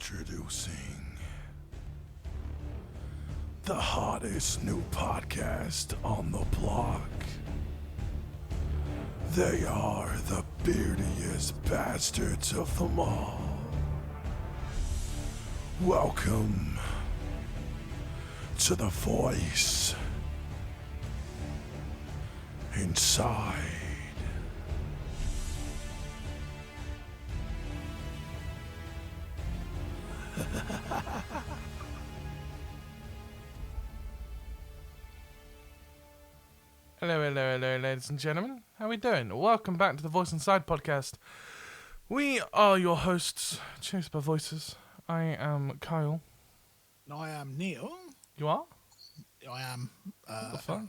Introducing the hottest new podcast on the block. They are the beardiest bastards of them all. Welcome to the voice inside. Hello, ladies and gentlemen. How are we doing? Welcome back to the Voice Inside podcast. We are your hosts, Chased by Voices. I am Kyle. I am Neil. You are? I am. What the fuck?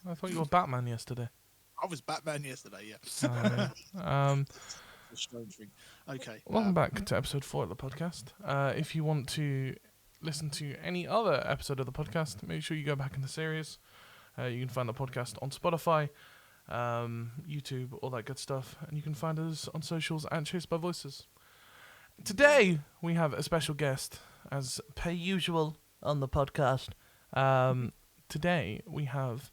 I thought you were Batman yesterday. I was Batman yesterday, yeah. A strange thing. Okay. Welcome back to episode 4 of the podcast. If you want to listen to any other episode of the podcast, make sure you go back in the series. You can find the podcast on Spotify, YouTube, all that good stuff. And you can find us on socials at Chased by Voices. Today, we have a special guest, as per usual on the podcast. Today, we have...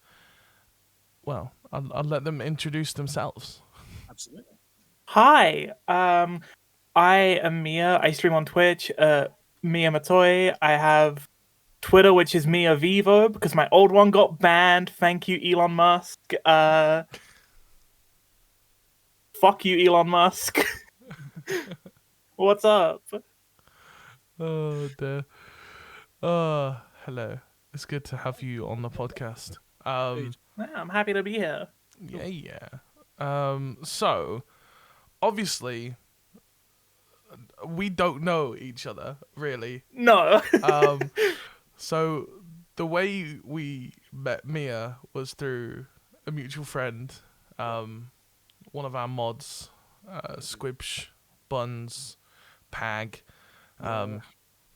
Well, I'll let them introduce themselves. Absolutely. Hi, I am Miaa. I stream on Twitch, MiaaMatoi. I have Twitter, which is Mia Vivo, because my old one got banned. Thank you, Elon Musk. Fuck you, Elon Musk. What's up? Oh, dear. Hello. It's good to have you on the podcast. Yeah, I'm happy to be here. Yeah. So, obviously, we don't know each other, really. No. So, the way we met Miaa was through a mutual friend, one of our mods, Squibsh, Buns, Pag,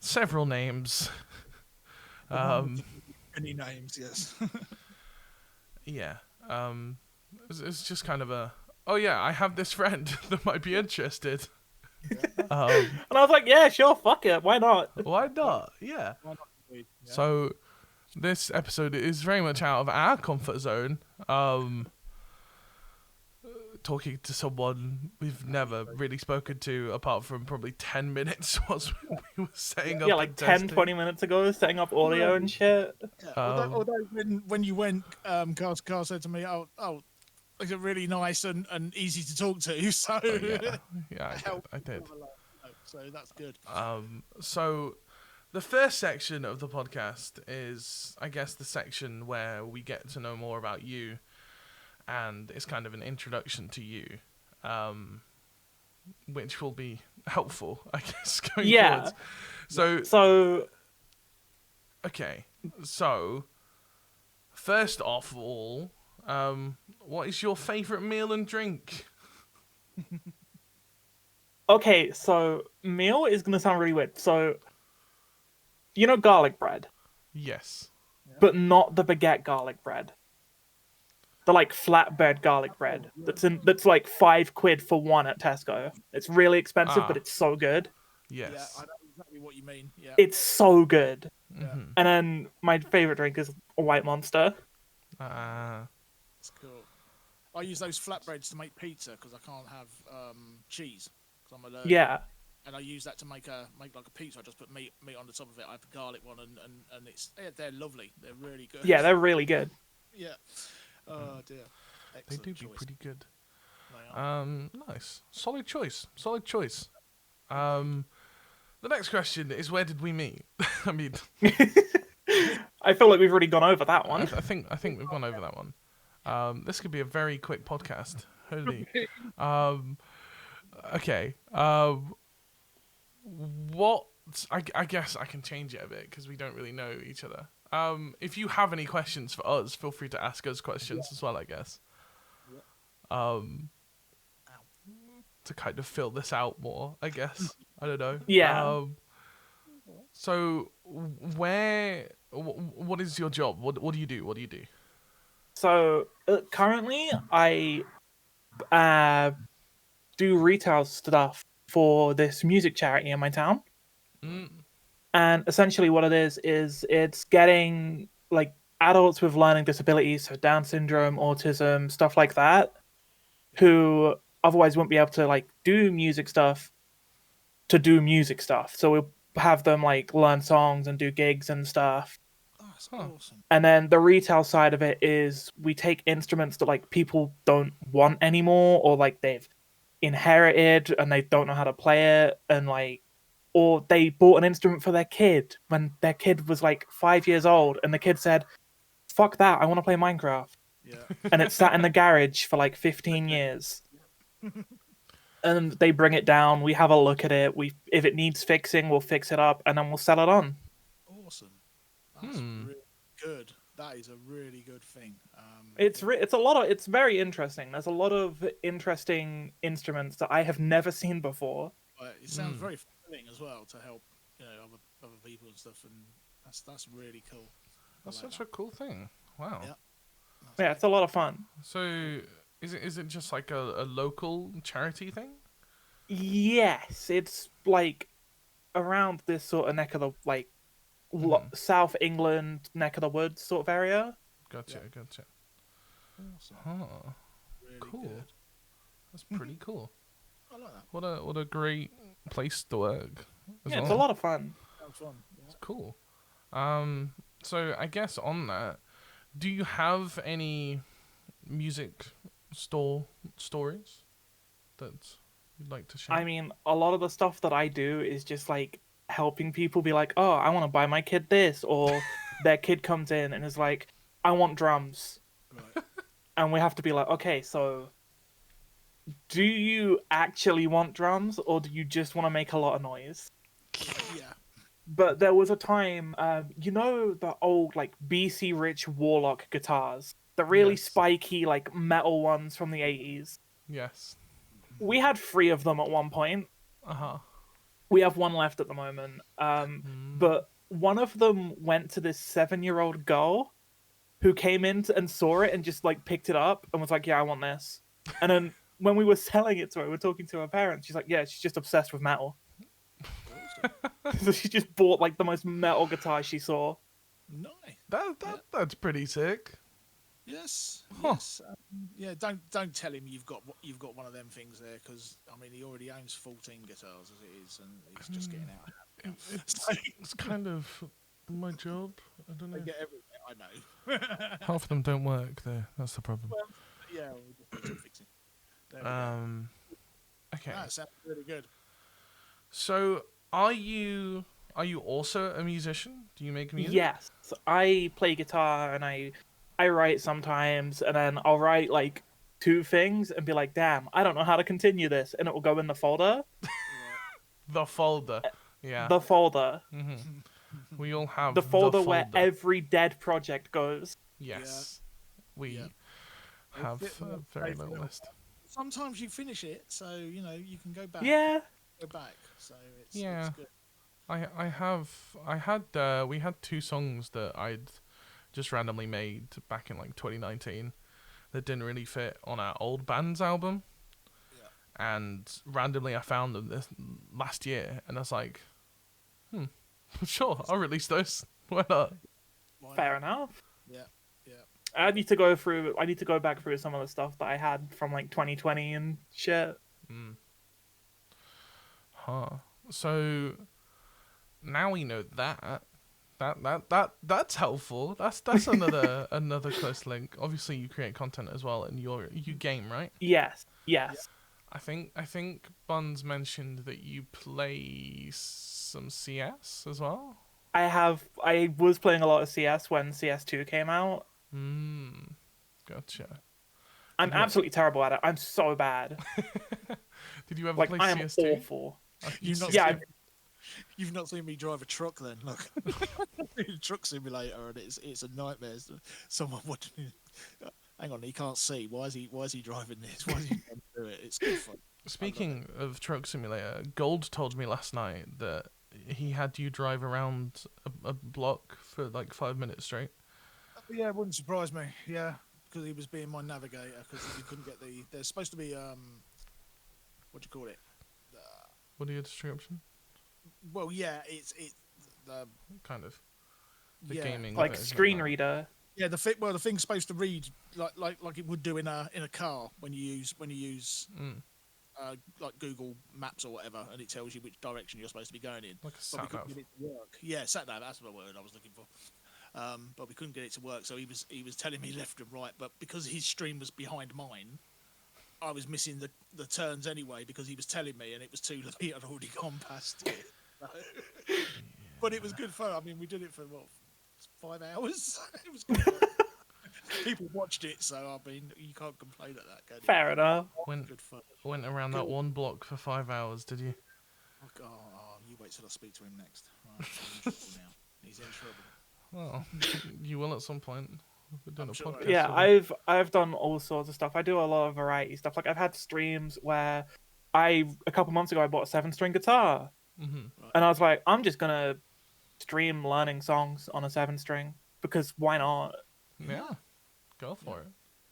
several names. Any names, yes. Yeah. It's just kind of a, oh yeah, I have this friend that might be interested. And I was like, yeah, sure, fuck it, why not? Why not? Yeah. Why not? Yeah. So, this episode is very much out of our comfort zone. Talking to someone we've never really spoken to, apart from probably 10 minutes whilst we were setting up. Yeah, like 10, 20 minutes ago, setting up audio and shit. Yeah. Although when you went, Carl said to me, "Oh, it's really nice and easy to talk to." So yeah, I did. So that's good. So the first section of the podcast is, I guess, the section where we get to know more about you, and it's kind of an introduction to you, which will be helpful, I guess, going forward. So okay. So first of all, what is your favorite meal and drink? Okay, so meal is gonna sound really weird. So, you know garlic bread? Yes. But not the baguette garlic bread. The like flatbread garlic bread. That's like £5 for one at Tesco. It's really expensive, but it's so good. Yes. Yeah, I know exactly what you mean. Yeah. It's so good. Mm-hmm. And then my favorite drink is a White Monster. That's cool. I use those flatbreads to make pizza because I can't have cheese because I'm allergic. Yeah. And I use that to make like a pizza. I just put meat on the top of it. I have a garlic one, and they're lovely. They're really good. Yeah, they're really good. Yeah. Oh dear. They Excellent do choice. be pretty good. They are. Nice. Solid choice. The next question is, where did we meet? I mean, I feel like we've already gone over that one. I think we've gone over that one. This could be a very quick podcast. Holy. Okay. What? I guess I can change it a bit because we don't really know each other. If you have any questions for us, feel free to ask us questions as well, I guess. To kind of fill this out more, I guess. I don't know. Yeah. So, what is your job? What do you do? So, currently, I do retail stuff for this music charity in my town. Mm. And essentially what it is it's getting like adults with learning disabilities, so Down syndrome, autism, stuff like that, who otherwise wouldn't be able to like do music stuff to do music stuff. So we'll have them like learn songs and do gigs and stuff. Oh, that's Huh. awesome. And then the retail side of it is we take instruments that like people don't want anymore, or like they've inherited and they don't know how to play it, and like, or they bought an instrument for their kid when their kid was like 5 years old, and the kid said, "Fuck that, I want to play Minecraft," Yeah. and it sat in the garage for like 15 years. And they bring it down. We have a look at it. We, if it needs fixing, we'll fix it up, and then we'll sell it on. Awesome. That's Hmm. really good. That is a really good thing. It's a lot of, it's very interesting. There's a lot of interesting instruments that I have never seen before. But it sounds Mm. very fulfilling as well to help, other people and stuff, and that's really cool. That's like such that. a cool thing. Wow. Yeah. Yeah, it's a lot of fun. So is it just like a local charity thing? Yes, it's like around this sort of neck of the like Mhm. South England neck of the woods sort of area. Gotcha, Yeah. gotcha. Awesome. Huh. Really Cool. good. That's pretty cool. I like that. What a great place to work. As Yeah, well. it's a lot of fun. Sounds fun. Yeah. It's cool. So I guess on that, do you have any music store stories that you'd like to share? I mean, a lot of the stuff that I do is just like helping people be like, "Oh, I want to buy my kid this," or their kid comes in and is like, "I want drums." Right. And we have to be like, "Okay, so do you actually want drums, or do you just want to make a lot of noise?" Yeah. But there was a time, you know, the old like BC Rich Warlock guitars, the really Yes. spiky like metal ones from the 80s. Yes. We had 3 of them at one point. Uh-huh. We have one left at the moment. Mm. But one of them went to this 7-year-old girl who came in and saw it and just like picked it up and was like, "Yeah, I want this." And then when we were selling it to her, we were talking to her parents. She's like, "Yeah, she's just obsessed with metal." So she just bought like the most metal guitar she saw. Nice. That's pretty sick. Yes. Huh. Yes. Yeah. Don't tell him you've got one of them things there, because I mean he already owns 14 guitars as it is, and he's just getting out. It's kind of my job. I don't know. They get everything. I know. Half of them don't work there. That's the problem. Well, yeah. We'll just fix it. There we go. Okay. That sounds really good. So, are you also a musician? Do you make music? Yes, I play guitar and I write sometimes, and then I'll write like 2 things and be like, "Damn, I don't know how to continue this," and it will go in the folder. The folder. Yeah. The folder. We all have The folder folder. where every dead project goes. Yes. We Yeah. have Fit a more very safe long will. list. Sometimes you finish it, so you can go back. Yeah. Go back. So it's Yeah. It's good. We had 2 songs that I'd just randomly made back in like 2019 that didn't really fit on our old band's album. Yeah. And randomly I found them this last year, and I was like, sure, I'll release those. Why not? Why Fair not? enough. Yeah. Yeah. I need to go back through some of the stuff that I had from like 2020 and shit. Huh. So now we know that's helpful. That's another close link. Obviously, you create content as well, and you game, right? Yes. I think Buns mentioned that you play some CS as well. I was playing a lot of CS when CS2 came out. Gotcha. I'm absolutely terrible at it. I'm so bad. Did you ever Like, play I am CS2? awful. You've not Yeah, seen, you've not seen me drive a truck then. Look, truck simulator, and it's a nightmare. Someone watching. Hang on, he can't see. Why is he driving this? Why is he going to do it? It's good fun. Speaking of Truck Simulator, Gold told me last night that he had you drive around a block for like 5 minutes straight. Yeah, it wouldn't surprise me. Yeah, because he was being my navigator, because he couldn't get the. There's supposed to be what do you call it? What are your description? Well, yeah, it's the kind of the yeah gaming Like version of screen that. reader. yeah the thing's supposed to read like it would do in a car when you use Mm, like Google Maps or whatever, and it tells you which direction you're supposed to be going in. like a But we sat couldn't nav. get it to work. Yeah, sat nav. That's the word I was looking for. But we couldn't get it to work, so he was telling me left and right. But because his stream was behind mine, I was missing the turns anyway because he was telling me, and it was too late. I'd already gone past it. But it was good fun. I mean, we did it for what 5 hours. It was good fun. People watched it, so I mean, you can't complain at that, can you? Fair enough. Good fun. Went around that one block for 5 hours, did you? Oh, you wait till I speak to him next. Right, he's in trouble now. He's in trouble. Well, you will at some point. We're doing I'm a sure I podcast. Yeah, with you. I've done all sorts of stuff. I do a lot of variety stuff. Like I've had streams where a couple months ago I bought a 7-string guitar, Mhm. and I was like, I'm just gonna stream learning songs on a 7-string because why not? Yeah, go for it.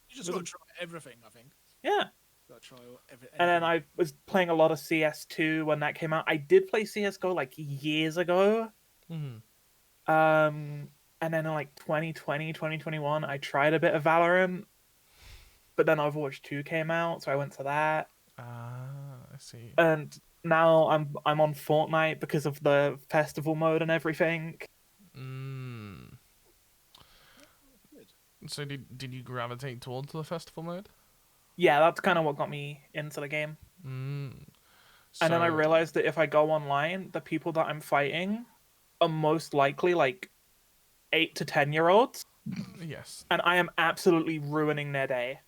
You just got to try everything, I think. Yeah. Got to try everything. And then I was playing a lot of CS2 when that came out. I did play CS:GO like years ago. Mhm. And then in like 2020, 2021, I tried a bit of Valorant, but then Overwatch 2 came out, so I went to that. Ah, I see. And now I'm on Fortnite because of the festival mode and everything. Mm. Good. So did you gravitate towards the festival mode? Yeah, that's kind of what got me into the game. Mm. And then I So- realized that if I go online, the people that I'm fighting are most likely like 8 to 10-year-olds, Yes. and I am absolutely ruining their day.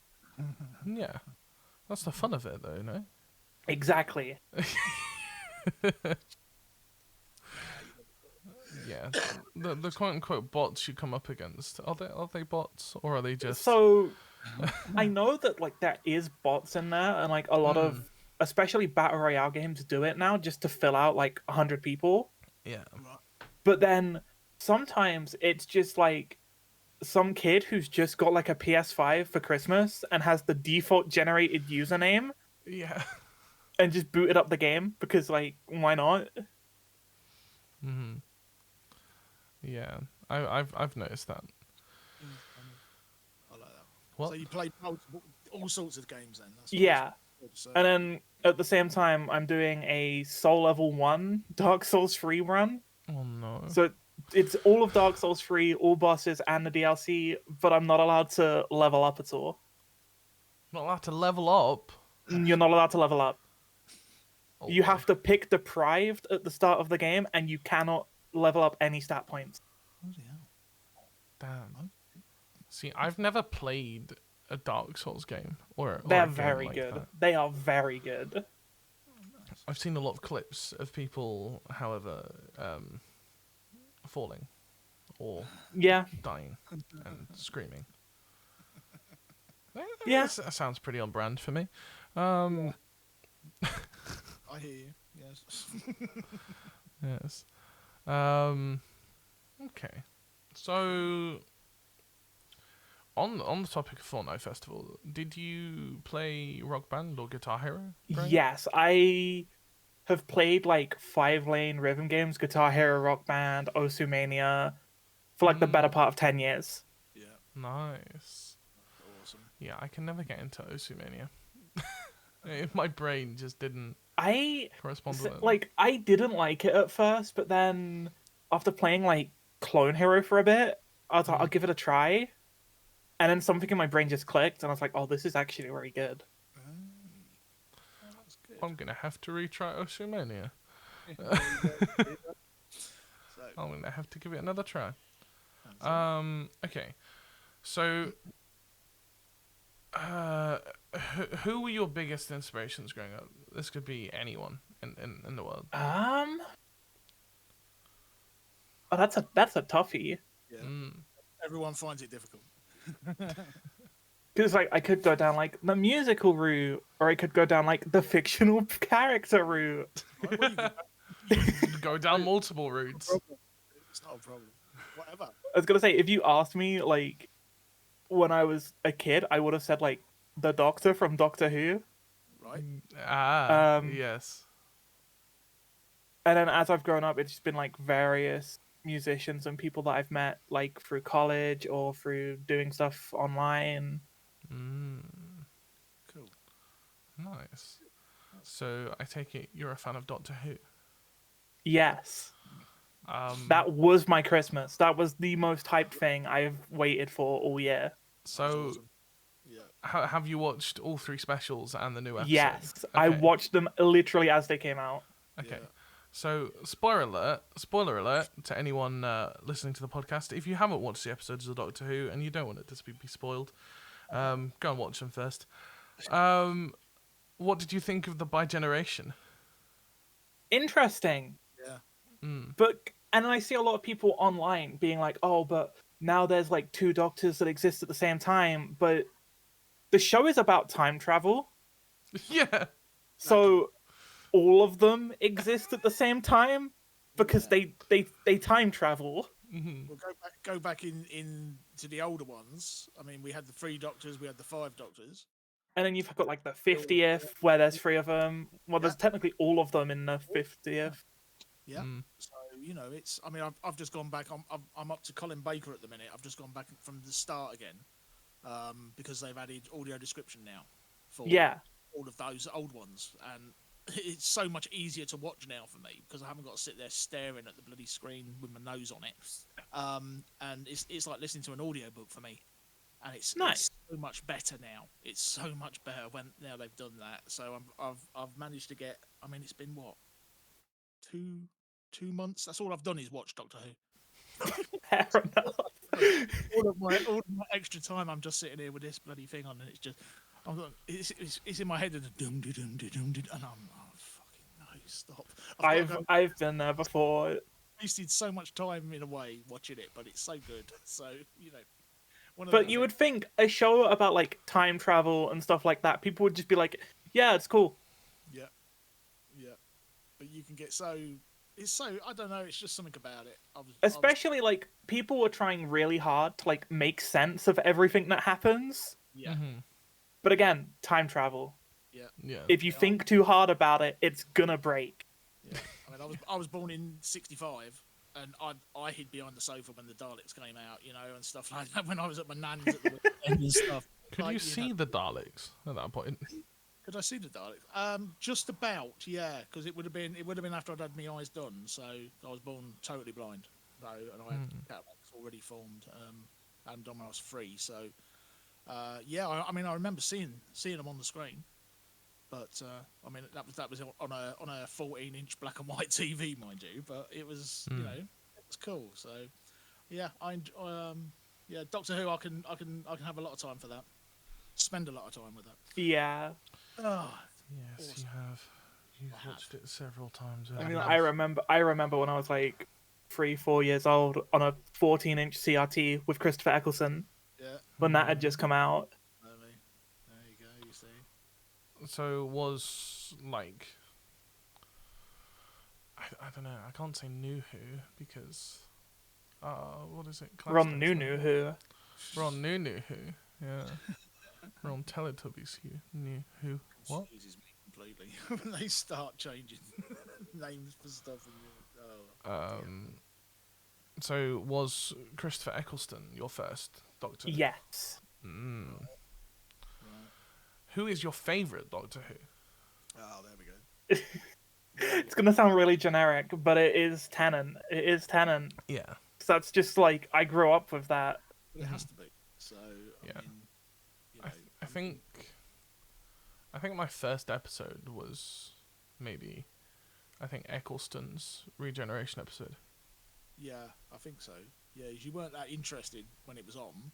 Yeah. That's the fun of it, though, no? Exactly. Yeah. The quote unquote bots you come up against are they bots or are they just? So I know that like there is bots in there, and like a lot of especially battle royale games do it now just to fill out like 100 people. Yeah. But then sometimes it's just like some kid who's just got like a PS5 for Christmas and has the default generated username Yeah. and just booted up the game because like why not? Mhm. Yeah. I've noticed that. I like that. What? So you played all sorts of games then? That's Yeah. good. So, And then at the same time I'm doing a Soul Level 1 Dark Souls free run. Oh no. So it's all of Dark Souls free, all bosses and the DLC, but I'm not allowed to level up at all. Not allowed to level up. You're not allowed to level up. Oh, You boy. have to pick Deprived at the start of the game, and you cannot level up any stat points. bloody hell. Damn. See, I've never played a Dark Souls game or They're a game very like good. that. They are very good. I've seen a lot of clips of people, however, falling or Yeah. dying and screaming. Yeah. That sounds pretty on brand for me. I hear you. Yes. Yes. Okay. So, on the topic of Fortnite Festival, did you play Rock Band or Guitar Hero? Brian? Yes, I have played like 5-lane rhythm games, Guitar Hero, Rock Band, Osumania, for like the better part of 10 years. Yeah. Nice. Awesome. Yeah, I can never get into Osumania. My brain just didn't I correspond with it. like I didn't like it at first, but then after playing like Clone Hero for a bit, I was like, I'll give it a try. And then something in my brain just clicked, and I was like, oh, this is actually very good. That's good. I'm gonna have to retry Osumania. So, I'm gonna have to give it another try. Okay. So, who were your biggest inspirations growing up? This could be anyone in the world. Oh, that's a toughie. yeah. Mm. Everyone finds it difficult. Because like I could go down like the musical route, or I could go down like the fictional character route. Right? Well, Go down multiple routes. it's not a problem. Whatever. I was gonna say, if you asked me like when I was a kid, I would have said like the Doctor from Doctor Who. Right? Ah, Um, yes. And then as I've grown up, it's just been like various musicians and people that I've met like through college or through doing stuff online. Cool. Nice. So I take it you're a fan of Doctor Who. Yes. That was my Christmas. That was the most hyped thing I've waited for all year. So, Awesome. Yeah. have you watched all 3 specials and the new episode? Yes, Okay. I watched them literally as they came out. Okay. Yeah. So, spoiler alert to anyone listening to the podcast. If you haven't watched the episodes of Doctor Who and you don't want it to be spoiled, go and watch them first. What did you think of the bi-generation? Interesting. Yeah. But and I see a lot of people online being like, "Oh, but now there's like 2 doctors that exist at the same time." But the show is about time travel, Yeah. so all of them exist at the same time because they time travel. We'll go back in to the older ones. I mean, we had the 3 doctors, we had the 5 doctors. And then you've got like the 50th where there's 3 of them. Well, there's technically all of them in the 50th. Yeah. So it's. I mean, I've just gone back. I'm up to Colin Baker at the minute. I've just gone back from the start again, because they've added audio description now for all of those old ones, and it's so much easier to watch now for me because I haven't got to sit there staring at the bloody screen with my nose on it. And it's like listening to an audiobook for me. And it's nice. It's so much better now. It's so much better now they've done that. So I've managed to get. I mean, it's been what 2 months. That's all I've done is watch Doctor Who. Fair enough. all of my extra time, I'm just sitting here with this bloody thing on, and it's just it's in my head and dum dum dum dum dum, and I'm fucking no, stop. I've been there before. Wasted so much time in a way watching it, but it's so good. So But you would think a show about like time travel and stuff like that, people would just be like, "Yeah, it's cool." Yeah. But you can get so I don't know. It's just something about it. Especially like people were trying really hard to like make sense of everything that happens. Yeah. But again, time travel. Yeah. If you think too hard about it, it's gonna break. Yeah. I mean, I was born in '65. And I hid behind the sofa when the Daleks came out, and stuff like that. When I was at my nan's at the weekend and stuff. Could you see the Daleks at that point? Could I see the Daleks? Just about, yeah. Because it would have been after I'd had my eyes done. So I was born totally blind, and I had cataracts already formed, and when I was 3. So yeah, I mean, I remember seeing them on the screen. But I mean, that was on a 14-inch black and white TV, mind you. But it was it was cool. So yeah, Doctor Who. I can have a lot of time for that. Spend a lot of time with that. Yeah. Oh, yes, awesome. you have. You've watched it several times. I mean, I remember when I was like 3-4 years old on a 14-inch CRT with Christopher Eccleston. Yeah. When that had just come out. There you go. You see. So was like, I don't know. I can't say new Who because, what is it? We're on new Who. We're on new Who. Yeah. We're on Teletubbies New Who. What? Confuses me completely when they start changing names for stuff. So was Christopher Eccleston your first Doctor? Yes. Right. Who is your favourite Doctor Who? Oh, there we go. It's gonna sound really generic, but it is Tennant. It is Tennant. Yeah. So that's just like I grew up with that. It has to be. So yeah. I mean, I think my first episode was maybe Eccleston's regeneration episode. Yeah, I think so. Yeah, you weren't that interested when it was on,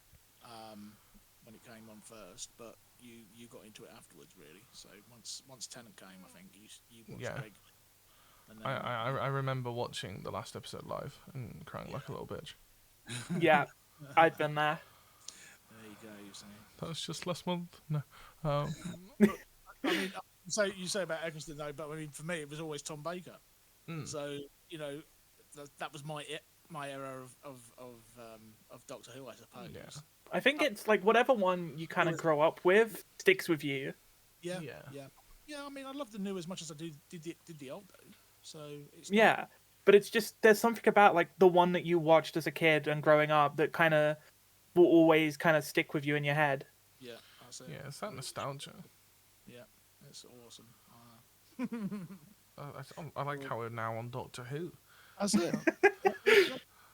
when it came on first, but you got into it afterwards, really. So once Tennant came, I think you watched regularly. And then, I remember watching the last episode live and crying like a little bitch. Yeah, I'd been there. There you go. You see. That was just last month. No. I mean, you say about Eccleston though, but I mean, for me, it was always Tom Baker. So that was my era of Doctor Who, I suppose. Yeah. I think it's like whatever one you kind of grow up with sticks with you. Yeah. I mean, I love the new as much as I did the old though. So it's Yeah, but it's just there's something about like the one that you watched as a kid and growing up that kind of will always kind of stick with you in your head. Yeah, that's it. Yeah, it's that nostalgia. Yeah, it's awesome. I like how we're now on Doctor Who. That's it.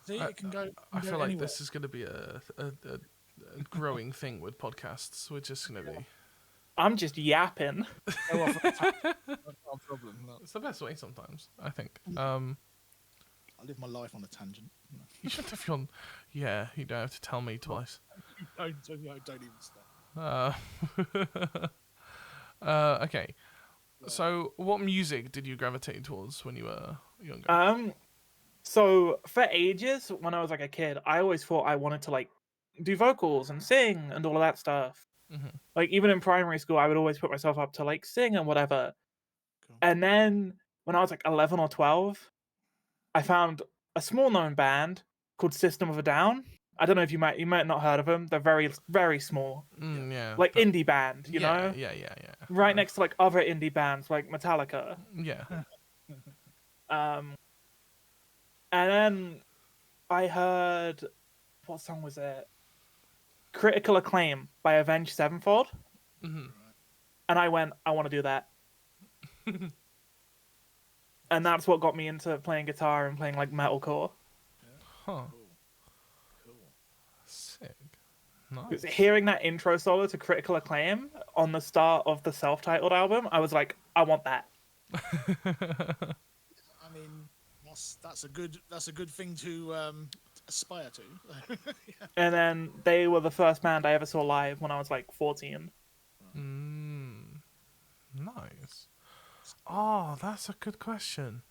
See, I, it can go. I feel like anywhere. this is going to be a growing thing with podcasts. We're just going to be. I'm just yapping. Go off on a tangent. Not a problem. Look, It's the best way sometimes, I think. I live my life on a tangent. You should have gone. Yeah, you don't have to tell me twice. Don't even stop. Okay. So, what music did you gravitate towards when you were younger? So for ages, when I was like a kid, I always thought I wanted to like do vocals and sing and all of that stuff. Mhm. Like even in primary school, I would always put myself up to like sing and whatever. Cool. And then when I was like 11 or 12, I found a small known band called System of a Down. I don't know if you might not heard of them. They're very very small, Yeah. like but- indie band, you know, Yeah. right next to like other indie bands like Metallica. Yeah. And then I heard, what song was it? Critical Acclaim by Avenged Sevenfold. Mhm. And I went, I want to do that. And that's what got me into playing guitar and playing like metalcore. Huh. Cool. Sick. Because Nice. hearing that intro solo to Critical Acclaim on the start of the self-titled album, I was like, I want that. I mean, that's a good thing to aspire to. And then they were the first band I ever saw live when I was like 14. Nice. Oh, that's a good question.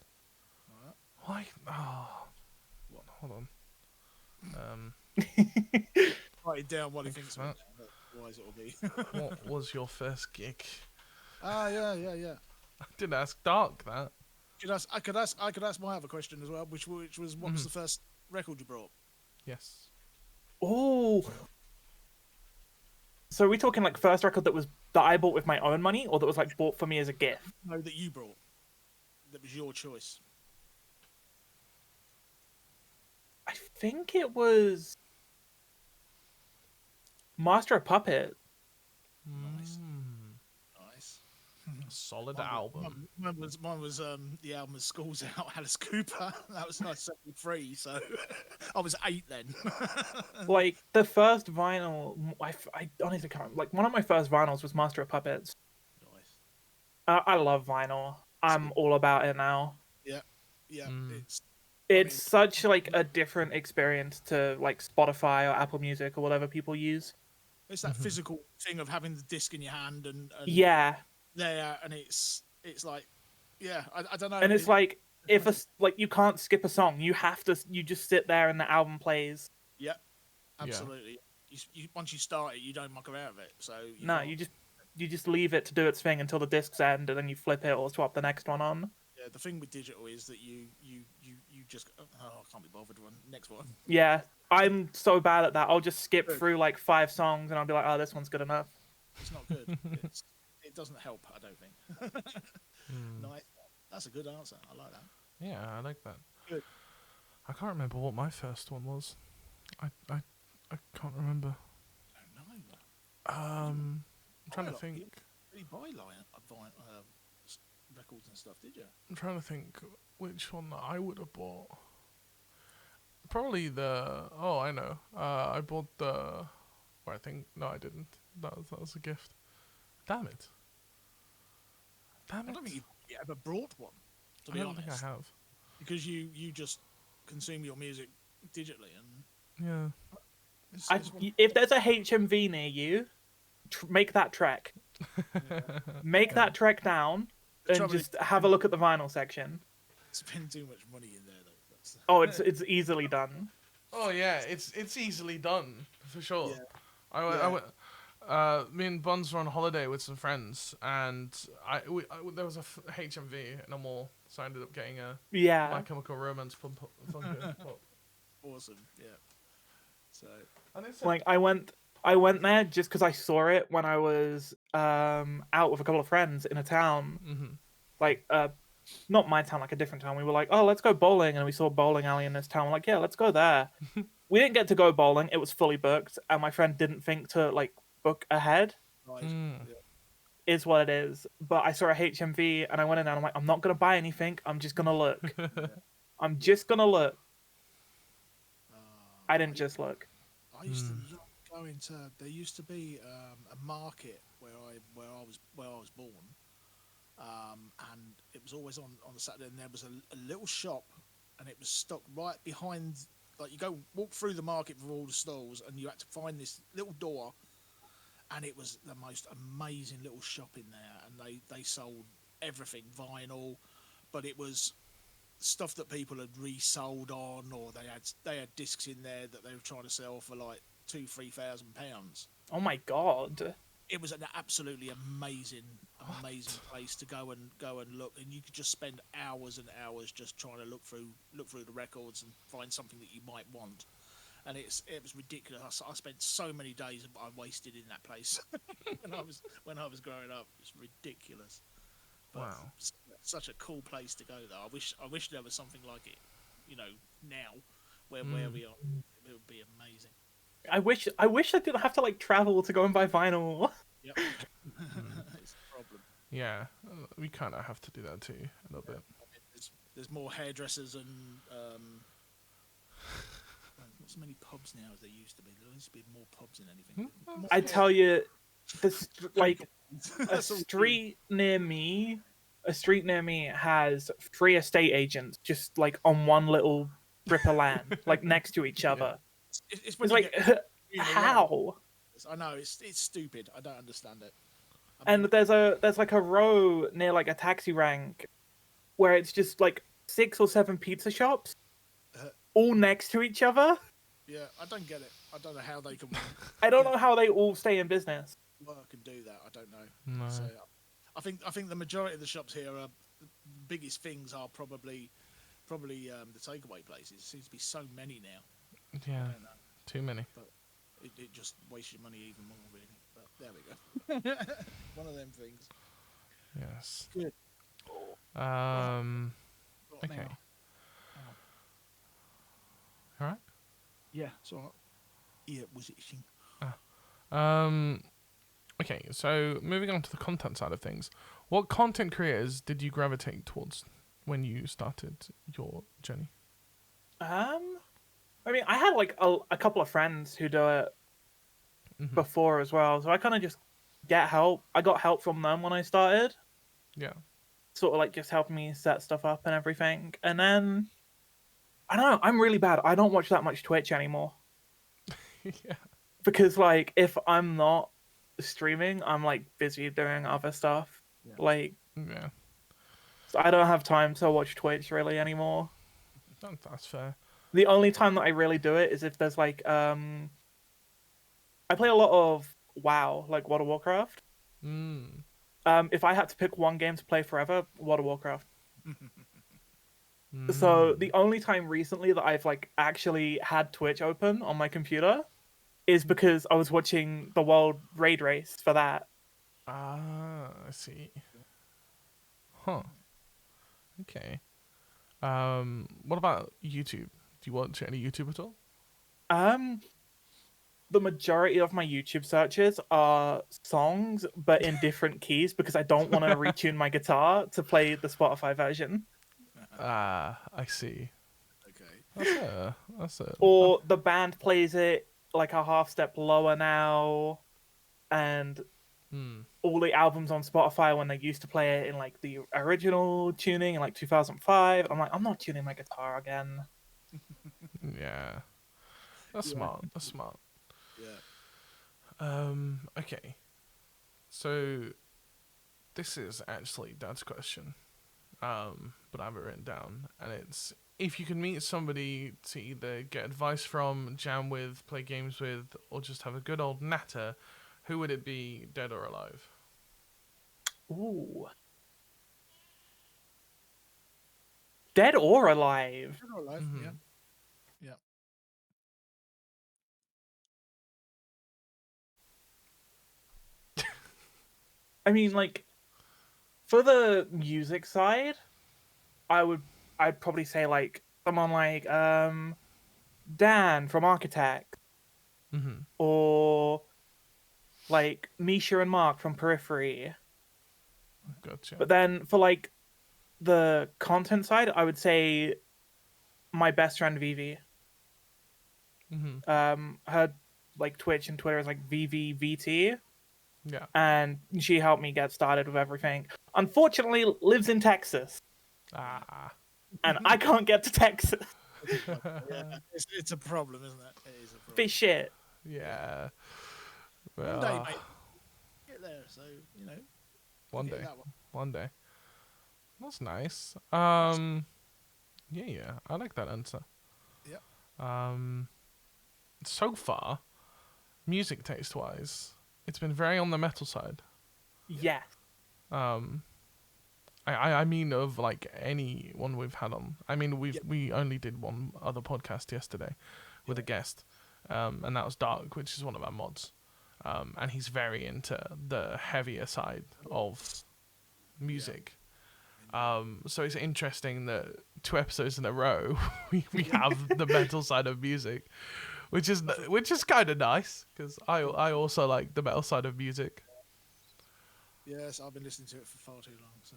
Why? Oh, hold on. Write it down what he thinks. that. Otherwise, it'll be. What was your first gig? Yeah. I didn't ask Dark that. I could ask my other question as well, which was what was the first record you brought? Yes. Oh. So are we talking like first record that I bought with my own money, or that was like bought for me as a gift? No, that you brought. That was your choice. I think it was Master of Puppet. Nice. Solid album. Mine was the album was School's Out, Alice Cooper. That was 1973, so I was 8 then. Like the first vinyl, I honestly can't. Like one of my first vinyls was Master of Puppets. Nice. I love vinyl. I'm all about it now. Yeah. It's such like a different experience to like Spotify or Apple Music or whatever people use. It's that physical thing of having the disc in your hand and Yeah, there, and it's like, yeah, I don't know. and it's like if you can't skip a song, you just sit there and the album plays. Yeah, absolutely. You once you start it, you don't muck around with it. So You just leave it to do its thing until the discs end, and then you flip it or swap the next one on. Yeah, the thing with digital is that you just I can't be bothered. Next one. Yeah, I'm so bad at that. I'll just skip through like 5 songs, and I'll be like, oh, this one's good enough. It's not good. It doesn't help. I don't think. Nice. That's a good answer. I like that. Yeah, I like that. Good. I can't remember what my first one was. I can't remember. I don't know. I'm trying to think. You really buy records and stuff, did you? I'm trying to think which one that I would have bought. Probably the. Oh, I know. I bought the. Or I think no, I didn't. That was a gift. Damn it. I don't think you ever brought one. To be I don't honest, think I have. because you just consume your music digitally, and Yeah. If there's a HMV near you, make that trek. Make that trek down and trouble just have a look at the vinyl section. spend too much money in there though. That's, Oh, it's easily done. Oh yeah, it's easily done for sure. Yeah. I went. Me and Buns were on holiday with some friends, and there was a HMV in a mall, so I ended up getting a My Yeah. Chemical Romance pop. awesome. Yeah. So And it's Like I went there just because I saw it when I was out with a couple of friends in a town. Mm-hmm. Like not my town, like a different town. We were like, oh, let's go bowling, and we saw a bowling alley in this town. We're like, yeah, let's go there. We didn't get to go bowling; it was fully booked, and my friend didn't think to like book ahead. Right. Mm. Yeah. Is what it is. But I saw a HMV, and I went in there, and I'm like, I'm not gonna buy anything. I'm just gonna look. I'm just gonna look. I didn't just look. I used to love going to. There used to be a market where I was born, and it was always on the Saturday. And there was a little shop, and it was stuck right behind. Like you go walk through the market with all the stalls, and you had to find this little door, and it was the most amazing little shop in there. And they sold everything, vinyl, but it was stuff that people had resold on, or they had discs in there that they were trying to sell for like £2,000-3,000. Oh my god. It was an absolutely amazing place to go and look, and you could just spend hours and hours just trying to look through the records and find something that you might want. And it was ridiculous. I spent so many days I wasted in that place when I was growing up. It's ridiculous. But Wow. such a cool place to go though. I wish there was something like it, now where we are. It would be amazing. I wish I didn't have to like travel to go and buy vinyl. Yep. It's a problem. Yeah, we kind of have to do that too a little bit. I mean, there's more hairdressers and not so many pubs now as there used to be. There used to be more pubs than anything. I tell you, this like a That's all street near me has 3 estate agents just like on one little strip of land, like next to each other. It's It's like how? I know it's stupid. I don't understand it. And there's like a row near like a taxi rank where it's just like 6 or 7 pizza shops all next to each other. Yeah, I don't get it. I don't know how they can I don't know how they all stay in business. work and do that. I don't know. No. So I think the majority of the shops here are the biggest things are probably the takeaway places. There seems to be so many now. Yeah, I don't know. too many. But it just wastes your money even more, really. But there we go. One of them things. Yes. Good. What Okay. now? All right. Yeah. So yeah, was it itching? Okay, so moving on to the content side of things, what content creators did you gravitate towards when you started your journey? I mean, I had like a couple of friends who do it before as well, so I kind of just get help. I got help from them when I started, Yeah. sort of like just helping me set stuff up and everything. And then I don't know, I'm really bad. I don't watch that much Twitch anymore Yeah. because like if I'm not streaming, I'm like busy doing other stuff. Yeah. Like Yeah. so I don't have time to watch Twitch really anymore. That's fair. The only time that I really do it is if there's like I play a lot of WoW, like World of Warcraft. If I had to pick one game to play forever, World of Warcraft. So the only time recently that I've like actually had Twitch open on my computer is because I was watching the World Raid Race for that. Ah, I see. Huh. Okay. What about YouTube? Do you watch any YouTube at all? The majority of my YouTube searches are songs, but in different keys because I don't want to retune my guitar to play the Spotify version. Ah, I see. Okay. That's a. Or the band plays it like a half step lower now, and all the albums on Spotify when they used to play it in like the original tuning in like 2005. I'm like, I'm not tuning my guitar again. Yeah. That's smart. That's smart. Yeah. Okay. So this is actually Dad's question. But I have it written down, and it's if you could meet somebody to either get advice from, jam with, play games with, or just have a good old natter, who would it be, dead or alive? Ooh. Dead or alive? Dead or alive, yeah. Yeah. I mean, like, for the music side, I'd probably say like someone like Dan from Architect, Mm-hmm. or like Misha and Mark from Periphery. Gotcha. But then for like the content side, I would say my best friend Vivi. Mm-hmm. Her like Twitch and Twitter is like VVVT, Yeah. and she helped me get started with everything. Unfortunately, lives in Texas, Ah. and I can't get to Texas. Yeah, it's a problem, isn't it? It is a problem. Bit shit. Yeah. One Well, day, mate, get there. So one get day. that one. One day. That's nice. Yeah, I like that answer. Yeah. So far, music taste wise, it's been very on the metal side. Yeah. I mean of like any one we've had on. I mean we only did one other podcast yesterday with a guest, and that was Dark, which is one of our mods, and he's very into the heavier side of music. So it's interesting that 2 episodes in a row we have the metal side of music, which is kind of nice because I also like the metal side of music. Yes, I've been listening to it for far too long. So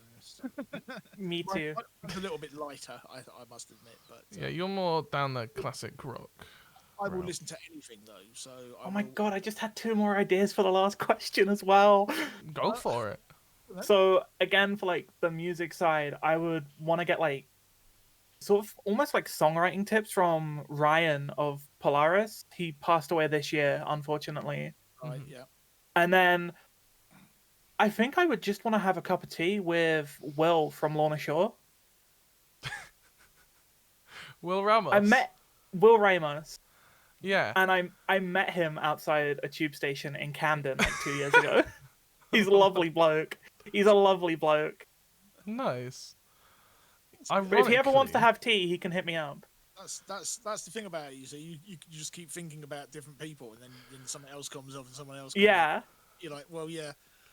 Me too. It's a little bit lighter, I must admit. But Yeah, you're more down the classic rock. I will route. listen to anything though. So Oh my god, I just had 2 more ideas for the last question as well. Go for it. So again, for like the music side, I would want to get like sort of almost like songwriting tips from Ryan of Polaris. He passed away this year, unfortunately. Right, yeah. And then I think I would just want to have a cup of tea with Will from Lorna Shore. Will Ramos. I met Will Ramos, Yeah. and I met him outside a tube station in Camden like 2 years ago. He's a lovely bloke. He's a lovely bloke. Nice. But if he ever wants to have tea, he can hit me up. That's the thing about it. So you just keep thinking about different people, and then something else comes up, and someone else. Yeah. You're like, well, yeah.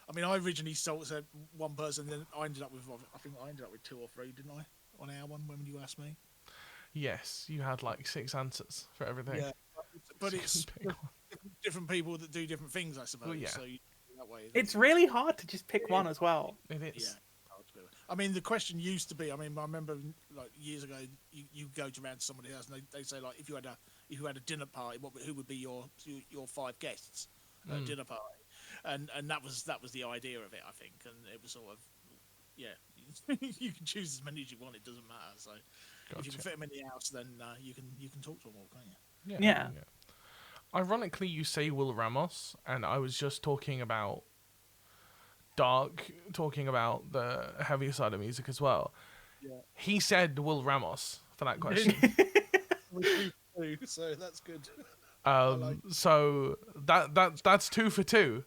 I mean, I originally said one person, then I ended up with 2 or 3, didn't I? On our one when you asked me. Yes, you had like 6 answers for everything. Yeah, but it's different people that do different things, I suppose. Well, yeah. So that way, It's really hard to just pick one as well. It is. Yeah. I mean, the question used to be. I mean, I remember like years ago, you go around to somebody else, and they say like, if you had a dinner party, who would be your 5 guests at a dinner party? And that was the idea of it, I think. And it was sort of, yeah, you can choose as many as you want. It doesn't matter. So if you can fit them in the house, then you can talk to them all, can't you? Yeah. Ironically, you say Will Ramos, and I was just talking about Dark, talking about the heavier side of music as well. Yeah. He said Will Ramos for that question. So that's good. So that's 2 for 2.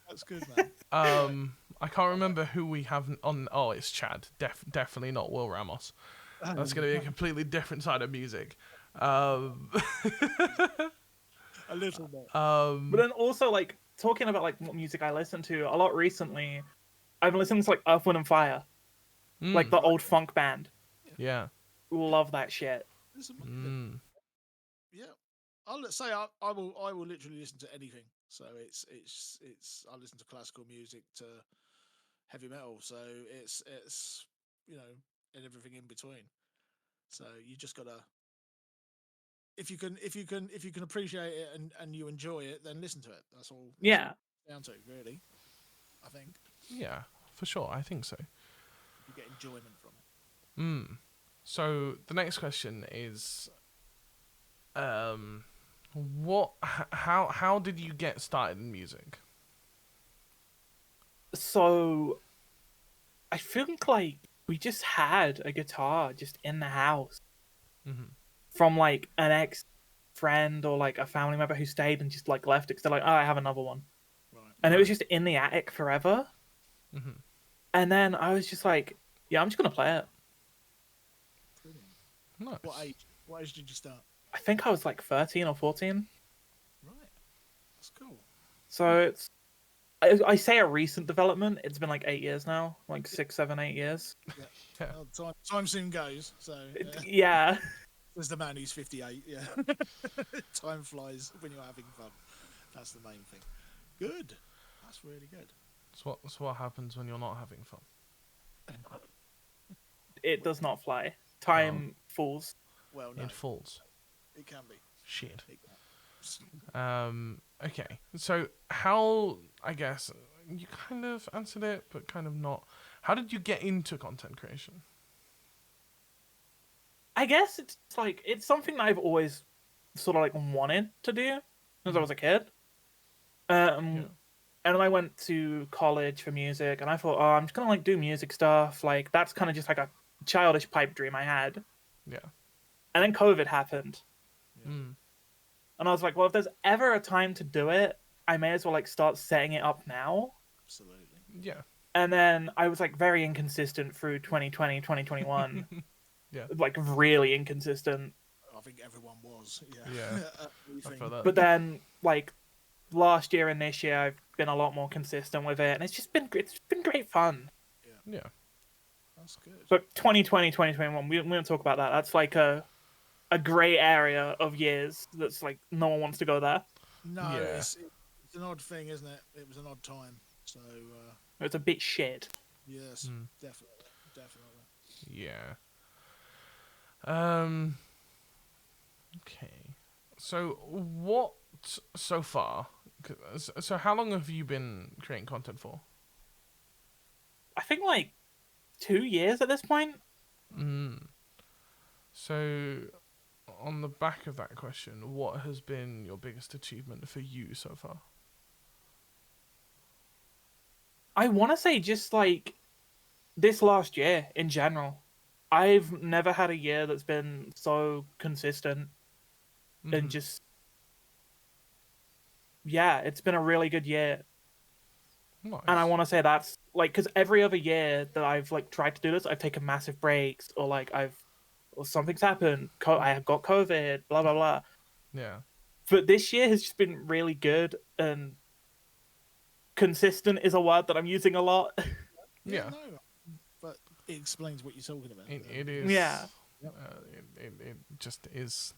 That's good, man. I can't remember who we have on. Oh, it's Chad. Definitely not Will Ramos. That's going to be a completely different side of music. A little bit. But then also like talking about like what music I listen to a lot recently, I've been listening to like Earth, Wind and Fire, like the old funk band. Yeah. Love that shit. Yeah, I'll say I will literally listen to anything. So it's I listen to classical music to heavy metal. So it's and everything in between. So you just gotta if you can appreciate it and you enjoy it, then listen to it. That's all. Yeah. Down to really, I think. Yeah, for sure. I think so. You get enjoyment from it. So the next question is, how did you get started in music? So I think like we just had a guitar just in the house from like an ex friend or like a family member who stayed and just like left it because they're like, oh, I have another one. Right. And it was just in the attic forever. Mm-hmm. And then I was just like, yeah, I'm just going to play it. Nice. What age did you start? I think I was like 13 or 14. Right. That's cool. So it's I say a recent development. It's been like 8 years now, like 6, 7, 8 years. Yeah. Well, time soon goes. So Yeah. there's the man who's 58. Yeah, time flies when you're having fun. That's the main thing. Good. That's really good. So what happens when you're not having fun? It does not fly. Time falls. Well, no, It falls. it can be. Shit. It can. Okay. So how, I guess, you kind of answered it, but kind of not. How did you get into content creation? I guess it's like it's something that I've always sort of like wanted to do since I was a kid. Yeah. And then I went to college for music, and I thought, oh, I'm just gonna like do music stuff. Like that's kind of just like a childish pipe dream I had. Yeah. And then COVID happened, Mm. and I was like, well, if there's ever a time to do it, I may as well like start setting it up now. Absolutely. Yeah. And then I was like very inconsistent through 2020, 2021. Yeah. Like really inconsistent. I think everyone was. Yeah. I feel that. But then like last year and this year, I've been a lot more consistent with it, and it's been great fun. Yeah. That's good. But 2020, 2021, we don't talk about that. That's like a grey area of years. That's like no one wants to go there. No, Yeah. it's an odd thing, isn't it? It was an odd time. So It's a bit shit. yes, Mm. definitely. Yeah. Okay. So what so far? So how long have you been creating content for? I think like 2 years at this point. Mm. So on the back of that question, what has been your biggest achievement for you so far? I want to say just like this last year in general. I've never had a year that's been so consistent and Mhm. just yeah, it's been a really good year. Nice. And I want to say that's like because every other year that I've like tried to do this, I've taken massive breaks or like or something's happened. I have got COVID, blah blah blah. Yeah. But this year has just been really good, and consistent is a word that I'm using a lot. Yeah. No, but it explains what you're talking about. It is. Yeah. It just is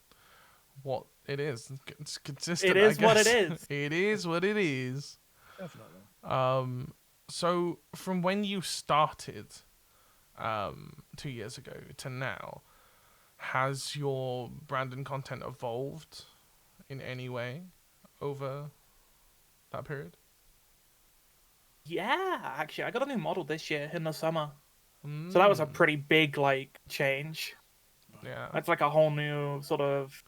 what it is. It's consistent. It is I what it guess. is. It is what it is. Definitely. So from when you started, 2 years ago to now, has your brand and content evolved in any way over that period? Yeah, actually, I got a new model this year in the summer, so that was a pretty big like change. Yeah. That's like a whole new sort of.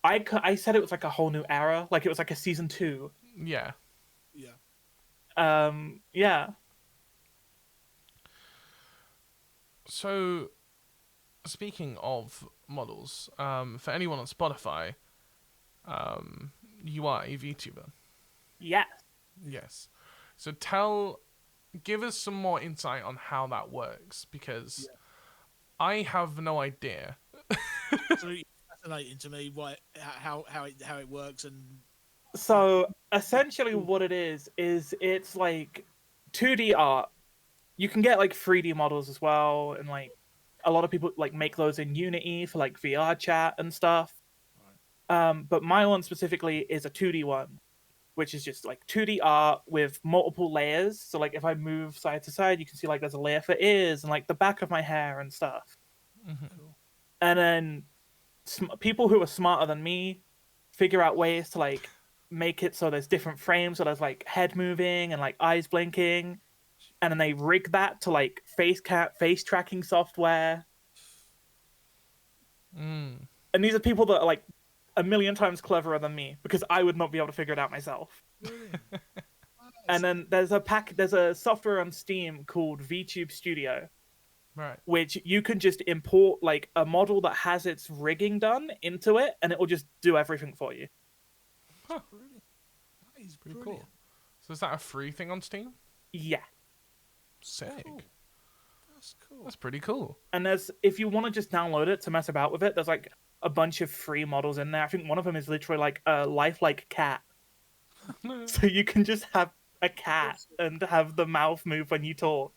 I said it was like a whole new era, like it was like a season 2. Yeah. Yeah. Yeah. So, speaking of models, for anyone on Spotify, you are a VTuber. Yeah. Yes. So give us some more insight on how that works, because I have no idea. So it's fascinating to me how it works and So essentially, what it is it's like 2D art. You can get like 3D models as well, and like a lot of people like make those in Unity for like VR chat and stuff. But my one specifically is a 2D one, which is just like 2D art with multiple layers. So like if I move side to side, you can see like there's a layer for ears and like the back of my hair and stuff. Mm-hmm. And then people who are smarter than me figure out ways to like make it so there's different frames, so there's like head moving and like eyes blinking, and then they rig that to like face tracking software. Mm. And these are people that are like a million times cleverer than me, because I would not be able to figure it out myself. And then there's a software on Steam called VTube Studio, Right. which you can just import like a model that has its rigging done into it, and it will just do everything for you. Huh. that is Pretty brilliant. cool. So is that a free thing on Steam? Yeah. Sick. Cool. That's cool. That's pretty cool. And if you want to just download it to mess about with it, there's like a bunch of free models in there. I think one of them is literally like a lifelike cat. So you can just have a cat and have the mouth move when you talk.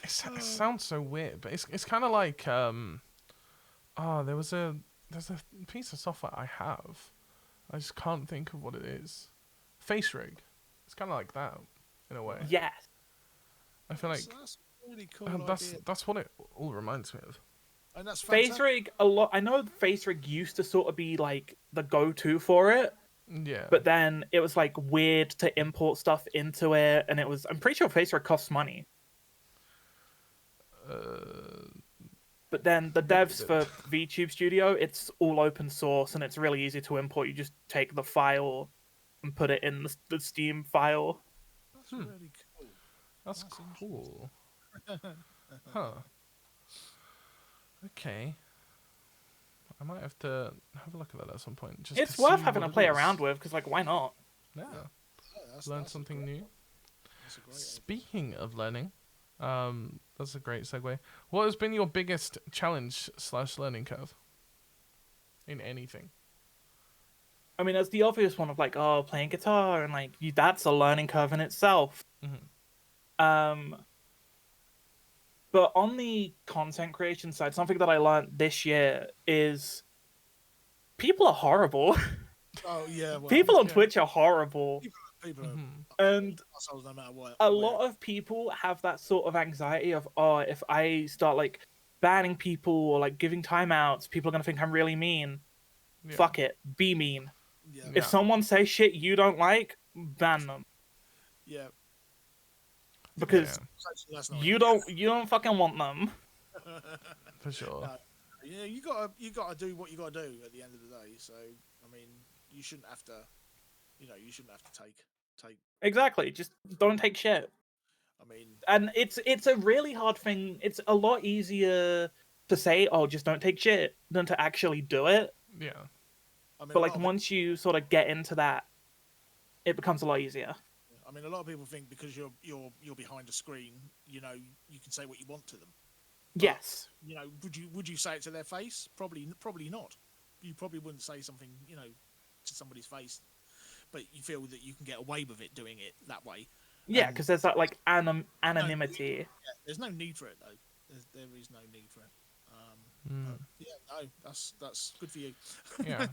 It sounds so weird, but it's kind of like there's a piece of software I have. I just can't think of what it is. Face rig. It's kind of like that in a way. Yes. I feel like that's a really cool idea. that's what it all reminds me of. And that's Face fantastic. rig a lot. I know Face rig used to sort of be like the go-to for it, Yeah. but then it was like weird to import stuff into it, and I'm pretty sure Face rig costs money. But then the devs for VTube Studio, it's all open source and it's really easy to import. You just take the file and put it in the Steam file. That's really cool. That's cool. Huh. Okay. I might have to have a look at that at some point. Just It's to worth see having what to it play is. around with, because like, why not? Yeah. That's Learn something new. That's a great idea. Speaking of learning, that's a great segue. What has been your biggest challenge / learning curve in anything? I mean, there's the obvious one of like, oh, playing guitar, and like, that's a learning curve in itself. Mm-hmm. But on the content creation side, something that I learned this year is people are horrible. Oh yeah, well, People on yeah. Twitch are horrible. people Mm-hmm. are And assholes no matter what. a lot of people have that sort of anxiety of, oh, if I start like banning people or like giving timeouts, people are gonna think I'm really mean. Yeah. Fuck it, be mean. Yeah, Yeah. If someone says shit you don't like, ban them, yeah. because That's not you don't fucking want them. For sure. No. Yeah, you gotta do what you gotta do at the end of the day. So I mean, you shouldn't have to, you shouldn't have to take. Exactly, just don't take shit. I mean, And it's a really hard thing. It's a lot easier to say, oh, just don't take shit, than to actually do it. Yeah. I mean, But like once you sort of get into that, it becomes a lot easier. I mean, a lot of people think because you're behind a screen, you can say what you want to them. Yes. Would you say it to their face? Probably not. You probably wouldn't say something, to somebody's face, but you feel that you can get away with it doing it that way. Yeah, because there's that like anonymity. Yeah, there's no need for it though. There is no need for it. That's good for you. Yeah.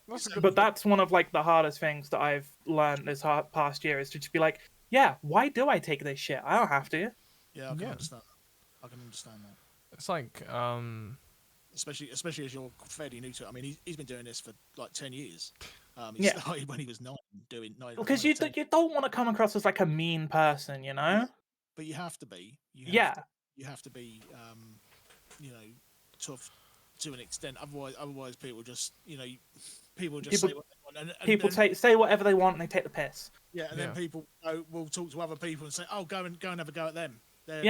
That's a good. But that's one of like the hardest things that I've learned this past year, is to just be like, yeah, why do I take this shit? I don't have to. Yeah, I can Yeah. understand that. I can understand that. It's like Especially as you're fairly new to it. I mean, he's been doing this for like 10 years. He started when he was 9, doing 9. Because you don't want to come across as like a mean person, you know? But you have to be. You have to be. Tough to an extent. Otherwise, people just people just say what they want. And People then, say whatever they want and they take the piss. yeah, and then people will talk to other people and say, "Oh, go and have a go at them." They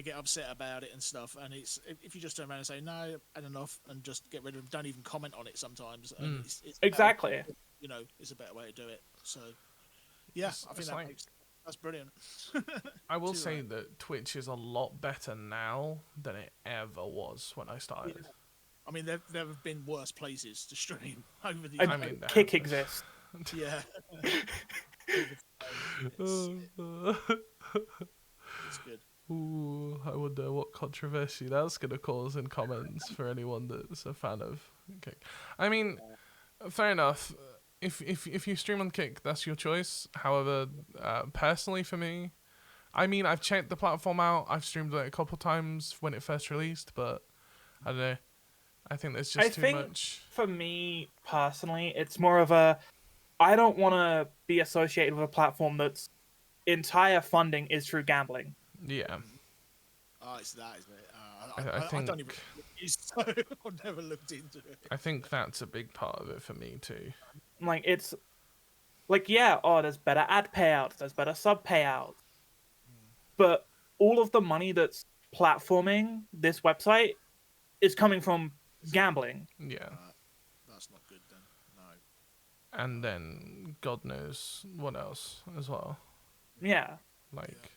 get upset about it and stuff. And it's if you just turn around and say no, and enough, and just get rid of them, don't even comment on it sometimes. And it's Exactly. better, it's a better way to do it. So yeah, I think that's brilliant. I will say that Twitch is a lot better now than it ever was when I started. Yeah. I mean, there have been worse places to stream over the. I mean, Kick exists. Yeah. It's good. Ooh, I wonder what controversy that's going to cause in comments for anyone that's a fan of Kick. I mean, fair enough. If you stream on Kick, that's your choice. However, personally for me, I mean, I've checked the platform out. I've streamed it a couple times when it first released, but I don't know. I think there's just too much. For me personally, it's more of I don't want to be associated with a platform that's entire funding is through gambling. Yeah. Oh, it's that, isn't it? I think, I don't even so I've never looked into it. I think that's a big part of it for me too. Like, it's like, yeah, there's better ad payouts, there's better sub payouts, but all of the money that's platforming this website is coming from gambling. Yeah. That's not good then. No. And then God knows what else as well. Yeah. Like,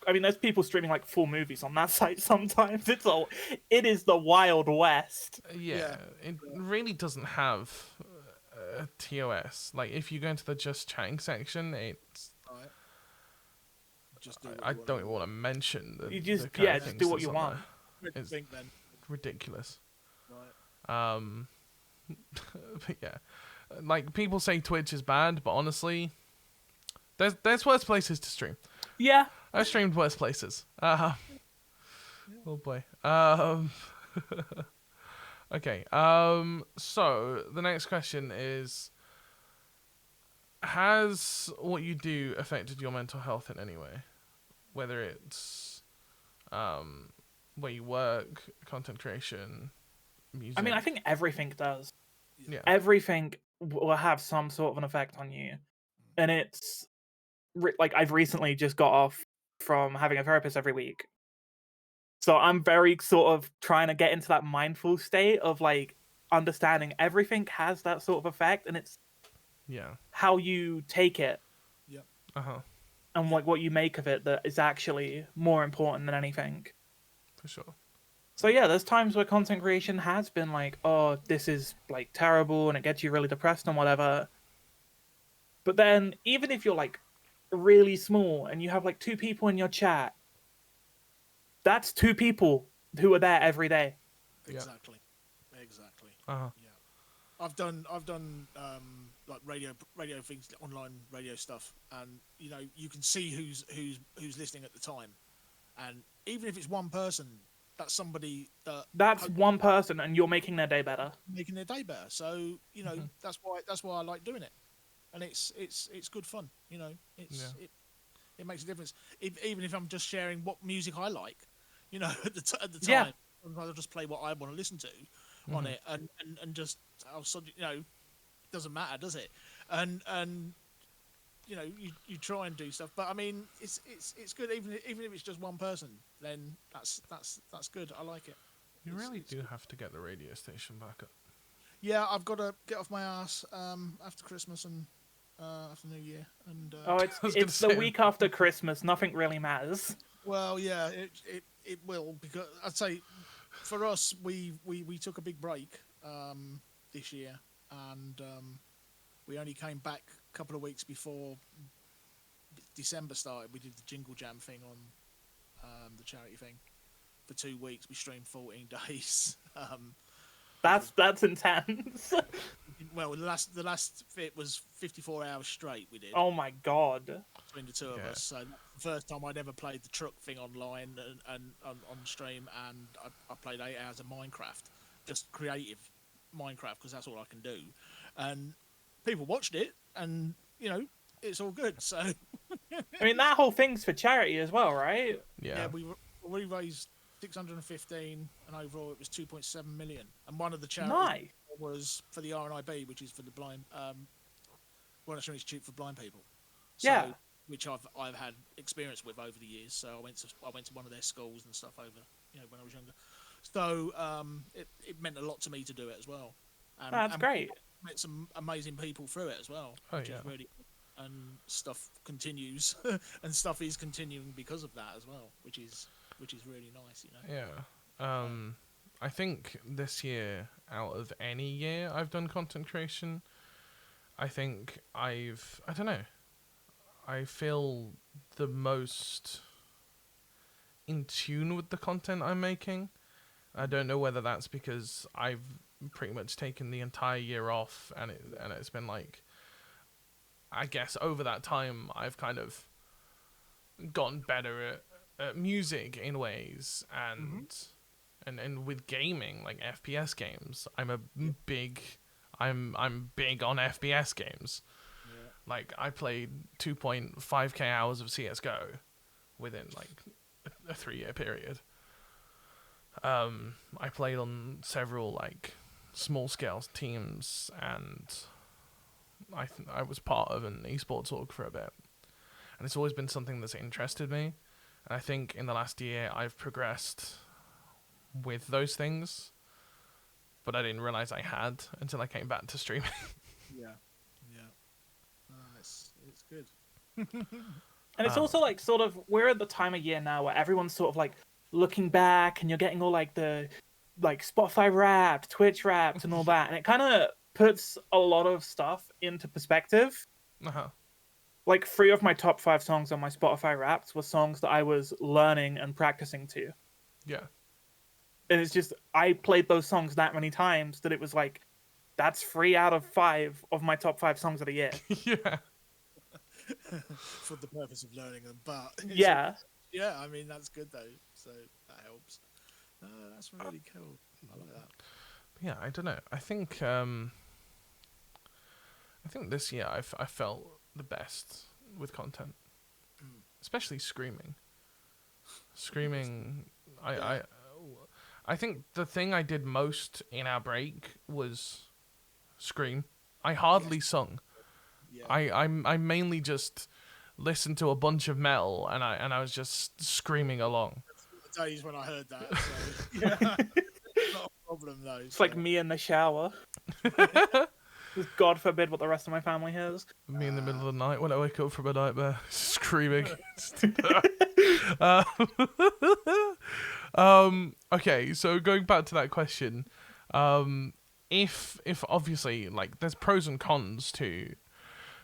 I mean, there's people streaming like full movies on that site sometimes. It is the Wild West. yeah. It really doesn't have TOS. Like if you go into the just chatting section, it's Right. Just do I don't even want to mention the You just the kind of just things do what that's you on want. there. It's think then. ridiculous. Right. But yeah, like people say Twitch is bad, but honestly, there's worse places to stream. Yeah. I've streamed worse places. Oh boy. Okay. So the next question is: has what you do affected your mental health in any way? Whether it's where you work, content creation, music. I mean, I think everything does. Yeah. Everything will have some sort of an effect on you, and it's like I've recently just got off from having a therapist every week, so I'm very sort of trying to get into that mindful state of like understanding everything has that sort of effect, and it's Yeah. how you take it Yep. and like what you make of it that is actually more important than anything. For sure. So yeah, there's times where content creation has been like, oh, this is like terrible and it gets you really depressed and whatever. But then even if you're like really small and you have like 2 people in your chat, that's 2 people who are there every day. Exactly. Exactly. Uh-huh. Yeah. I've done like radio things, online radio stuff, and you know you can see who's listening at the time, and even if it's one person, that's somebody that's one person, and you're making their day better. Making their day better. So you know that's why I like doing it, and it's good fun. You know, it makes a difference. Even if I'm just sharing what music I like, you know, at the time. Yeah. I'll just play what I want to listen to on it, and just you know, doesn't matter, does it? And you know, you try and do stuff, but I mean, it's good. Even if it's just one person, then that's good. I like it. You really do have to get the radio station back up. Yeah, I've got to get off my ass after Christmas and after New Year, and it's the week after Christmas. Nothing really matters. Well, yeah, it will, because I'd say for us, we took a big break this year, and we only came back a couple of weeks before December started. We did the Jingle Jam thing on the charity thing for 2 weeks. We streamed 14 days. That's intense. Well, the last fit was 54 hours straight. We did. Oh my god. Between the two of us. So the first time I'd ever played the truck thing online and on stream, and I played 8 hours of Minecraft, just creative Minecraft, because that's all I can do. And people watched it, and you know, it's all good. So I mean, that whole thing's for charity as well, right? Yeah, we raised 615, and overall it was 2.7 million. And one of the charities was for the RNIB, which is for the blind, Royal Institute for Blind People. So, which I've had experience with over the years. So I went to one of their schools and stuff over, you know, when I was younger. So it meant a lot to me to do it as well. That's great. Met some amazing people through it as well. Which is really, and stuff continues, and stuff is continuing because of that as well, which is really nice, you know. Yeah. I think this year, out of any year I've done content creation, I think I don't know, I feel the most in tune with the content I'm making. I don't know whether that's because I've pretty much taken the entire year off, and it's been like, I guess over that time I've kind of gotten better at music in ways, and with gaming, like FPS games, I'm big on FPS games. Yeah. Like I played 2.5k hours of CS:GO within like a 3-year period. I played on several like small scale teams, and I was part of an esports org for a bit, and it's always been something that's interested me. And I think in the last year I've progressed with those things, but I didn't realize I had until I came back to streaming. Yeah. It's good. And it's also like sort of, we're at the time of year now where everyone's sort of like looking back, and you're getting all like the like Spotify Wrapped, Twitch Wrapped, and all that, and it kind of puts a lot of stuff into perspective. Uh-huh. Like 3 of my top 5 songs on my Spotify Wrapped were songs that I was learning and practicing to. Yeah. And it's just, I played those songs that many times that it was like, that's 3 out of 5 of my top 5 songs of the year. Yeah. For the purpose of learning them, but Yeah. yeah, I mean that's good though, so that helps. That's really cool. I like that. Yeah, I don't know. I think this year I felt the best with content, especially screaming. Screaming, I think the thing I did most in our break was scream. I hardly sung. Yeah. I mainly just listened to a bunch of metal and I was just screaming along. The days when I heard that, so yeah, not a problem though. It's like me in the shower. God forbid what the rest of my family hears. Me in the middle of the night when I wake up from a nightmare, screaming. Okay, so going back to that question, if obviously like there's pros and cons to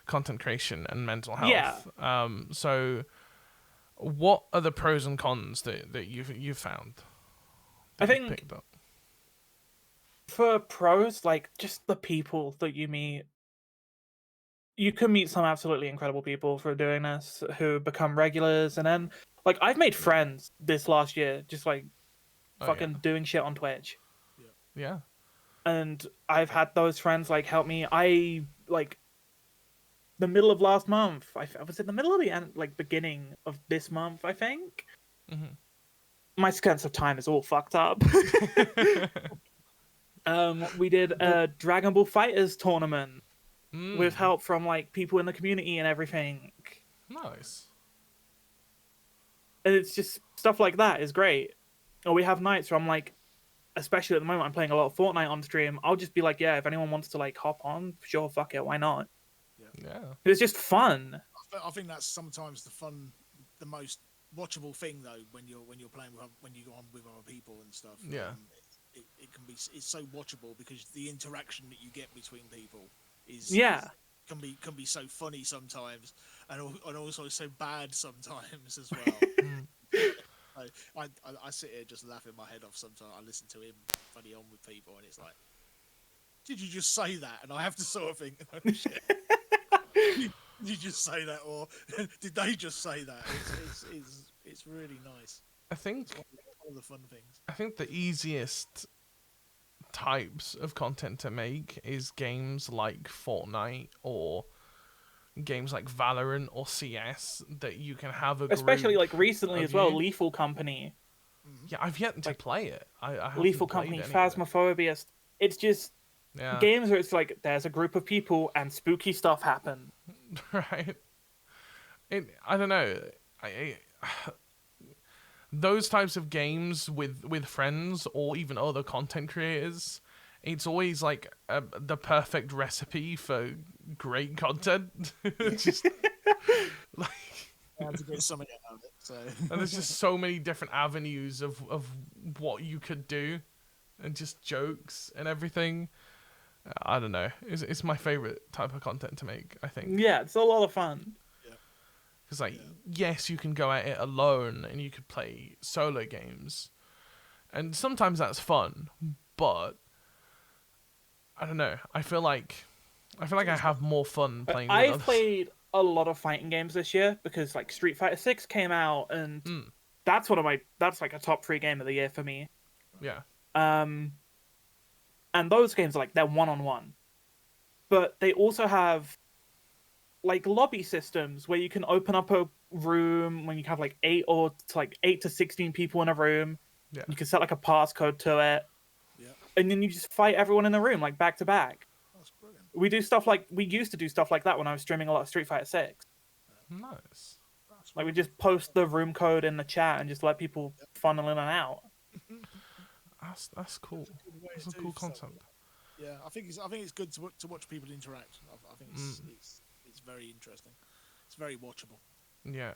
content creation and mental health. Yeah. So what are the pros and cons that you've found? I that you've think picked up? for pros, like just the people that you meet, you can meet some absolutely incredible people for doing this who become regulars, and then like I've made friends this last year just like fucking doing shit on Twitch. Yeah. And I've had those friends like help me. I like the middle of last month. I was in the middle of the end, like beginning of this month, I think. Mm-hmm. My sense of time is all fucked up. We did a Dragon Ball Fighters tournament with help from like people in the community and everything. Nice. And it's just stuff like that is great. Or we have nights where I'm like, especially at the moment, I'm playing a lot of Fortnite on stream. I'll just be like, yeah, if anyone wants to like hop on, sure, fuck it, why not? Yeah. It's just fun. I think that's sometimes the most watchable thing though when you're playing when you go on with other people and stuff. Yeah. It's so watchable because the interaction that you get between people can be so funny sometimes and also so bad sometimes as well. I sit here just laughing my head off sometimes. I listen to him funny on with people and it's like, did you just say that? And I have to sort of think, oh, shit. Did you just say that, or did they just say that? It's really nice. I think it's one of the fun things. I think the easiest types of content to make is games like Fortnite or games like Valorant or CS that you can have a group. Especially like recently as well, you. Lethal Company. Yeah, I've yet to play it. I Lethal Company, Phasmophobia. It's just games where it's like there's a group of people and spooky stuff happen. Right. I don't know. Those types of games with friends or even other content creators, it's always like the perfect recipe for great content. Just like to get something out of it. So and there's just so many different avenues of what you could do, and just jokes and everything. I don't know. It's my favorite type of content to make, I think. Yeah, it's a lot of fun. Because, yes, you can go at it alone and you could play solo games. And sometimes that's fun, but I don't know. I feel like I have more fun playing with I've others. played a lot of fighting games this year because like Street Fighter 6 came out and that's like a top 3 game of the year for me. Yeah. And those games are like they're one-on-one. But they also have like lobby systems where you can open up a room when you have like 8 to 16 people in a room. Yeah. You can set like a passcode to it. Yeah. And then you just fight everyone in the room like back to back. That's brilliant. We used to do stuff like that when I was streaming a lot of Street Fighter 6. Nice. Like we just post the room code in the chat and just let people funnel in and out. That's cool. That's a cool concept. Yeah, I think it's good to watch people interact. I think it's very interesting. It's very watchable. Yeah,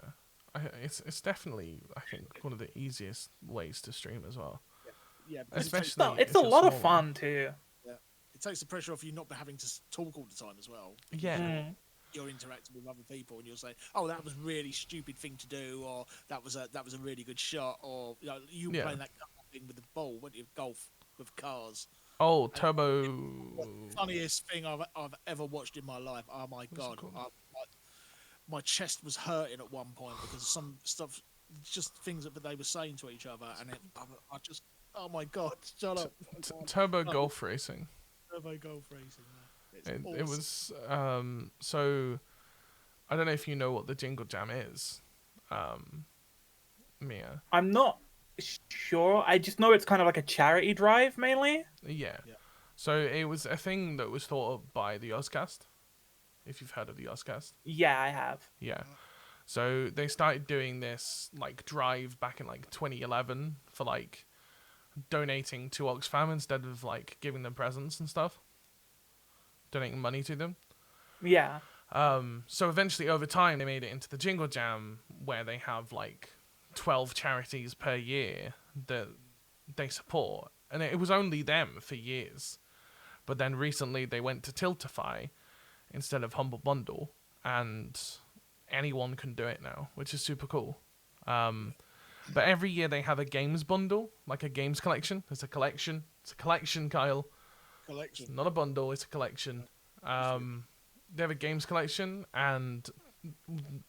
it's definitely I think one of the easiest ways to stream as well. Yeah, especially it's a lot of fun too. Yeah, takes the pressure off you not having to talk all the time as well. Yeah. You're interacting with other people, and you'll say, "Oh, that was a really stupid thing to do," or "That was a really good shot," or you were playing that thing with the ball, weren't you? Golf with cars. Oh, And Turbo. funniest thing I've ever watched in my life. Oh my god, my chest was hurting at one point because of some stuff, just things that they were saying to each other, and I just, oh my god, shut up. Turbo Golf Racing. Turbo Golf Racing. It was so I don't know if you know what the Jingle Jam is, Miaa. I'm not sure. I just know it's kind of like a charity drive mainly. Yeah. So it was a thing that was thought of by the Ozcast. If you've heard of the Ozcast. Yeah, I have. Yeah. So they started doing this like drive back in like 2011 for like donating to Oxfam instead of like giving them presents and stuff. Donating money to them. Yeah. So eventually over time they made it into the Jingle Jam where they have like 12 charities per year that they support. And it was only them for years. But then recently they went to Tiltify instead of Humble Bundle, and anyone can do it now, which is super cool. But every year they have a games bundle, like a games collection. It's a collection. It's a collection, Kyle. Collection. It's not a bundle, it's a collection. They have a games collection, and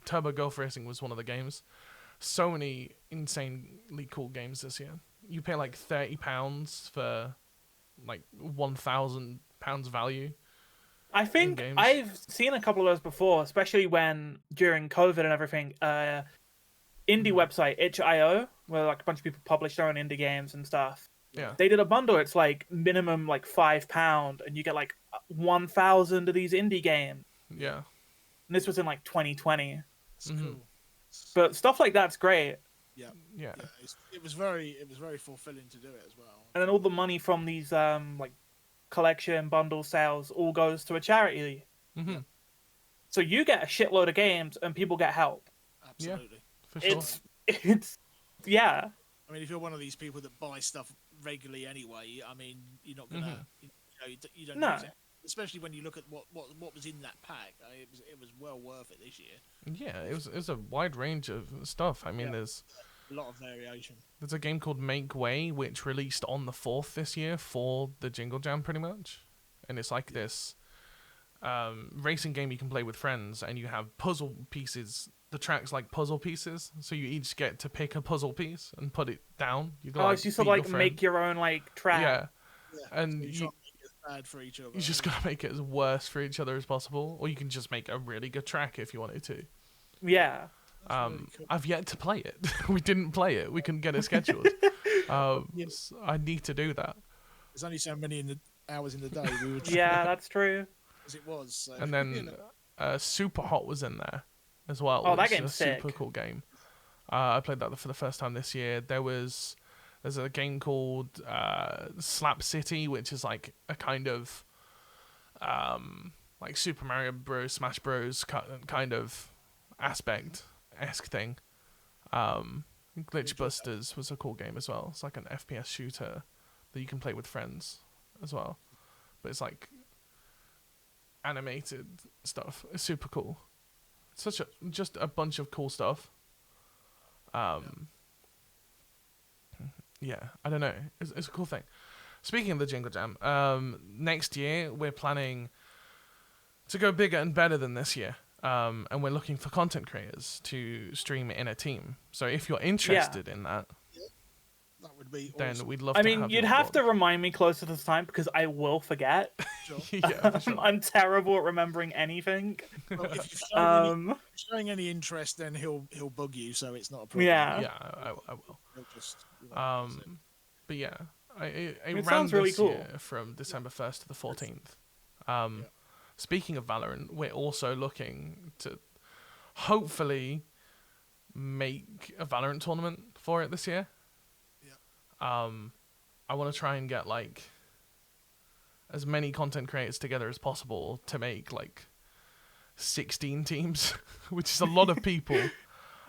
Turbo Golf Racing was one of the games. So many insanely cool games this year. You pay like £30 for like £1,000 value. I think I've seen a couple of those before, especially when during COVID and everything. Indie website itch.io, where like a bunch of people publish their own indie games and stuff. Yeah. They did a bundle. It's like minimum like £5, and you get like 1,000 of these indie games. Yeah. And this was in like 2020. It's cool. But stuff like that's great. Yeah. Yeah. It was very fulfilling to do it as well. And then all the money from these like collection bundle sales all goes to a charity. Mm-hmm. So you get a shitload of games, and people get help. Absolutely. For sure. It's yeah. I mean, if you're one of these people that buy stuff regularly anyway, I mean, you're not gonna, you don't use it. Especially when you look at what was in that pack. It was well worth it this year. Yeah, it was a wide range of stuff. I mean, there's a lot of variation. There's a game called Make Way, which released on the 4th this year for the Jingle Jam, pretty much. And it's like this racing game you can play with friends, and you have puzzle pieces. The track's like puzzle pieces, so you each get to pick a puzzle piece and put it down. You can, so you sort of like make your own like track. Yeah, So and you make it bad for each other. You just gotta make it as worse for each other as possible, or you can just make a really good track if you wanted to. Yeah. Really cool. I've yet to play it. We didn't play it. We couldn't get it scheduled. I need to do that. There's only so many hours in the day. We would Yeah, that's true. As it was. So, And then Super Hot was in there as well. Oh, that which is game's a sick. super cool game. I played that for the first time this year. There's a game called Slap City, which is like a kind of like Super Mario Bros, Smash Bros kind of aspect-esque thing. Glitch Busters was a cool game as well. It's like an FPS shooter that you can play with friends as well. But it's like animated stuff. It's super cool. It's just a bunch of cool stuff. Yeah, I don't know. It's a cool thing. Speaking of the Jingle Jam, next year we're planning to go bigger and better than this year. And we're looking for content creators to stream in a team. So if you're interested in that, that would be then awesome. we'd love I to mean, have you you'd on have to board. remind me closer to the time because I will forget. Sure. Yeah, for sure. I'm terrible at remembering anything. Well, if you're showing any interest, then he'll bug you, so it's not a problem. Yeah. Yeah, I will. He'll just, But yeah, I It ran sounds really this cool. year from December 1st to the 14th. Speaking of Valorant, we're also looking to hopefully make a Valorant tournament for it this year. Yeah. I want to try and get like as many content creators together as possible to make like 16 teams, which is a lot of people.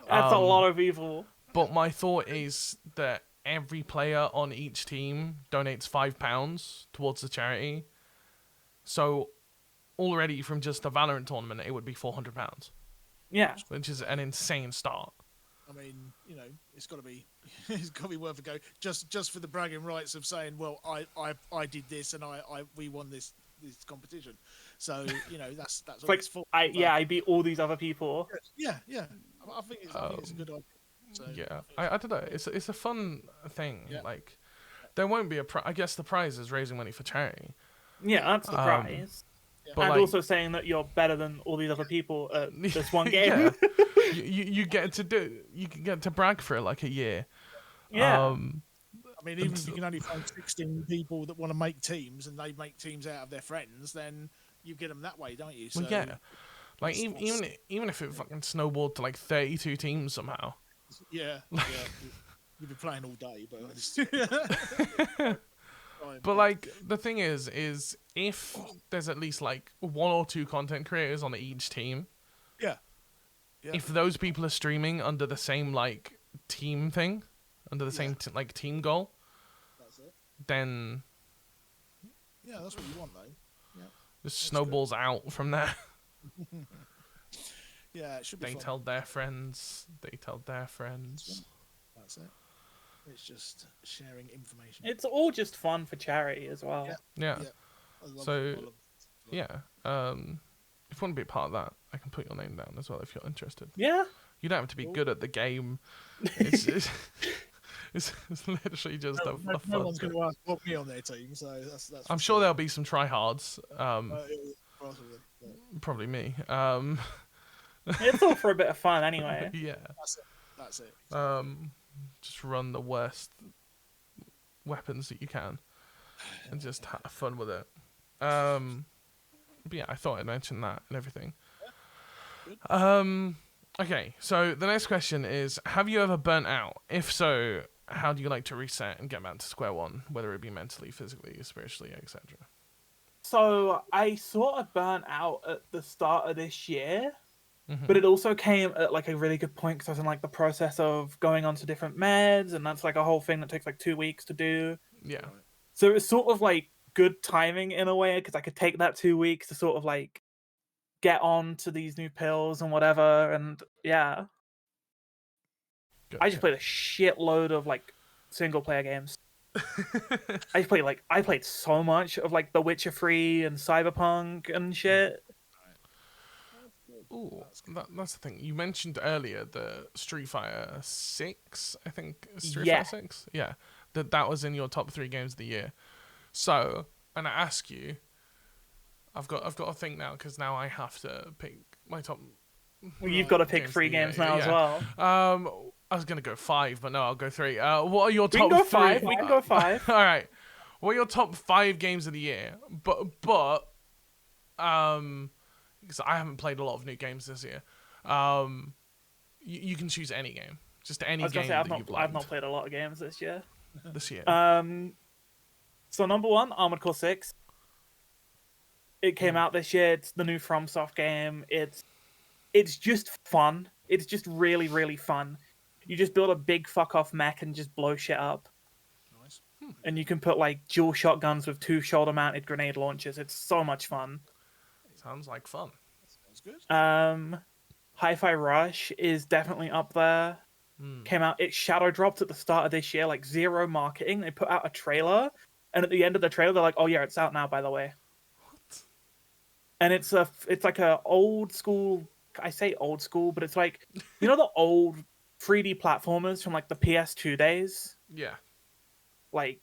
That's a lot of evil. But my thought is that every player on each team donates £5 towards the charity, So already from just a Valorant tournament, it would be £400, Yeah. which is an insane start. I mean, it's got to be it's got to be worth a go just for the bragging rights of saying, well, I did this and we won this competition. So that's It's all like it's for. I beat all these other people. Yeah. I think it's a good idea. So, Yeah, I don't know. It's a fun thing. Yeah. Like, there won't be a I guess the prize is raising money for charity. Yeah, that's the prize. But And like, also saying that you're better than all these other people at this one game. yeah, you get to brag for it like a year. Yeah. I mean, even if you can only find 16 people that want to make teams and they make teams out of their friends, then you get them that way, don't you? So, Well, yeah. Like even if it fucking snowballed to like 32 teams somehow. Yeah. You'd be playing all day, but But like the thing is if there's at least like 1 or 2 content creators on each team, yeah. if those people are streaming under the same like team thing, under the same like team goal, That's it. then Yeah, that's what you want, though. Yeah. just snowballs out from there. Yeah, it should be They fun. tell their friends. They tell their friends. That's it. It's just sharing information. It's all just fun for charity as well. Yeah. I love So, it. I love it. Yeah. If you want to be a part of that, I can put your name down as well if you're interested. Yeah. You don't have to be good at the game. It's literally just a No fun one's thing. going to want me on their team, so that's. I'm sure there'll be some tryhards. Possibly, yeah. Probably me. It's all for a bit of fun anyway. Yeah. That's it. Just run the worst weapons that you can, and just have fun with it. But yeah, I thought I'd mention that and everything. Okay, so the next question is: have you ever burnt out? If so, how do you like to reset and get back to square one, whether it be mentally, physically, spiritually, etc.? So I sort of burnt out at the start of this year, Mhm. but it also came at like a really good point because I was in like the process of going on to different meds, and that's like a whole thing that takes like 2 weeks to do. Yeah. So it was sort of like good timing in a way because I could take that 2 weeks to sort of like get on to these new pills and whatever, and yeah. Good. I just played a shitload of like single player games. I played so much of like The Witcher 3 and Cyberpunk and shit. Ooh, that's the thing. You mentioned earlier the Street Fighter 6, I think. Street Yeah. Fighter 6? Yeah. That was in your top 3 games of the year. So, and I ask you, I've got to think now because now I have to pick my top. Well, you've got to pick games 3 of the year. games now as Yeah. well. I was gonna go 5, but no, I'll go 3. What are your We top can go 3? 5. We can go 5. All right. What are your top 5 games of the year? But because I haven't played a lot of new games this year. You can choose any game, just any I was gonna game say that you've liked I've not played a lot of games this year. this year. So number 1, Armored Core 6. It came out this year. It's the new FromSoft game. It's just fun. It's just really, really fun. You just build a big fuck off mech and just blow shit up. Nice. And you can put like dual shotguns with 2 shoulder mounted grenade launchers. It's so much fun. Sounds like fun. Sounds good. Hi-Fi Rush is definitely up there. Came out, it shadow dropped at the start of this year, like 0 marketing. They put out a trailer, and at the end of the trailer, they're like, "Oh yeah, it's out now, by the way." What? And it's like a old school. I say old school, but it's like, you know, the old 3D platformers from like the PS2 days. Yeah. Like,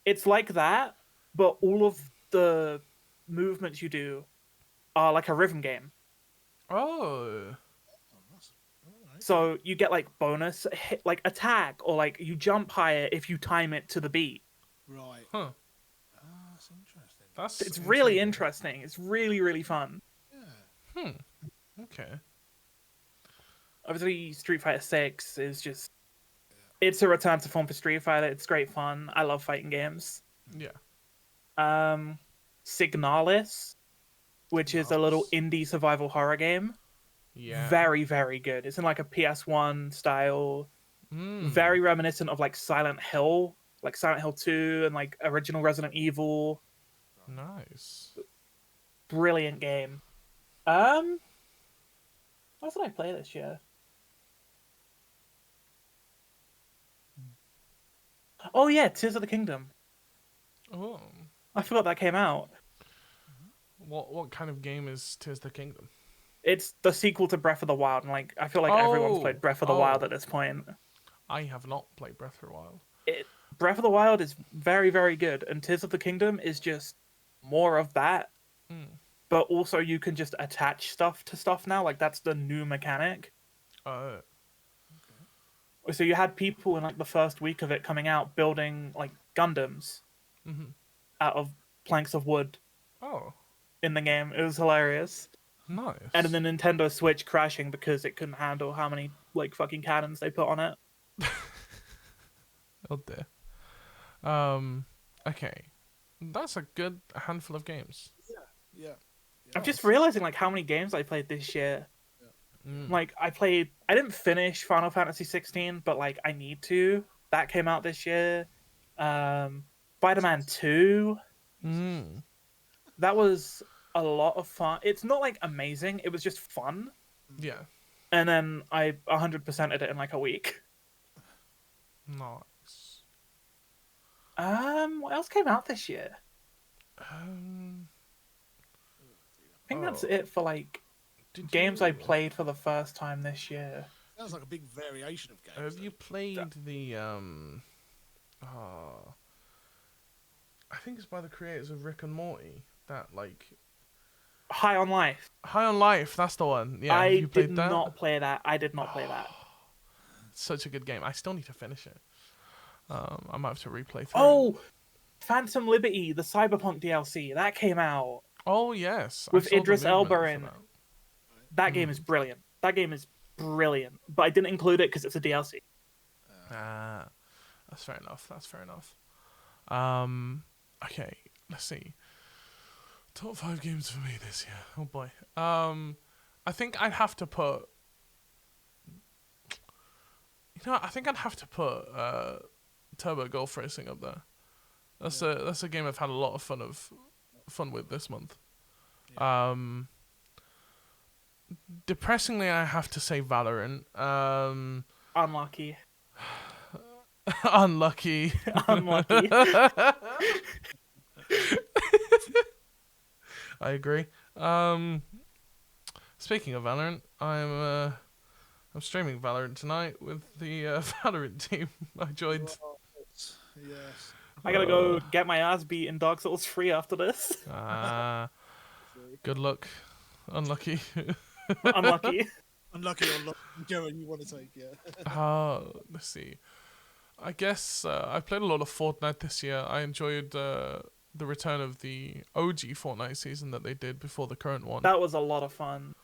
it's like that, but all of the movements you do are like a rhythm game. Oh. So you get like bonus hit, like attack, or like you jump higher if you time it to the beat. Right. Huh. That's interesting. It's really intriguing. interesting. It's really, really fun. Yeah. Okay. Obviously, Street Fighter 6 is just... It's a return to form for Street Fighter. It's great fun. I love fighting games. Yeah. Signalis, which is a little indie survival horror game. Yeah. Very, very good. It's in like a PS1 style. Very reminiscent of like Silent Hill 2 and like original Resident Evil. Nice. brilliant game. What did I play this year? Oh yeah, Tears of the Kingdom. Oh, I forgot that came out. what kind of game is Tears of the Kingdom? It's the sequel to Breath of the Wild, and like I feel like everyone's played Breath of the Wild Oh. at this point. I have not played Breath of the Wild. Breath of the Wild is very, very good, and Tears of the Kingdom is just more of that. But also, you can just attach stuff to stuff now. Like that's the new mechanic. So you had people in like the first week of it coming out building like Gundams out of planks of wood. Oh, in the game. It was hilarious. nice. And then the Nintendo Switch crashing because it couldn't handle how many like fucking cannons they put on it. Oh dear. Okay, that's a good handful of games. Yeah. I'm just realizing like how many games I played this year. Like I didn't finish Final Fantasy 16, but like I need to. That came out this year. Spider-Man 2. That was a lot of fun. It's not like amazing. It was just fun. Yeah. And then I 100%ed it in like a week. Nice. What else came out this year? I think that's it for like games I played for the first time this year. Sounds like a big variation of games. Have you played the I think it's by the creators of Rick and Morty. That like High on Life. High on Life, that's the one. Yeah, I have you played did that? not play that. I did not play that. Such a good game. I still need to finish it. I might have to replay through. Oh, Phantom Liberty, the Cyberpunk DLC that came out. Oh yes, with I saw Idris the Elba movement in. for That game is brilliant. That game is brilliant. But I didn't include it because it's a DLC. That's fair enough. That's fair enough. Okay, let's see. Top 5 games for me this year. Oh boy. I think I'd have to put. I think I'd have to put Turbo Golf Racing up there. That's a game I've had a lot of fun with this month. Yeah. Depressingly, I have to say Valorant. Unlucky. Unlucky. Unlucky. I agree. Speaking of Valorant, I'm streaming Valorant tonight with the Valorant team. I joined. Yes. I gotta go get my ass beat in Dark Souls 3 after this. Good luck. Unlucky. Unlucky. Unlucky or lucky, whichever you want to take, yeah. Let's see. I guess I played a lot of Fortnite this year. I enjoyed the return of the OG Fortnite season that they did before the current one. That was a lot of fun.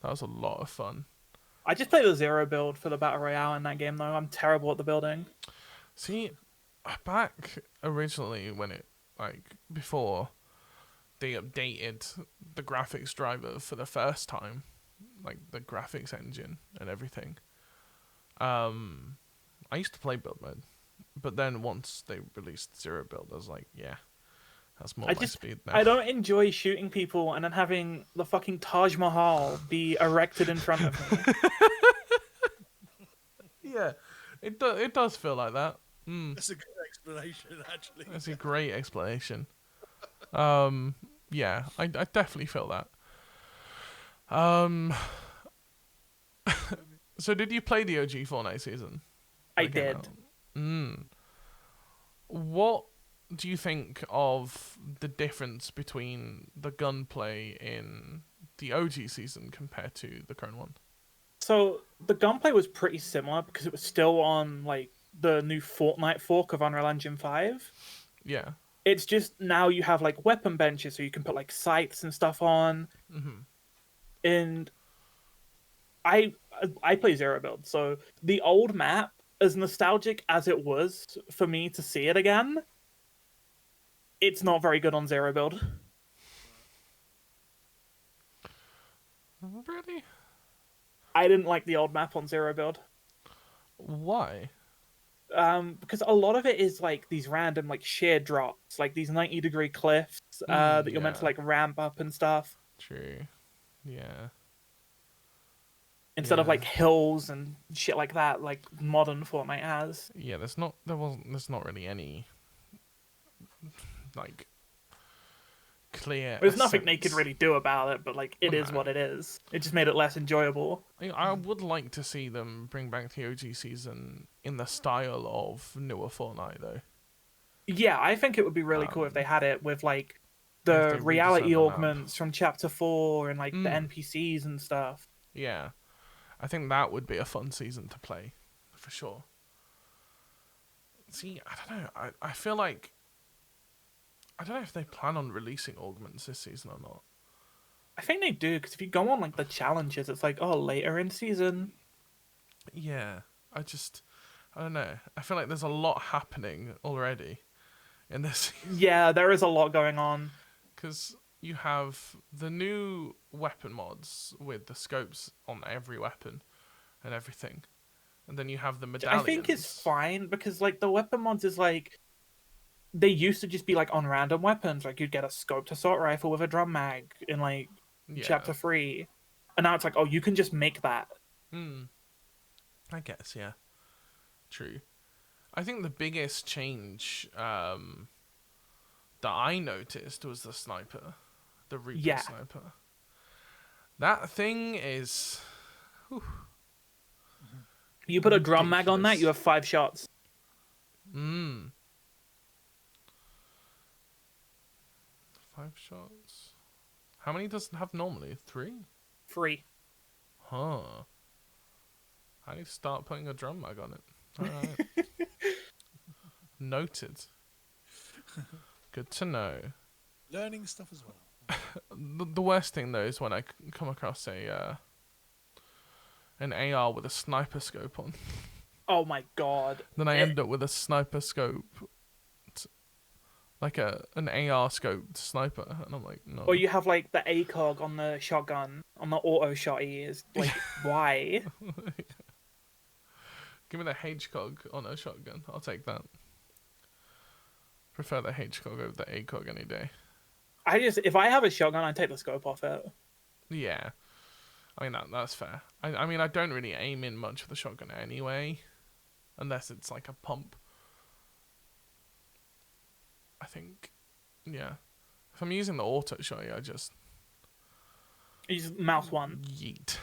That was a lot of fun. I just played the Zero build for the Battle Royale in that game, though. I'm terrible at the building. See, back originally when it, like, before they updated the graphics driver for the first time, like the graphics engine and everything, I used to play build mode. But then once they released Zero build, I was like, yeah, that's more my speed now. I don't enjoy shooting people and then having the fucking Taj Mahal be erected in front of me. Yeah, it does feel like that. That's a good explanation, actually. That's a great explanation. Yeah, I definitely feel that. So did you play the OG Fortnite season? I did. What do you think of the difference between the gunplay in the OG season compared to the current one? So the gunplay was pretty similar because it was still on like the new Fortnite fork of Unreal Engine 5. Yeah. It's just now you have like weapon benches so you can put like sights and stuff on. And I play Zero build, so the old map, as nostalgic as it was for me to see it again, it's not very good on Zero build. Really? I didn't like the old map on Zero build. Why? Because a lot of it is like these random like sheer drops, like these 90-degree cliffs that you're meant to yeah. like ramp up and stuff, True. Yeah. instead of Yeah. like hills and shit like that, like modern Fortnite has. Yeah, there's not really any like clear There's nothing they could essence. really do about it, but like it Well, is no. what it is. It just made it less enjoyable. I would like to see them bring back the OG season in the style of newer Fortnite, though. Yeah, I think it would be really cool if they had it with like If the they reality redesigned the map. augments from Chapter 4 and like the Mm. NPCs and stuff. Yeah, I think that would be a fun season to play, for sure. See, I don't know. I feel like I don't know if they plan on releasing augments this season or not. I think they do, because if you go on like the challenges, it's like, oh, later in season. Yeah, I don't know. I feel like there's a lot happening already in this season. Yeah, there is a lot going on. Because you have the new weapon mods with the scopes on every weapon and everything. And then you have the medallions. I think it's fine, because like the weapon mods is like, they used to just be like on random weapons. Like you'd get a scoped assault rifle with a drum mag in like Yeah. Chapter 3. And now it's like, oh, you can just make that. I guess, yeah. True. I think the biggest change that I noticed was the sniper. The Reaper Yeah. sniper. That thing is... You put a drum mag on that, ridiculous. you have 5 shots. 5 shots. How many does it have normally? 3? 3. Huh. I need to start putting a drum mag on it. Alright. Noted. Good to know. Learning stuff as well. The worst thing though is when I come across an AR with a sniper scope on. Oh my god. Then I end up with a sniper scope, like an AR scoped sniper, and I'm like, no. Or you have like the ACOG on the shotgun, on the auto shotty. Is like, why? Give me the HCOG on a shotgun. I'll take that. Prefer the HCOG over the ACOG any day. If I have a shotgun, I take the scope off it. Yeah. I mean, that's fair. I mean, I don't really aim in much with the shotgun anyway. Unless it's like a pump. I think, yeah. If I'm using the auto shot, I just... You just mouse one. Yeet.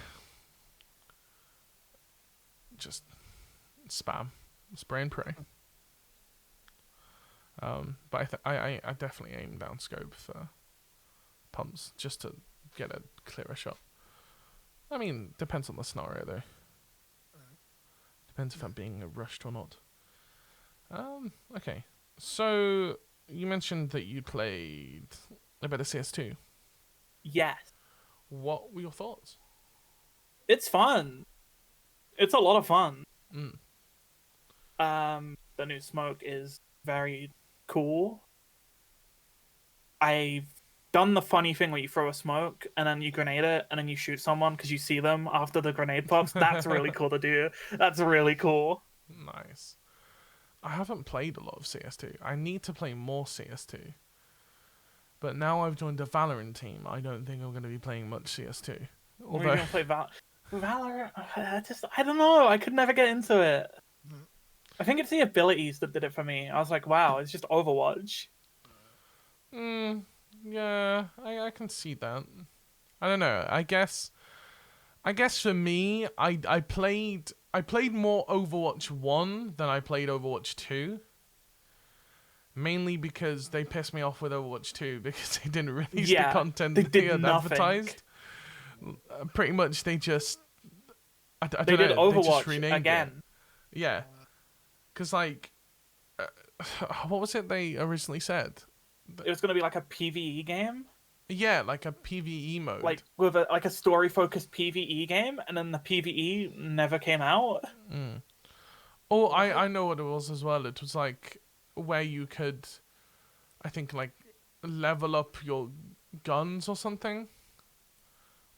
Just spam. Spray and pray. But I definitely aim down scope for pumps, just to get a clearer shot. I mean, depends on the scenario, though. Depends if I'm being rushed or not. Okay. So, you mentioned that you played a bit of CS2. Yes. What were your thoughts? It's fun. It's a lot of fun. Mm. The new smoke is very cool. I've done the funny thing where you throw a smoke and then you grenade it and then you shoot someone because you see them after the grenade pops. That's really cool to do. That's really cool. Nice. I haven't played a lot of CS2. I need to play more CS2. But now I've joined a Valorant team, I don't think I'm going to be playing much CS2. Or are you gonna play Valorant? I don't know. I could never get into it. I think it's the abilities that did it for me. I was like, wow, it's just Overwatch. Yeah, I can see that. I don't know. I guess for me, I played more Overwatch 1 than I played Overwatch 2. Mainly because they pissed me off with Overwatch 2 because they didn't release the content they had advertised. Pretty much they just... I don't know, did Overwatch they just renamed again. It. Yeah. Because, like... what was it they originally said? It was going to be like a PvE game. Yeah, like a PvE mode. Like with a story-focused PvE game, and then the PvE never came out. Oh, I know what it was as well. It was like where you could, I think, like level up your guns or something,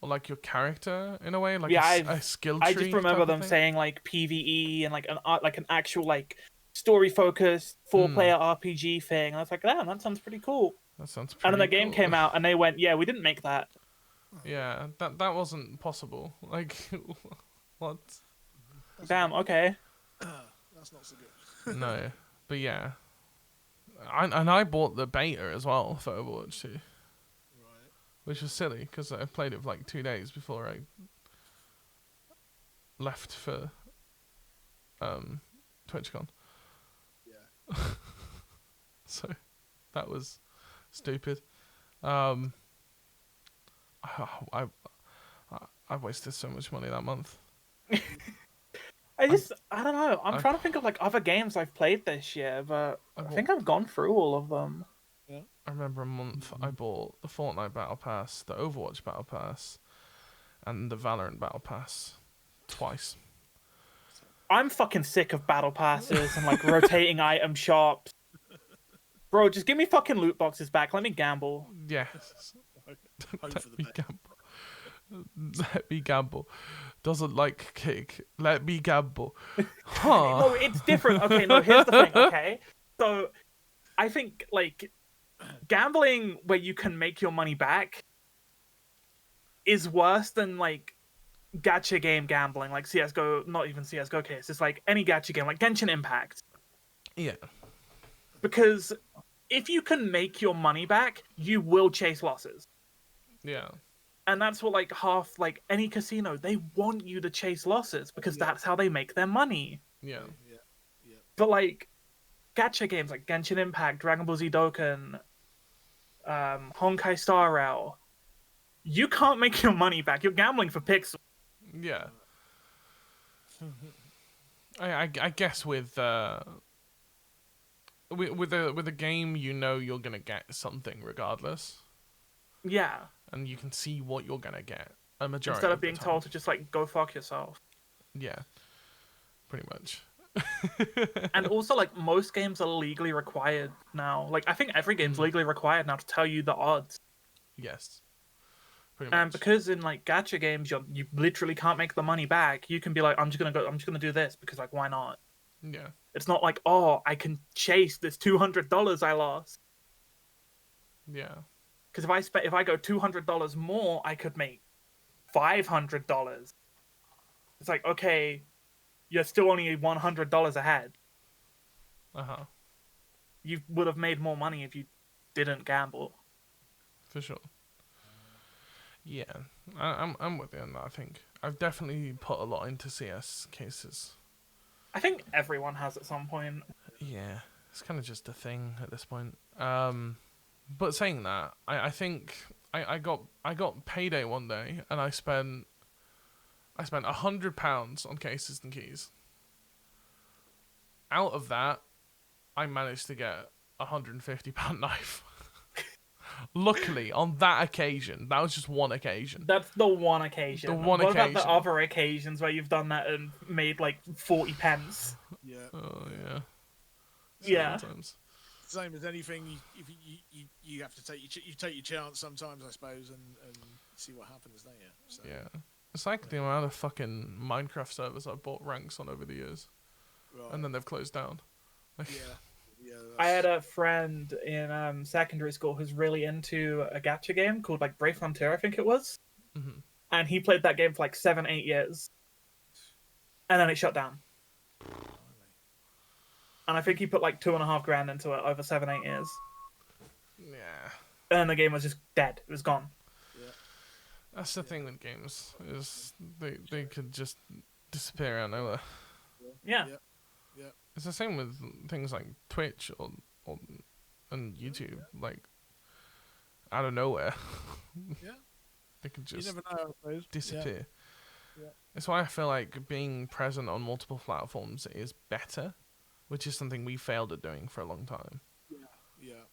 or like your character in a way, like a skill tree. I just remember them saying like PvE and like an actual like story focused 4-player RPG thing. And I was like, damn, that sounds pretty cool. That sounds And pretty then the game cool. came out, and they went, yeah, we didn't make that. Yeah, that wasn't possible. Like, what? Damn, okay. That's not so good. No, but yeah, I bought the beta as well for Overwatch 2, Right. which was silly because I played it for like 2 days before I left for TwitchCon. Yeah. So that was stupid. I wasted so much money that month. I don't know. I'm trying to think of like other games I've played this year, but I think I've gone through all of them. Yeah. I remember a month I bought the Fortnite Battle Pass, the Overwatch Battle Pass, and the Valorant Battle Pass twice. I'm fucking sick of battle passes and like rotating item shops. Bro, just give me fucking loot boxes back. Let me gamble. Yes. Hope for the Let me best. gamble. Let me gamble. Doesn't like cake. Let me gamble. Huh. No, it's different. Okay, no, here's the thing, okay? So, I think, like, gambling where you can make your money back is worse than, like, gacha game gambling, like CSGO, not even CSGO case. It's like any gacha game, like Genshin Impact. Yeah. Because if you can make your money back, you will chase losses. Yeah. And that's what, like, half, like, any casino, they want you to chase losses because that's how they make their money. Yeah. Yeah. But, like, gacha games like Genshin Impact, Dragon Ball Z Dokkan, Honkai Star Rail, you can't make your money back. You're gambling for pixels. Yeah. I guess with a game, you know you're gonna get something regardless, Yeah. and you can see what you're gonna get a majority Instead of the being time. told to just, like, go fuck yourself. Yeah. Pretty much. And also, like, most games are legally required now. Like, I think every game's legally required now to tell you the odds. Yes. Pretty And much. because in, like, gacha games, you literally can't make the money back. You can be like, I'm just gonna do this because, like, why not? Yeah. It's not like, oh, I can chase this $200 I lost. Yeah. Because if I go $200 more, I could make $500. It's like, okay, you're still only $100 ahead. Uh-huh. You would have made more money if you didn't gamble. For sure. Yeah. I'm with you on that, I think. I've definitely put a lot into CS cases. I think everyone has at some point. Yeah. It's kind of just a thing at this point. But saying that, I think I got payday one day and I spent £100 on cases and keys. Out of that, I managed to get £150 knife. Luckily, on that occasion, that was just one occasion. That's the one occasion. What about occasion? the other occasions where you've done that and made like 40 pence? Yeah. Oh yeah. Yeah. Sometimes. Same as anything, you have to take your chance sometimes, I suppose, and see what happens there. So. Yeah. It's like the amount of fucking Minecraft servers I've bought ranks on over the years, Right. and then they've closed down. Yeah. I had a friend in secondary school who's really into a gacha game called like Brave Frontier, I think it was. Mm-hmm. And he played that game for like 7-8 years. And then it shut down. And I think he put like $2,500 into it over 7-8 years. Yeah. And then the game was just dead. It was gone. That's the thing with games, is they could just disappear out of nowhere. Yeah. It's the same with things like Twitch or and YouTube, like out of nowhere. Yeah. They could just You never know, I suppose. disappear. Yeah. That's why I feel like being present on multiple platforms is better, which is something we failed at doing for a long time. Yeah.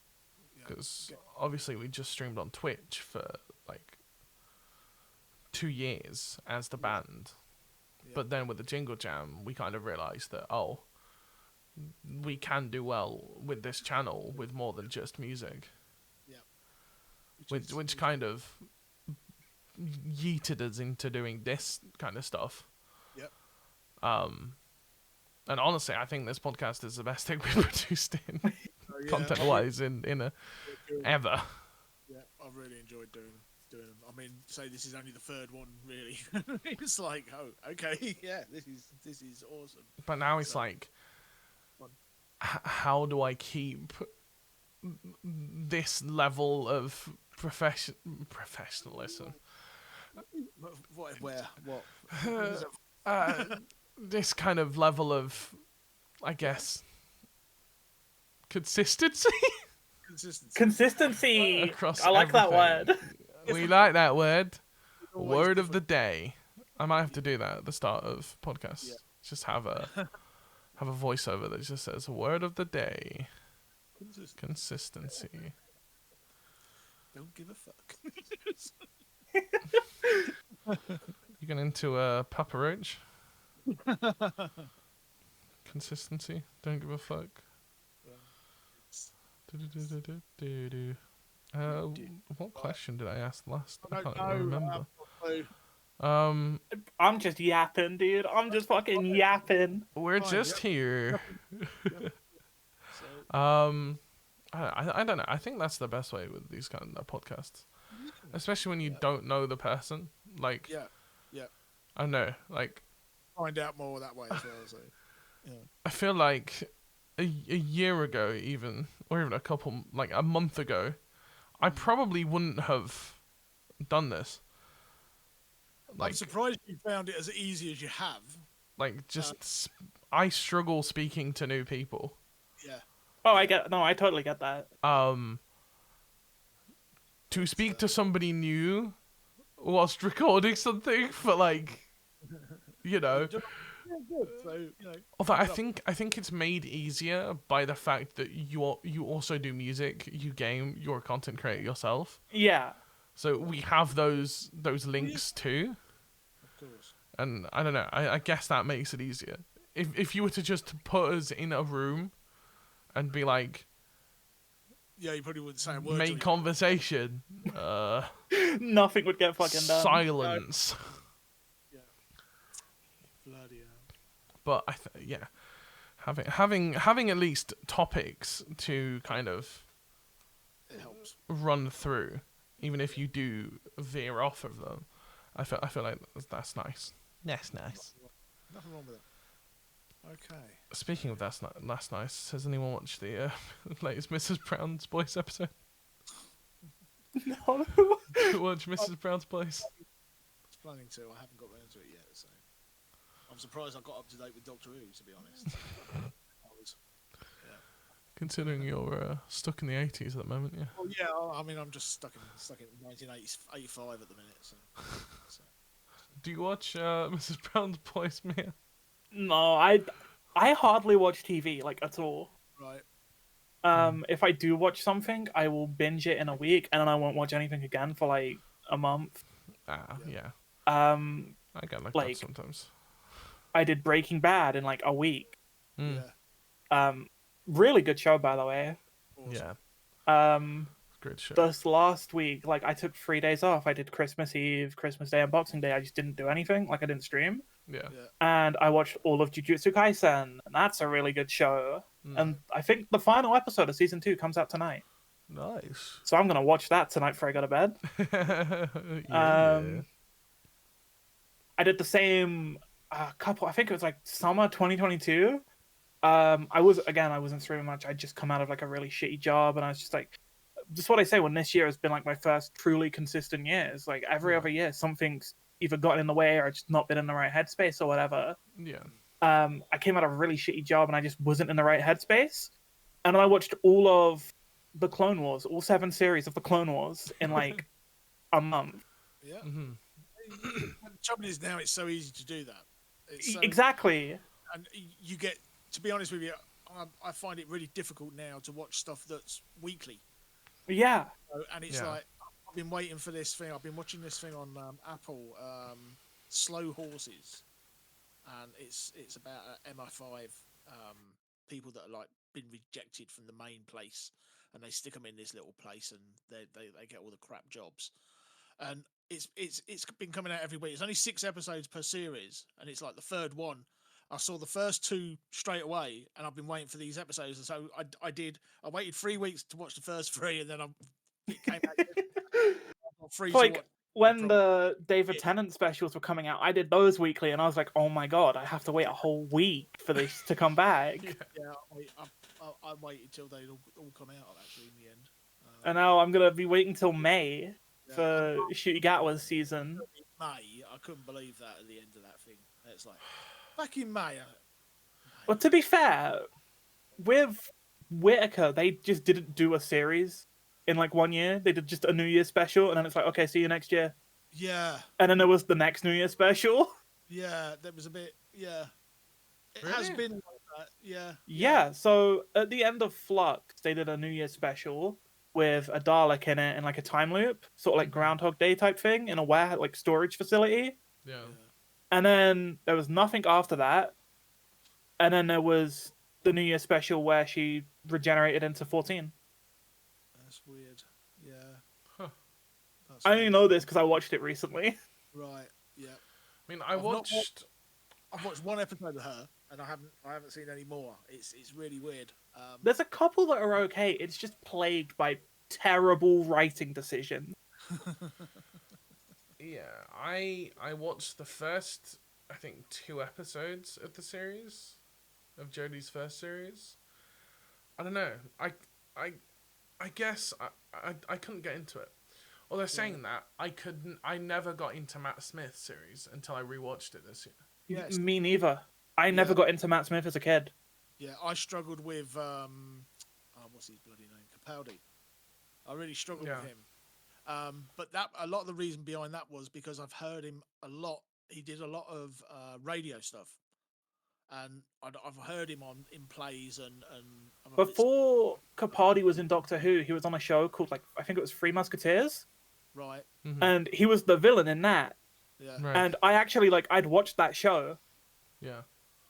Because obviously we just streamed on Twitch for like 2 years as the band. Yeah. But then with the Jingle Jam, we kind of realised that, we can do well with this channel with more than just music. Yeah. Which kind of yeeted us into doing this kind of stuff. Yep. And honestly, I think this podcast is the best thing we've produced in Yeah, content-wise in a ever. Yeah, I've really enjoyed doing them. I mean, say this is only the third one, really. It's like, oh, okay, yeah, this is awesome. But now it's So- like, Fun. how do I keep this level of professionalism? What? Where? What? This kind of level of, I guess, consistency Consistency. Consistency. across. I like that everything. word. We like that word. Always Word of the different. day. I might have to do that at the start of podcasts. Yeah. Just have a voiceover that just says word of the day. Consistency. Don't give a fuck. You get into a Papa Roach. Consistency. Don't give a fuck. Do-do-do-do-do-do. What question did I ask last? I can't even remember. I'm just yapping, dude. I'm just fucking yapping. We're Fine, just here. So, I don't know. I think that's the best way with these kind of podcasts, especially when you don't know the person. Like, yeah, I don't know. Like, find out more that way as well. So, yeah. I feel like a year ago, even, or even a month ago, I probably wouldn't have done this. I'm surprised you found it as easy as you have. I struggle speaking to new people. Yeah. Oh, I totally get that. To speak to somebody new whilst recording something for you know. Yeah, good. So, you know. Although I think it's made easier by the fact that you also do music, you game, you're a content creator yourself. Yeah. So we have those links too. Of course. And I don't know, I guess that makes it easier. If you were to just put us in a room and be like, Yeah, you probably wouldn't say a word. make conversation, Nothing would get fucking done. silence. Yeah. Bloody hell. But yeah, having at least topics to kind of It helps. run through, even if you do veer off of them, I feel like that's nice. That's nice. Nothing wrong with it. Okay. Speaking of that's nice. Has anyone watched the latest Mrs. Brown's Boys episode? No. Watch Mrs. Brown's Boys. I was planning to. I haven't got round to it yet, so I'm surprised I got up to date with Doctor Who. To be honest, I was. Considering you're stuck in the 80s at the moment, yeah. Well, yeah. I mean, I'm just stuck in 1985 at the minute. So. Do you watch Mrs. Brown's Boys, Miaa? No, I hardly watch TV at all. Right. If I do watch something, I will binge it in a week, and then I won't watch anything again for a month. Yeah. I get that sometimes. I did Breaking Bad in a week. Mm. Yeah. Really good show, by the way. Awesome. Yeah. Great show. This last week, I took 3 days off. I did Christmas Eve, Christmas Day, and Boxing Day. I just didn't do anything. I didn't stream. Yeah. And I watched all of Jujutsu Kaisen, and that's a really good show. And I think the final episode of season 2 comes out tonight. Nice. So I'm gonna watch that tonight before I go to bed. Yeah. I did the same couple. I think it was summer 2022. I wasn't streaming much. I'd just come out of a really shitty job, and I was just what I say when this year has been my first truly consistent year. It's every other year something's either gotten in the way or just not been in the right headspace or whatever. Yeah. I came out of a really shitty job and I just wasn't in the right headspace. And I watched all of the Clone Wars, all 7 series of the Clone Wars in a month. Yeah. Mm-hmm. The trouble is now it's so easy to do that. It's so, Exactly. And you get, to be honest with you, I find it really difficult now to watch stuff that's weekly. Yeah. And it's I've been waiting for this thing. I've been watching this thing on Apple, Slow Horses, and it's about MI5 people that are been rejected from the main place, and they stick them in this little place, and they get all the crap jobs, and it's been coming out every week. It's only 6 episodes per series, and it's the third one. I saw the first 2 straight away, and I've been waiting for these episodes. And so I waited 3 weeks to watch the first 3, and then it came out. I got 3 to Like watch. when the David Yeah. Tennant specials were coming out, I did those weekly, and I was like, "Oh my god, I have to wait a whole week for this to come back." Yeah, I waited till they'd all come out actually in the end. And now I'm gonna be waiting till May Yeah, for Shutigatwa's season. May, I couldn't believe that at the end of that thing. It's like back in May. Well, to be fair, with Whitaker, they just didn't do a series in like 1 year. They did just a New Year special, and then it's like, okay, see you next year. Yeah, And then there was the next New Year special. yeah, that was a bit. Yeah, it Really? has been like that. Yeah, Yeah, so at the end of Flux, they did a New Year special with a Dalek in it and like a time loop, sort of like Groundhog Day type thing in a warehouse, like storage facility. Yeah. And then there was nothing after that. And then there was the New Year special where she regenerated into 14. That's weird. Yeah. Huh. That's I only weird. know this because I watched it recently. Right. Yeah. I mean, I I've not watched. I've watched 1 episode of her, and I haven't seen any more. It's really weird. There's a couple that are okay. It's just plagued by terrible writing decisions. Yeah, I watched the first, I think, 2 episodes of the series, of Jodie's first series. I don't know. I guess I couldn't get into it. Although saying that, I never got into Matt Smith's series until I rewatched it this year. Yeah, it's- Me neither. I never got into Matt Smith as a kid. Yeah, I struggled with what's his bloody name? Capaldi. I really struggled with him. But that a lot of the reason behind that was because I've heard him a lot. He did a lot of radio stuff, and I've heard him in plays and Before Capaldi was in Doctor Who, he was on a show called, like, I think it was Three Musketeers, right. and he was the villain in that. Yeah. Right. And I actually, like, I'd watched that show, Yeah.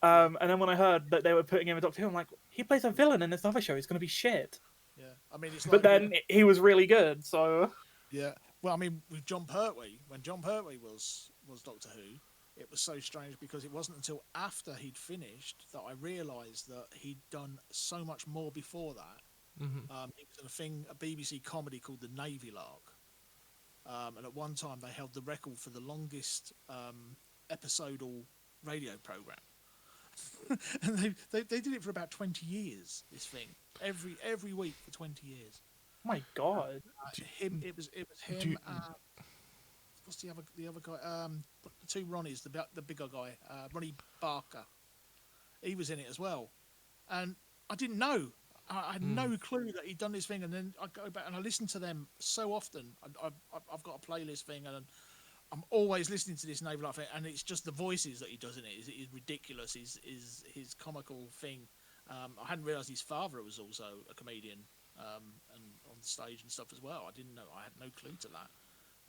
and then when I heard that they were putting him in Doctor Who, I'm like, he plays a villain in this other show, he's gonna be shit. Yeah. I mean, it's like But then he was really good, so... yeah. Well, I mean, with John Pertwee, when John Pertwee was Doctor Who, it was so strange because it wasn't until after he'd finished that I realised that he'd done so much more before that. It was a BBC comedy called The Navy Lark, and at one time they held the record for the longest episodal radio program. And they did it for about 20 years. This thing every week for 20 years. My God. It was him. What's the other guy? The 2 Ronnies, the bigger guy, Ronnie Barker. He was in it as well, and I didn't know. I had no clue that he'd done this thing. And then I go back and I listen to them so often. I've got a playlist thing, and I'm always listening to this Naval Life thing, and it's just the voices that he does in it. Is ridiculous. His comical thing. I hadn't realised his father was also a comedian, and on stage and stuff as well. I didn't know. I had no clue to that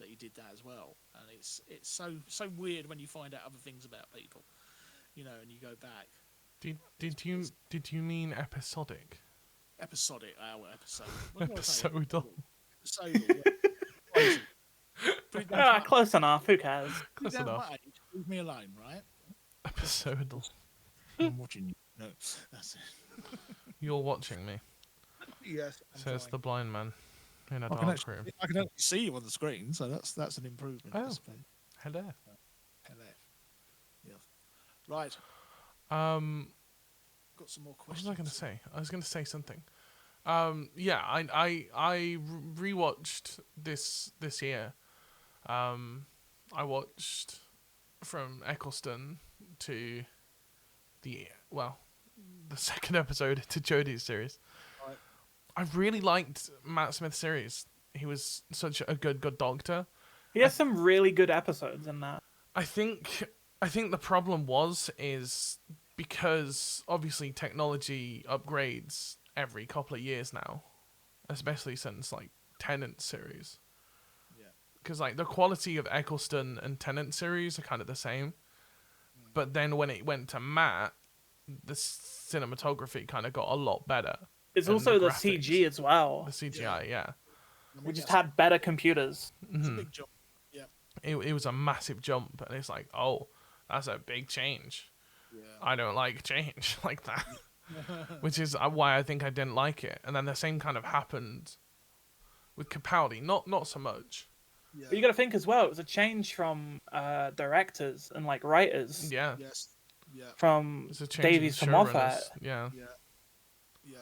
he did that as well. And it's so weird when you find out other things about people, and you go back. Did you mean episodic? Episodic, episode. What did I say? Episodal. Yeah. Close enough, who cares? Close enough. Leave me alone, right? Episodal. I'm watching you. No, that's it. You're watching me, Yes. says the blind man in a I can dark room. actually see you on the screen, so that's an improvement. Oh. I suppose. Hello. Hello. Yeah. Right. Got some more What questions. was I going to say? I was going to say something. Yeah, I rewatched this year. I watched from Eccleston to the second episode to Jodie's series. Right. I really liked Matt Smith's series. He was such a good doctor. He has some really good episodes in that. I think the problem is because obviously technology upgrades every couple of years now, especially since like Tennant series. Yeah. Because like the quality of Eccleston and Tennant series are kind of the same, but then when it went to Matt, the cinematography kind of got a lot better. It's And also the graphics. CG as well. The CGI, yeah. I mean, We just that's- had better computers. it's a big jump. Yeah. It was a massive jump, and it's like, oh, that's a big change. I don't like change like that. Which is why I think I didn't like it. And then the same kind of happened with Capaldi. Not so much. Yeah. But you got to think as well. It was a change from directors and like writers. Yeah. Yes. Yeah. From It's a change Davies in to Moffat. showrunners. Yeah. Yeah. Yeah.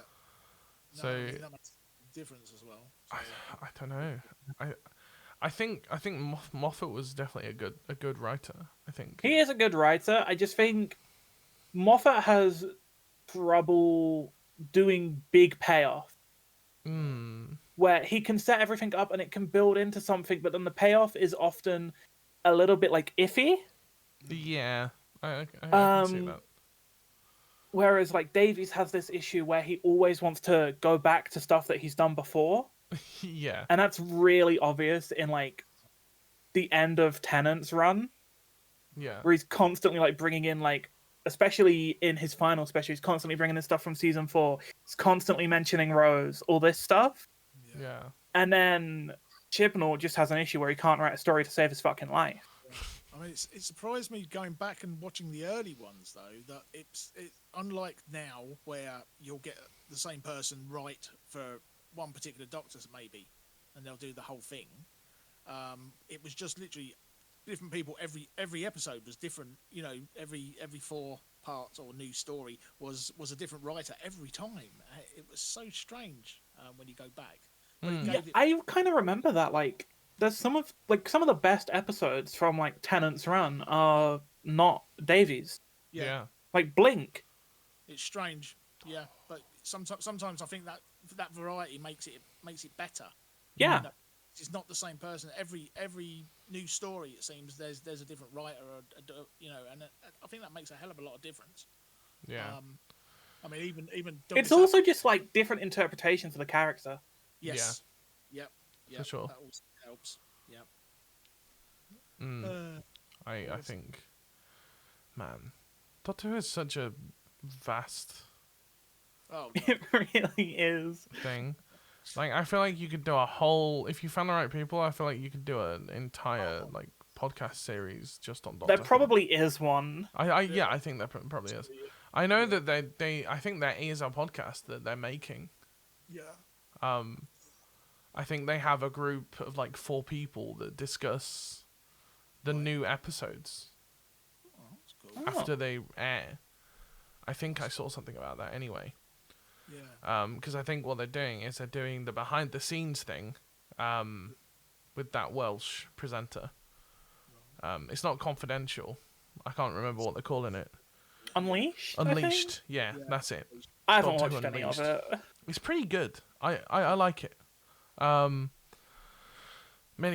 No, So I think that makes a difference as well. So, I don't know. I think Moffat was definitely a good writer. I think He is a good writer. I just think Moffat has trouble doing big payoff. Where he can set everything up and it can build into something, but then the payoff is often a little bit like iffy. Yeah, I can see that. Whereas like Davies has this issue where he always wants to go back to stuff that he's done before. Yeah, And that's really obvious in like the end of Tennant's run. Yeah, Where he's constantly like bringing in like, especially in his final special, he's constantly bringing in stuff from season 4. He's constantly mentioning Rose, all this stuff. yeah. And then Chibnall just has an issue where he can't write a story to save his fucking life. I mean, it surprised me going back and watching the early ones though that it's unlike now where you'll get the same person write for one particular doctor maybe, and they'll do the whole thing. It was just literally different people. Every episode was different. You know, every 4 parts or new story was a different writer every time. It was so strange when you go back. Yeah, I kind of remember that. Like, there's some of the best episodes from like Tennant's run are not Davies. Yeah. Like Blink. It's strange, yeah, but sometimes I think that variety makes it better. Yeah. You know, it's not the same person. Every new story, it seems there's a different writer, you know, and I think that makes a hell of a lot of difference. Yeah. I mean, even It's also just like different interpretations of the character. Yes. Yeah. Yep. For sure. That also helps. Yep. I think, man, Doctor Who is such a vast Oh, It really is. thing. Like, I feel like you could do a whole, if you found the right people, I feel like you could do an entire like podcast series just on Doctor There Who. probably is one. I think there probably is. I know that they I think there is a podcast that they're making. yeah. I think they have a group of like 4 people that discuss the new episodes Oh, that's cool. after they air. I think I saw something about that anyway. Yeah. Because I think what they're doing is they're doing the behind the scenes thing with that Welsh presenter. It's not confidential. I can't remember what they're calling it. Unleashed? I think? Unleashed. Yeah, that's it. I haven't Doctor watched Who any of Unleashed. it. It's pretty good. I like it. Mainly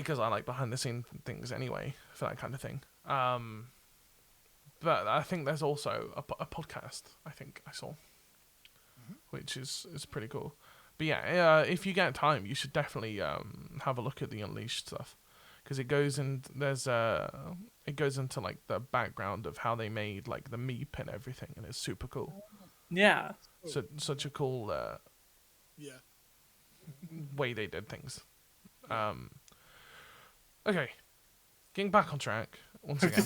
because I like behind the scene things anyway for that kind of thing. But I think there's also a podcast I think I saw, which is pretty cool. But yeah, if you get time, you should definitely have a look at the Unleashed stuff, because it goes into like the background of how they made like the meep and everything, and it's super cool. Yeah. So such a cool Yeah. way they did things. Okay, getting back on track once again.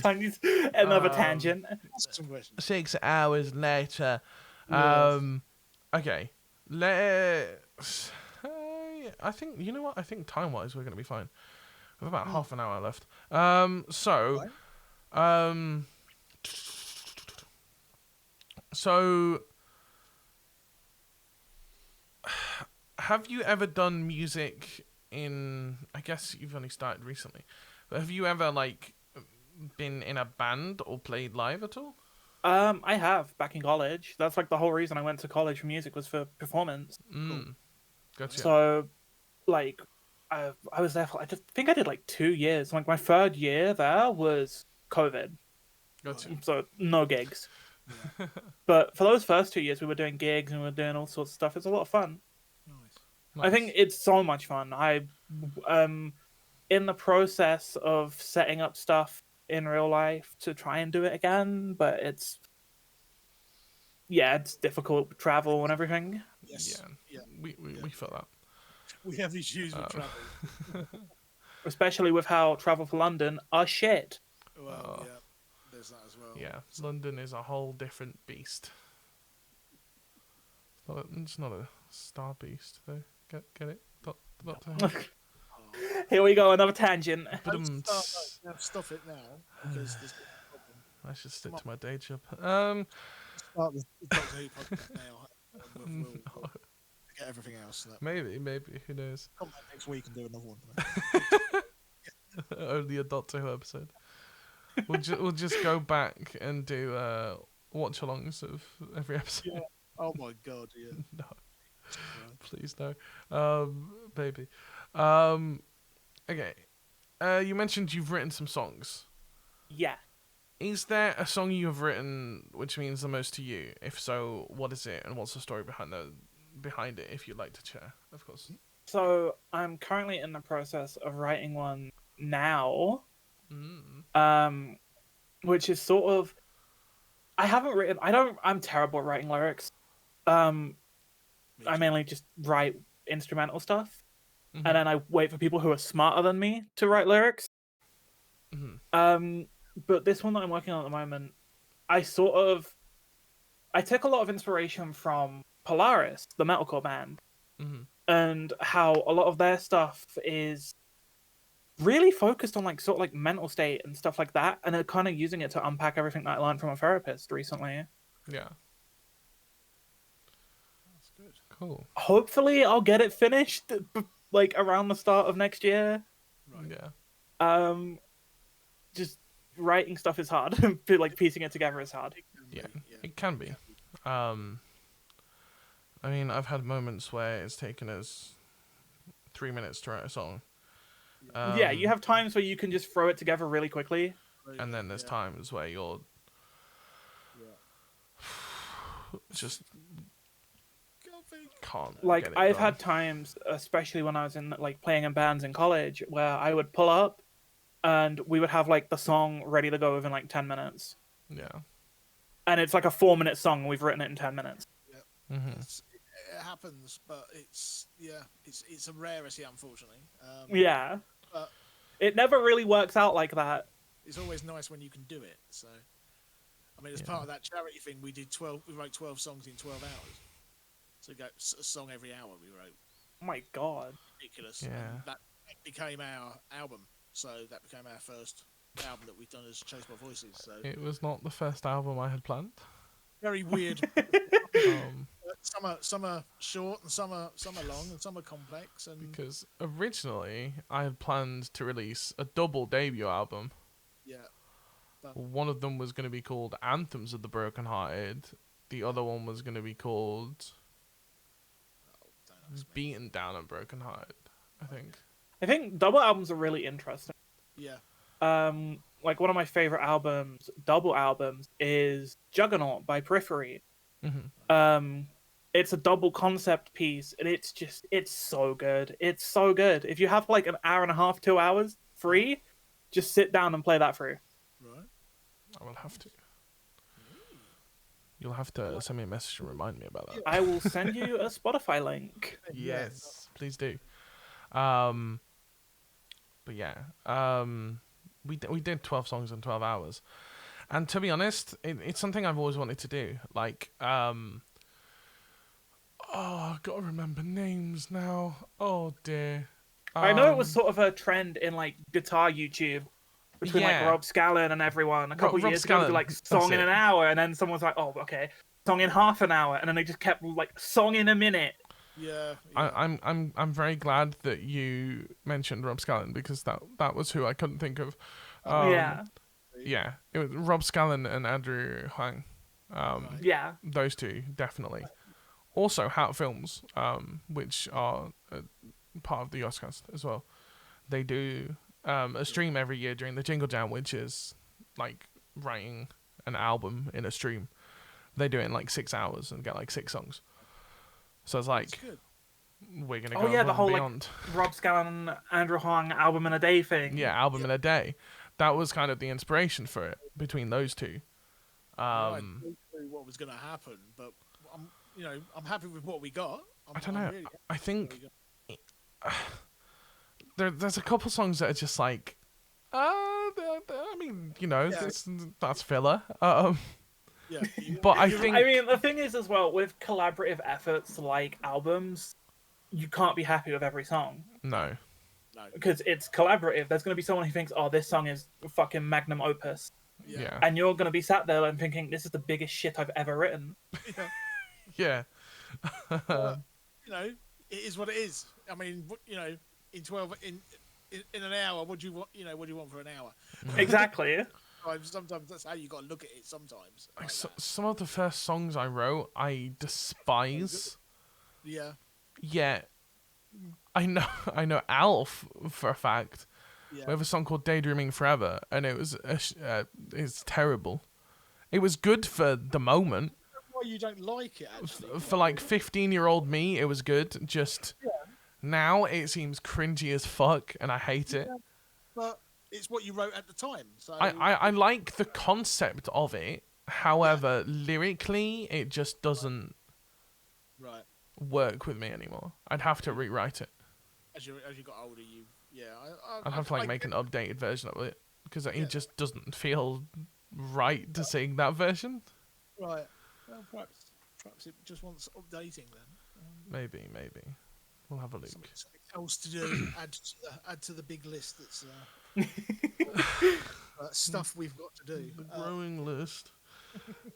Another tangent. Some questions. 6 hours later. Yes. Okay, let's. I think, you know what? I think time wise we're gonna be fine. We have about half an hour left. So have you ever done music in? I guess you've only started recently, but have you ever like been in a band or played live at all? I have back in college. That's like the whole reason I went to college for music was for performance. Gotcha. So, like, I was there for, I think I did like 2 years. Like my 3rd year there was COVID, Gotcha. so no gigs. But for those first 2 years, we were doing gigs and we were doing all sorts of stuff. It's a lot of fun. Nice. I think it's so much fun. In the process of setting up stuff in real life to try and do it again, but it's difficult with travel and everything. Yes. Yeah. We felt that. We have issues with travel. Especially with how travel for London are shit. Well, yeah. there's that as well. Yeah, So, London is a whole different beast. It's not a star beast though. Get it? Doctor Who. Here we go, another tangent. But stop it now because there's a problem. I should stick to my day job. Start the Doctor Who podcast now. We'll get everything else. Maybe. Who knows? Come back next week and do another one. Only a Doctor Who episode. We'll just go back and do watch-alongs of every episode. Yeah. Oh my god, yeah. No. Please no. Baby. Okay. You mentioned you've written some songs. Yeah. Is there a song you have written which means the most to you? If so, what is it, and what's the story behind it? If you'd like to share, of course. So I'm currently in the process of writing one now, which is sort of. I'm terrible at writing lyrics. I mainly just write instrumental stuff, and then I wait for people who are smarter than me to write lyrics. But this one that I'm working on at the moment, I took a lot of inspiration from Polaris, the metalcore band, and how a lot of their stuff is really focused on like sort of like mental state and stuff like that, and they're kind of using it to unpack everything that I learned from a therapist recently. Yeah. That's good. Cool. Hopefully, I'll get it finished like around the start of next year. Right. Yeah. Just writing stuff is hard. Like piecing it together is hard. Yeah, it can be. I mean, I've had moments where it's taken us 3 minutes to write a song. Yeah, you have times where you can just throw it together really quickly. And then there's times where you're just can't. Like get it I've done. had times, especially when I was in like playing in bands in college, where I would pull up and we would have like the song ready to go within like 10 minutes. Yeah. And it's like a 4-minute song and we've written it in 10 minutes. Yeah. It happens, but it's a rarity, unfortunately. Yeah. But it never really works out like that. It's always nice when you can do it. So, I mean, as part of that charity thing, we wrote 12 songs in 12 hours. So we got a song every hour we wrote. Oh my god. Ridiculous. Yeah. And that became our album. So that became our first album that we've done as Chase by Voices. So It was not the first album I had planned. very weird. Some are short and some are long and some are complex. And Because originally I had planned to release a double debut album. yeah, One of them was going to be called Anthems of the Brokenhearted. The other one was going to be called Beaten Down and Brokenhearted, I think. I think double albums are really interesting. yeah, Like one of my favorite double albums, is Juggernaut by Periphery. It's a double concept piece, and it's so good. It's so good. If you have like an hour and a half, 2 hours free, just sit down and play that through. right. I will have to. You'll have to send me a message and remind me about that. I will send you a Spotify link. Yes, please do. But yeah, we did 12 songs in 12 hours, and to be honest, it's something I've always wanted to do. Like, I've got to remember names now. Oh dear. I know it was sort of a trend in like guitar YouTube between like Yeah. Rob Scallon and everyone a couple Rob years ago. Scallon, Like that's song in it. an hour, and then someone was like, "Oh, okay, song in half an hour," and then they just kept like song in a minute. Yeah. I'm very glad that you mentioned Rob Scallon, because that was who I couldn't think of. Yeah, It was Rob Scallon and Andrew Huang. yeah. Those two, definitely. Also, Hat Films, which are part of the Oscars as well. They do a stream every year during the Jingle Jam, which is like writing an album in a stream. They do it in like 6 hours and get like 6 songs. So it's like, That's good. we're going to Oh go yeah, above the whole and like beyond. Rob Scallon, Andrew Huang album in a day thing. Yeah, album in a day. That was kind of the inspiration for it, between those two. I didn't know what was going to happen, but I'm happy with what we got. I don't know. Really I happy think with what we got. there's a couple songs that are just like, I mean, you know, Yeah. that's filler. Yeah. But I think I mean, the thing is as well with collaborative efforts like albums, you can't be happy with every song no. No. because it's collaborative. There's going to be someone who thinks, "Oh, this song is fucking magnum opus," Yeah. and you're going to be sat there and thinking, "This is the biggest shit I've ever written." Yeah. Yeah. But, you know, it is what it is. I mean, you know, in 12 in an hour, what do you want? You know, what do you want for an hour? Exactly. Sometimes that's how you got to look at it. Sometimes. Like Some of the first songs I wrote, I despise. yeah. Yet, I know Alf for a fact. Yeah. We have a song called "Daydreaming Forever," and it was it's terrible. It was good for the moment. Why you don't like it actually? For like 15-year-old me, it was good. Just now, it seems cringy as fuck, and I hate it. But it's what you wrote at the time. So I like the concept of it. However, lyrically, it just doesn't right. work with me anymore. I'd have to rewrite it. As you got older, I'd have to like make an updated version of it because it just doesn't feel right to sing that version. Right. Well, perhaps it just wants updating then. Maybe we'll have a look. Something else to do. add to the big list. That's stuff we've got to do. The growing list.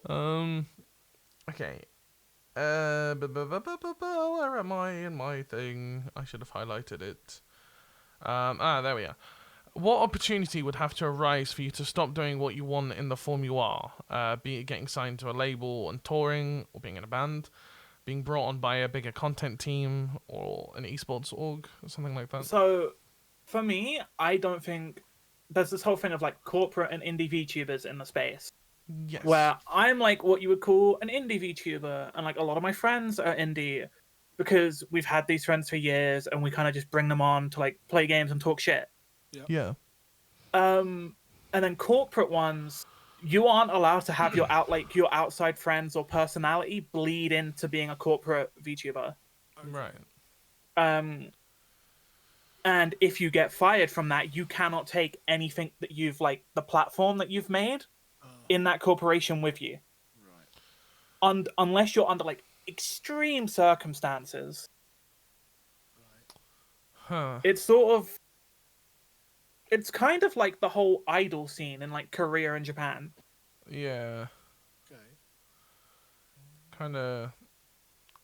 Okay. Where am I in my thing? I should have highlighted it. There we are. What opportunity would have to arise for you to stop doing what you want in the form you are? Be it getting signed to a label and touring, or being in a band, being brought on by a bigger content team, or an esports org, or something like that? So, for me, I don't think there's this whole thing of like corporate and indie VTubers in the space. Yes. Where I'm like what you would call an indie VTuber, and like a lot of my friends are indie because we've had these friends for years and we kind of just bring them on to like play games and talk shit. Yeah. And then corporate ones, you aren't allowed to have your your outside friends or personality bleed into being a corporate VTuber. Right. And if you get fired from that, you cannot take anything that you've like the platform that you've made in that corporation with you. Right. Unless you're under like extreme circumstances. Huh. It's kind of like the whole idol scene in like Korea and Japan. Yeah. Okay.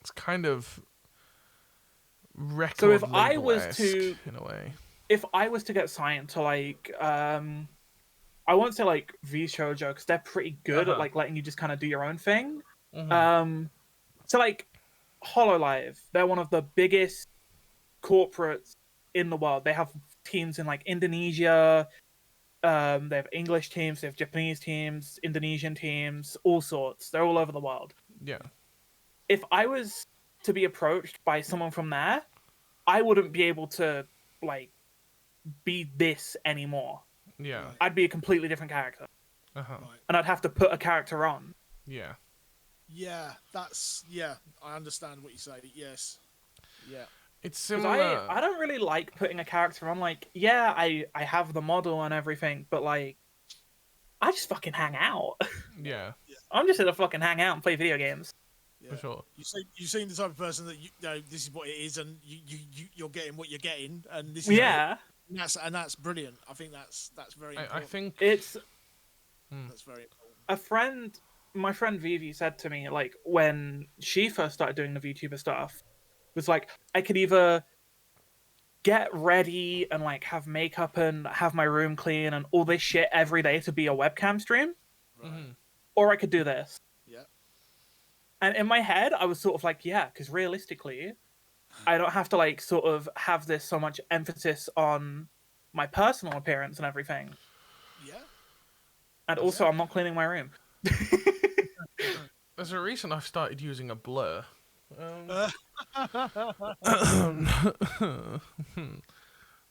It's kind of record So if I label-esque was to in a way. If I was to get signed to like I won't say like V-Shoujo because they're pretty good at like letting you just kind of do your own thing. So like HoloLive, they're one of the biggest corporates in the world. They have teams in like Indonesia, they have English teams, they have Japanese teams, Indonesian teams, all sorts. They're all over the world. Yeah. If I was to be approached by someone from there, I wouldn't be able to like be this anymore. Yeah. I'd be a completely different character. Right. And I'd have to put a character on. Yeah. Yeah, I understand what you say. Yes. Yeah. It's similar. I don't really like putting a character on. Like, yeah, I have the model and everything, but like, I just fucking hang out. Yeah. I'm just here to fucking hang out and play video games. Yeah. For sure. You seem the type of person that you know this is what it is, and you're getting what you're getting, and this is and that's brilliant. I think that's very important. I think it's that's very important. My friend Vivi said to me, like, when she first started doing the VTuber stuff, was like, I could either get ready and like have makeup and have my room clean and all this shit every day to be a webcam stream, or I could do this. Yeah. And in my head, I was sort of like, yeah, because realistically, I don't have to like sort of have this so much emphasis on my personal appearance and everything. Yeah. And also, I'm not cleaning my room. There's a reason I've started using a blur.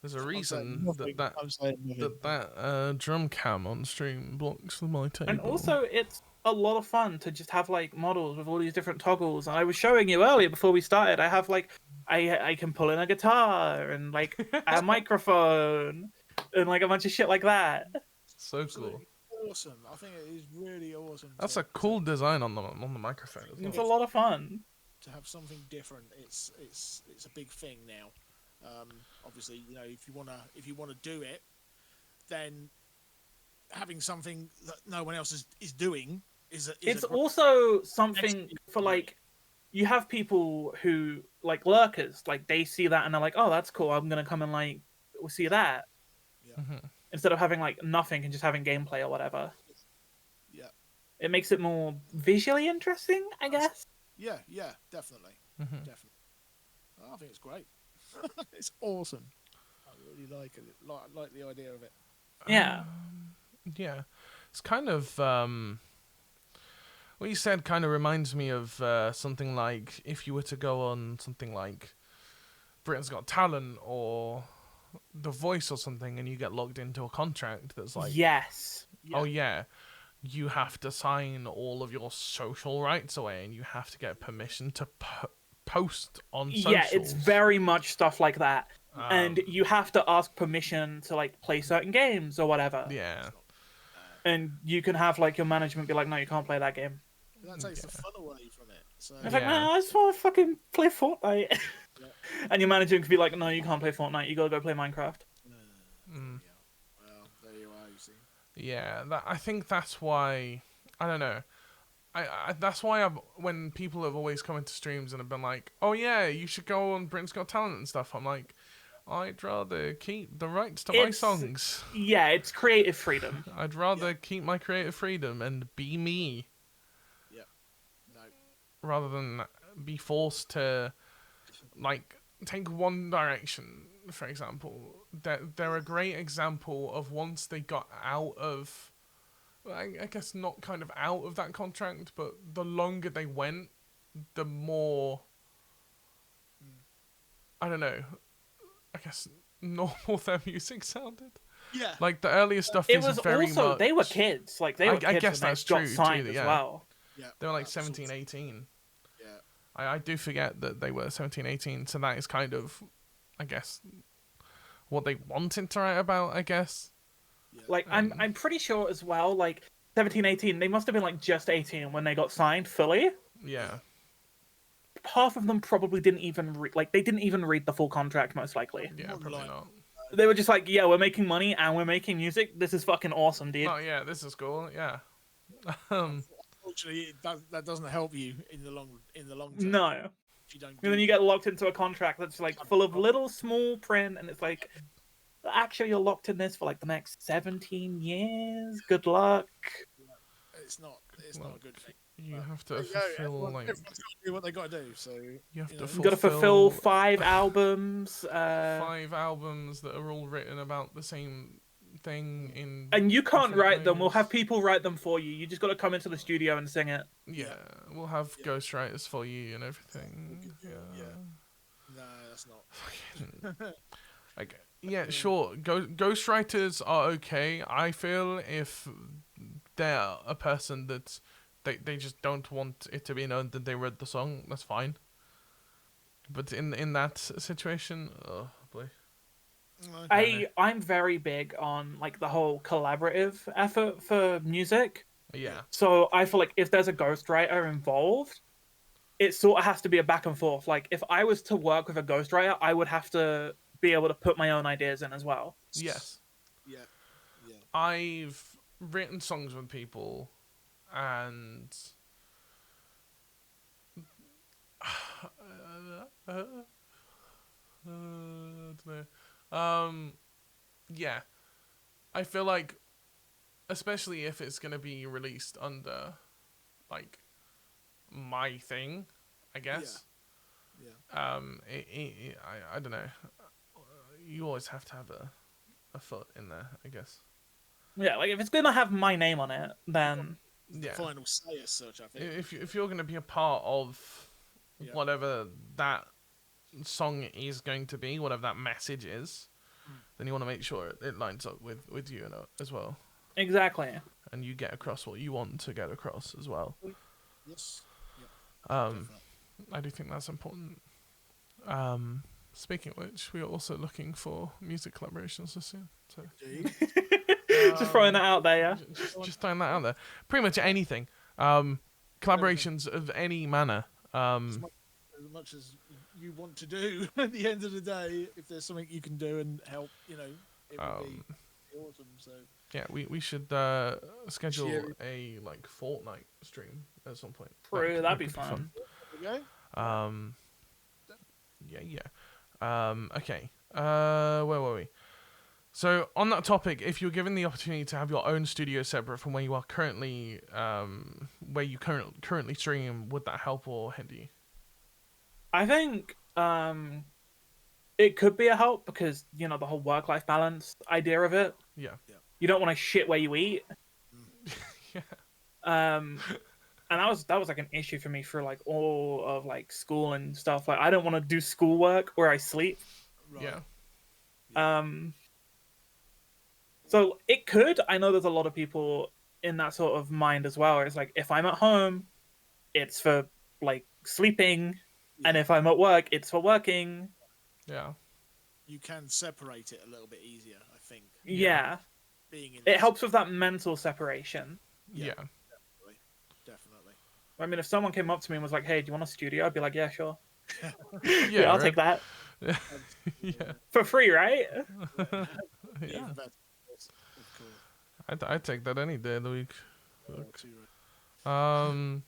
There's a reason that drum cam on stream blocks my table. And also, it's a lot of fun to just have like models with all these different toggles. And I was showing you earlier before we started. I have like I can pull in a guitar and like a microphone and like a bunch of shit like that. So cool. awesome. I think it is really awesome. That's a cool design on the microphone as It's well. a lot of fun. To have something different. It's a big thing now. Obviously, you know, if you wanna do it, then having something that no one else is doing It's also something for like, you have people who like lurkers, like they see that and they're like, oh, that's cool. I'm gonna come and like we'll see that. Yeah. Instead of having like nothing and just having gameplay or whatever. Yeah. It makes it more visually interesting, I guess. Yeah, definitely. Definitely. I think it's great. It's awesome. I really like it. Like the idea of it. Yeah. Yeah. It's kind of what you said kind of reminds me of something like if you were to go on something like Britain's Got Talent or The Voice or something and you get logged into a contract that's like, yes. oh yeah, you have to sign all of your social rights away and you have to get permission to post on socials. Yeah, it's very much stuff like that. And you have to ask permission to like play certain games or whatever. Yeah. And you can have like your management be like, no, you can't play that game. That takes the fun away from it. So It's like, man, I just want to fucking play Fortnite. And your manager could be like, no, you can't play Fortnite. You gotta go play Minecraft. Well, there you are. You see. Yeah, I think that's why. I don't know. That's why when people have always come into streams and have been like, "Oh yeah, you should go on Britain's Got Talent and stuff," I'm like, I'd rather keep the rights to my songs. Yeah, it's creative freedom. I'd rather keep my creative freedom and be me. Yeah. No. Rather than be forced to, like, take one direction. For example, they're a great example of once they got out of, I guess not kind of out of that contract, but the longer they went, the more, I don't know, I guess normal their music sounded. Yeah. Like the earlier stuff It is was very also, much... they were kids. Like, they were I kids guess when that's they got true signed too, as yeah. well. Yeah. They were like Absolutely. 17, 18. Yeah. I do forget that they were 17, 18, so that is kind of, I guess, what they wanted to write about, I guess. Yeah. Like, I'm pretty sure as well, like, 17, 18, they must have been, like, just 18 when they got signed fully. Yeah. Half of them probably didn't even they didn't even read the full contract, most likely. Yeah, probably not. They were just like, yeah, we're making money and we're making music. This is fucking awesome, dude. Oh, yeah, this is cool, yeah. Unfortunately, that doesn't help you in the long term. No. If you don't. And then you get locked into a contract that's, like, full of little small print, and it's like, actually, you're locked in this for, like, the next 17 years. Good luck. It's not a good thing. You have to There you go, fulfill, everyone's like... got to do what they got to do. So You have to You gotta fulfill 5 albums. 5 albums that are all written about the same thing in... And you can't different write them. We'll ways. have people write them for you. You just gotta come into the studio and sing it. Yeah, we'll have ghostwriters for you and everything. Yeah. No, that's not. Like, yeah, sure. Ghostwriters are okay. I feel if they're a person that they just don't want it to be known that they wrote the song, that's fine. But in that situation, oh boy. I'm very big on, like, the whole collaborative effort for music. Yeah. So I feel like if there's a ghostwriter involved, it sort of has to be a back and forth. Like, if I was to work with a ghostwriter, I would have to be able to put my own ideas in as well. Yes. Yeah. I've written songs with people, and I don't know. Yeah, I feel like, especially if it's gonna be released under, like, my thing, I guess. Yeah. I don't know. You always have to have a foot in there, I guess. Yeah, like, if it's gonna have my name on it, then Yeah. Final say as such, I think. If you're gonna be a part of whatever that song is going to be, whatever that message is, then you want to make sure it lines up with you as well. exactly. And you get across what you want to get across as well. Yes. I do think that's important. Speaking of which, we are also looking for music collaborations this year. So Just throwing that out there, yeah. Just throwing that out there. Pretty much anything. Collaborations of any manner. As much as you want to do, at the end of the day, if there's something you can do and help, it would be awesome. So yeah, we should schedule a like Fortnite stream at some point. True, that'd be fun. there we go. Okay. Where were we? So on that topic, if you're given the opportunity to have your own studio separate from where you are currently, where you currently stream, would that help or hinder you? I think it could be a help because the whole work-life balance idea of it. Yeah. You don't want to shit where you eat. Yeah. And that was like an issue for me for like all of like school and stuff. Like I don't want to do schoolwork where I sleep. Right. Yeah. So it could. I know there's a lot of people in that sort of mind as well. Where it's like if I'm at home, it's for like sleeping, and if I'm at work, it's for working. Yeah. You can separate it a little bit easier, I think. Yeah. Being in it helps with that mental separation. Yeah. Definitely. I mean, if someone came up to me and was like, "Hey, do you want a studio?" I'd be like, "Yeah, sure." Yeah, I'll take that. Yeah. For free, right? Yeah. Of course. I'd take that any day of the week. Right.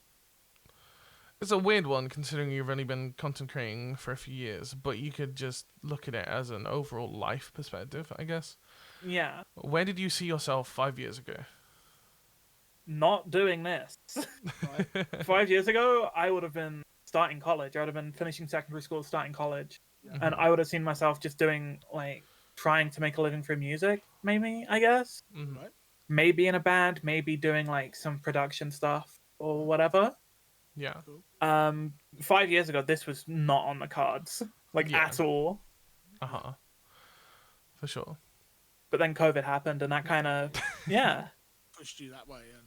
It's a weird one considering you've only been content creating for a few years, but you could just look at it as an overall life perspective, I guess. Yeah. Where did you see yourself 5 years ago? Not doing this. 5 years ago, I would have been starting college. I would have been finishing secondary school, starting college. Yeah. And I would have seen myself just doing, like, trying to make a living from music, maybe, I guess. Mm-hmm. Right. Maybe in a band, maybe doing, like, some production stuff or whatever. Yeah. Cool. 5 years ago, this was not on the cards, like, at all. Uh-huh. For sure. But then COVID happened, and that kind of, yeah. Pushed you that way, and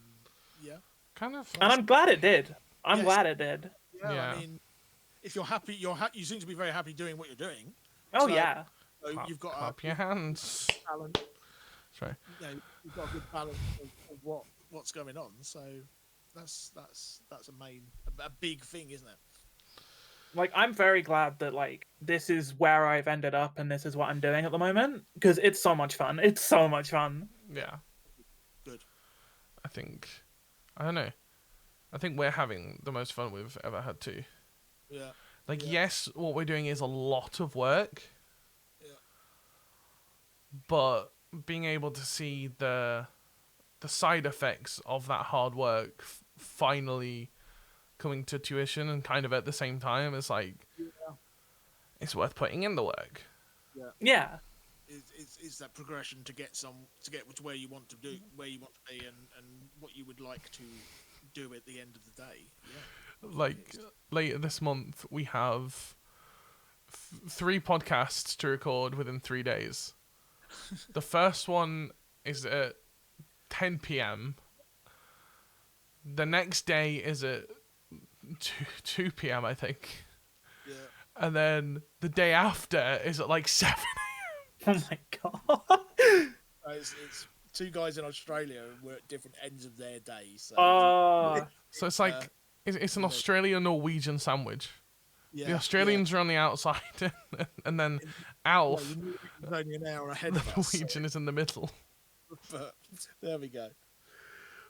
yeah. Kind of. And I'm glad it did. I'm Yes. glad it did. Yeah. I mean, if you're happy, you seem to be very happy doing what you're doing. Oh, So- yeah. So Clap, clap your hands. balance. Sorry. You've got a good balance of what's going on. So that's a big thing, isn't it? Like, I'm very glad that, like, this is where I've ended up and this is what I'm doing at the moment. Because it's so much fun. It's so much fun. Yeah. Good. I don't know. I think we're having the most fun we've ever had too. Yeah. Like, Yeah. yes, what we're doing is a lot of work. Yeah. But being able to see the side effects of that hard work finally coming to tuition and kind of at the same time, it's like, it's worth putting in the work. Yeah. Is that progression to get to where you want to be and what you would like to do at the end of the day. Yeah. Like, later this month, we have 3 podcasts to record within 3 days. The first one is at 10 p.m. The next day is at 2 p.m., I think. Yeah. And then the day after is at like 7 Oh my god. It's 2 guys in Australia who work different ends of their day. So, So it's like, it's an Australian-Norwegian sandwich. yeah, The Australians are on the outside, and then Alf, is only an hour ahead the of us. Norwegian, is in the middle. But there we go.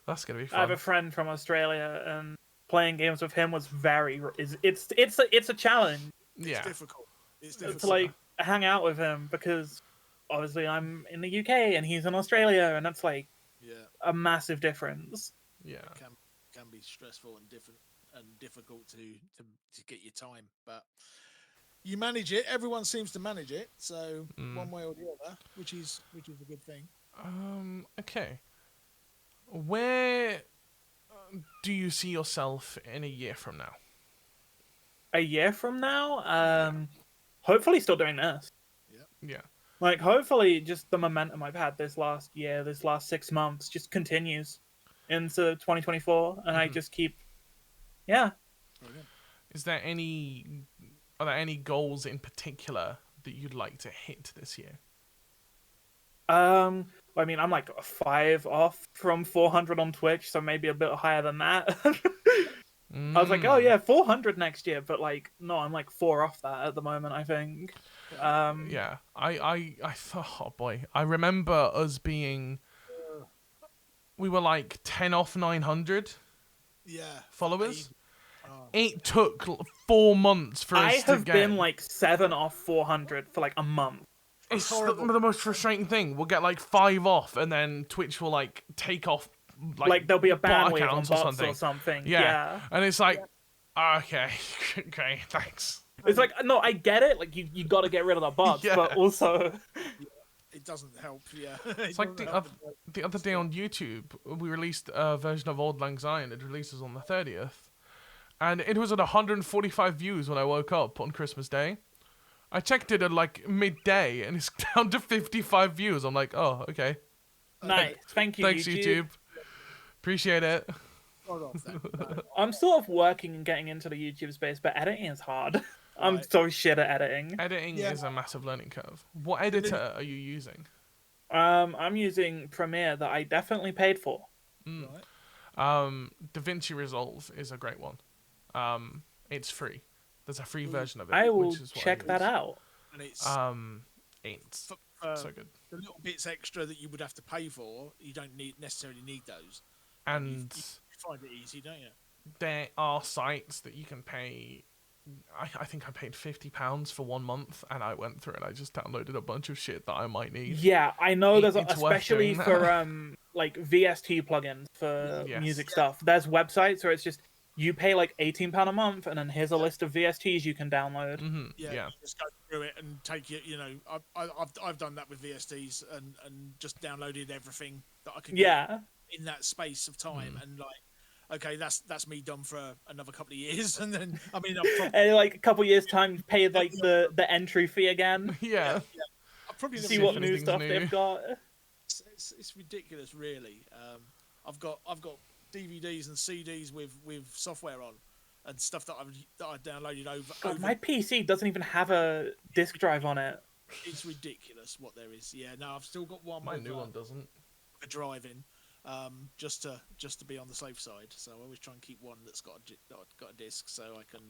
That's going to be I have fun. a friend from Australia, and playing games with him was it's a challenge. Yeah. It's difficult. It's difficult. To like hang out with him because obviously I'm in the UK and he's in Australia, and that's like a massive difference. Yeah. It can be stressful and difficult to get your time, but you manage it. Everyone seems to manage it, so one way or the other, which is a good thing. Okay. Where do you see yourself in a year from now? A year from now, hopefully still doing this. Yeah. Like, hopefully just the momentum I've had this last year, this last 6 months, just continues into 2024, and I just keep, Are there any goals in particular that you'd like to hit this year? I mean, I'm like 5 off from 400 on Twitch, so maybe a bit higher than that. I was like, oh yeah, 400 next year, but like, no, I'm like 4 off that at the moment, I think. Yeah, I thought, oh boy, I remember us being, we were like 10 off 900 Yeah. followers. Oh. It took 4 months for I us to have get. been like 7 off 400 for like a month. It's horrible. the most frustrating thing. We'll get like 5 off, and then Twitch will like take off Like there'll be a ban bot wave on accounts bots or something. Yeah. And it's like, okay, okay, thanks. It's like, no, I get it. Like you got to get rid of the bots, Yeah. but also It doesn't help. Yeah. It's like the other day on YouTube, we released a version of Auld Lang Syne. It releases on the 30th, and it was at 145 views when I woke up on Christmas Day. I checked it at like midday, and it's down to 55 views. I'm like, oh, okay. nice. Thank you, Thanks, YouTube. YouTube. Appreciate it. I'm sort of working and getting into the YouTube space, but editing is hard. I'm Right. so shit at editing. Editing Yeah. is a massive learning curve. What editor are you using? I'm using Premiere that I definitely paid for. Right. DaVinci Resolve is a great one. It's free. There's a free version of it. I will which is what check I that use. out. And it's It's for, so good. the little bits extra that you would have to pay for. You don't necessarily need those. And You find it easy, don't you? there are sites that you can pay. I think I paid £50 for 1 month, and I went through it. I just downloaded a bunch of shit that I might need. Yeah, I know. There's It's worth especially doing for that. like VST plugins for Yes. music stuff. There's websites where it's just you pay like £18 a month, and then here's a list of VSTs you can download. Yeah, Yeah. you just go through it and take it. You know, I've done that with VSTs and just downloaded everything that I could Yeah, get in that space of time, and like, okay, that's me done for another couple of years, and then I mean, and like a couple years time, you pay like the entry fee again. Yeah. I probably See never what did new anything's stuff new. they've got. it's ridiculous, really. I've got DVDs and CDs with software on and stuff that I downloaded over. God, my PC doesn't even have a disk drive on it. It's ridiculous what there is. Yeah, no, I've still got one. My with, new one doesn't. a drive in, just to be on the safe side. So I always try and keep one that's got a disc, so I can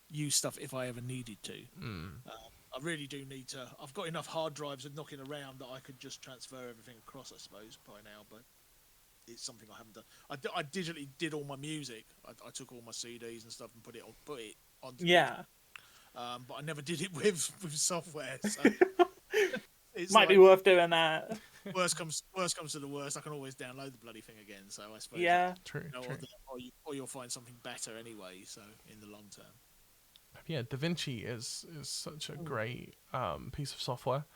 use stuff if I ever needed to. I really do need to. I've got enough hard drives and knocking around that I could just transfer everything across, I suppose, by now. But it's something I haven't done. I digitally did all my music. I took all my CDs and stuff and put it on. Yeah, But I never did it with software. So it's might like, be worth doing that. worst comes to the worst, I can always download the bloody thing again. So I suppose. Yeah, True. You know, True. or you'll find something better anyway. So in the long term. Yeah, DaVinci is such a great piece of software.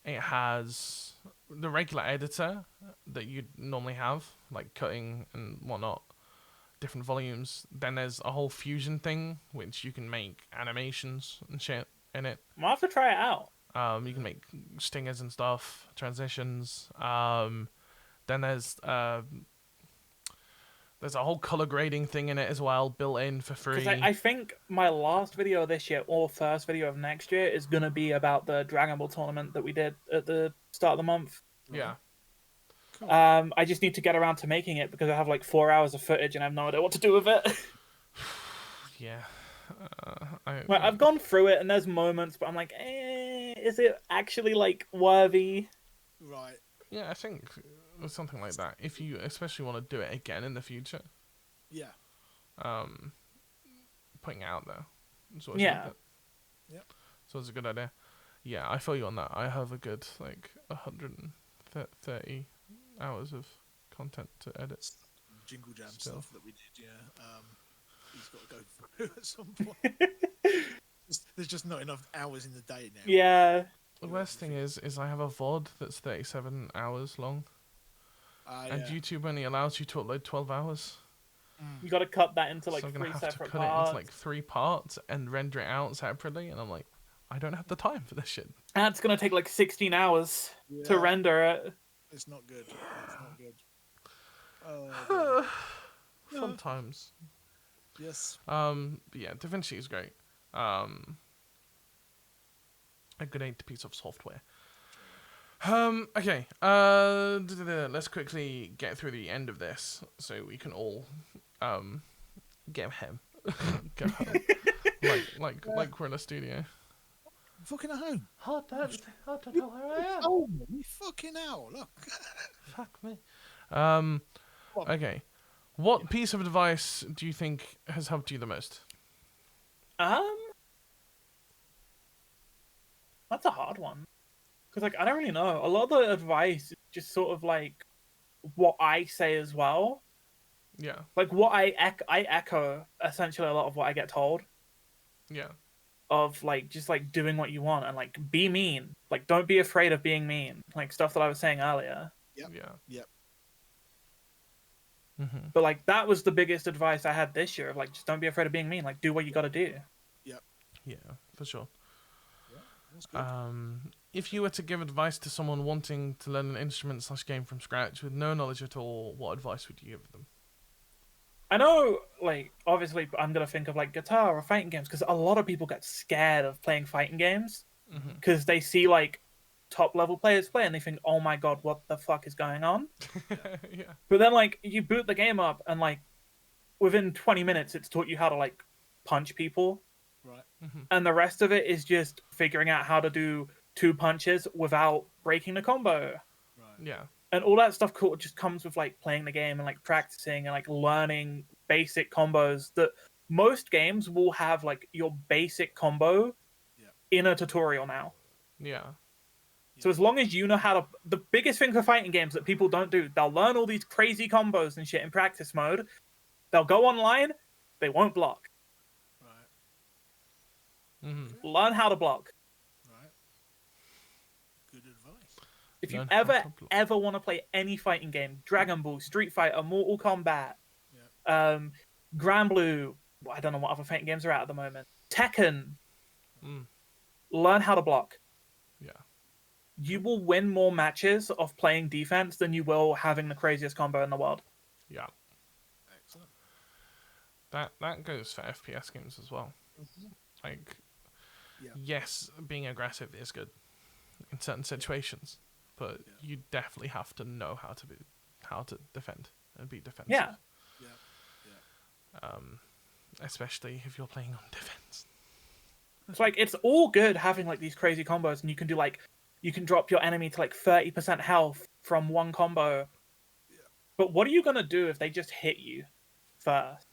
It has the regular editor that you'd normally have, like cutting and whatnot, different volumes. Then there's a whole fusion thing, which you can make animations and shit in it. I'll have to try it out. You can make stingers and stuff, transitions. Then there's a whole color grading thing in it as well, built in for free. Because I think my last video this year or first video of next year is gonna be about the Dragon Ball tournament that we did at the start of the month. Yeah. Cool. I just need to get around to making it because I have like 4 hours of footage and I have no idea what to do with it. Yeah. Like, I've gone through it and there's moments, but I'm like, is it actually like worthy? Right. Yeah, I think something like that. If you especially want to do it again in the future, Yeah. putting it out there. It's always Yeah. worth it. Yep. So it's a good idea. Yeah, I feel you on that. I have a good 130 hours of content to edit. Jingle jam Still. stuff that we did. Yeah. He's got to go through at some point. There's just not enough hours in the day now. Yeah. The worst thing is I have a VOD that's 37 hours long, and Yeah. YouTube only allows you to upload 12 hours. You got to cut that into like so I'm gonna 3 have to separate cut parts. it into like 3 parts and render it out separately, and I'm like, I don't have the time for this shit. That's gonna take like 16 hours to Yeah. render it. It's not good. It's not good. Oh, Sometimes. yes. But yeah, DaVinci is great. A good piece of software. Okay. Let's quickly get through the end of this so we can all get him go home. like we're in a studio. I'm fucking at home. I don't know where I am. Oh, you fucking hell! Look. Fuck me. What? Okay. What piece of advice do you think has helped you the most? That's a hard one. Because, like, I don't really know. A lot of the advice is just sort of, like, what I say as well. Yeah. Like, what I echo, essentially, a lot of what I get told. Yeah. Of, like, just, like, doing what you want and, like, be mean. Like, don't be afraid of being mean. Like, stuff that I was saying earlier. Yep. Yeah. Yep. Mm-hmm. But, like, that was the biggest advice I had this year. Of, like, just don't be afraid of being mean. Like, do what you gotta do. Yep. Yeah, for sure. Yeah, that's good. If you were to give advice to someone wanting to learn an instrument / game from scratch with no knowledge at all, what advice would you give them? I know, like, obviously, I'm gonna think of, like, guitar or fighting games, because a lot of people get scared of playing fighting games, because they see, like, top-level players play, and they think, oh my god, what the fuck is going on? Yeah. But then, like, you boot the game up, and, like, within 20 minutes, it's taught you how to, like, punch people, Right. and the rest of it is just figuring out how to do 2 punches without breaking the combo. Right. Yeah. And all that stuff just comes with, like, playing the game and, like, practicing and, like, learning basic combos that most games will have, like, your basic combo in a tutorial now. Yeah. So as long as you know how to... The biggest thing for fighting games that people don't do, they'll learn all these crazy combos and shit in practice mode. They'll go online, they won't block. Right. Learn how to block. Right. Good advice. If you Learn how to block. ever want to play any fighting game, Dragon Ball, Street Fighter, Mortal Kombat, Grand Blue, I don't know what other fighting games are out at the moment, Tekken, learn how to block. Yeah. You will win more matches of playing defense than you will having the craziest combo in the world. Yeah. Excellent. That goes for FPS games as well. Like, yes, being aggressive is good in certain situations, but you definitely have to know how to defend and be defensive. Yeah. Especially if you're playing on defense. It's like, it's all good having, like, these crazy combos, and you can do, like, you can drop your enemy to, like, 30% health from one combo. Yeah. But what are you gonna do if they just hit you first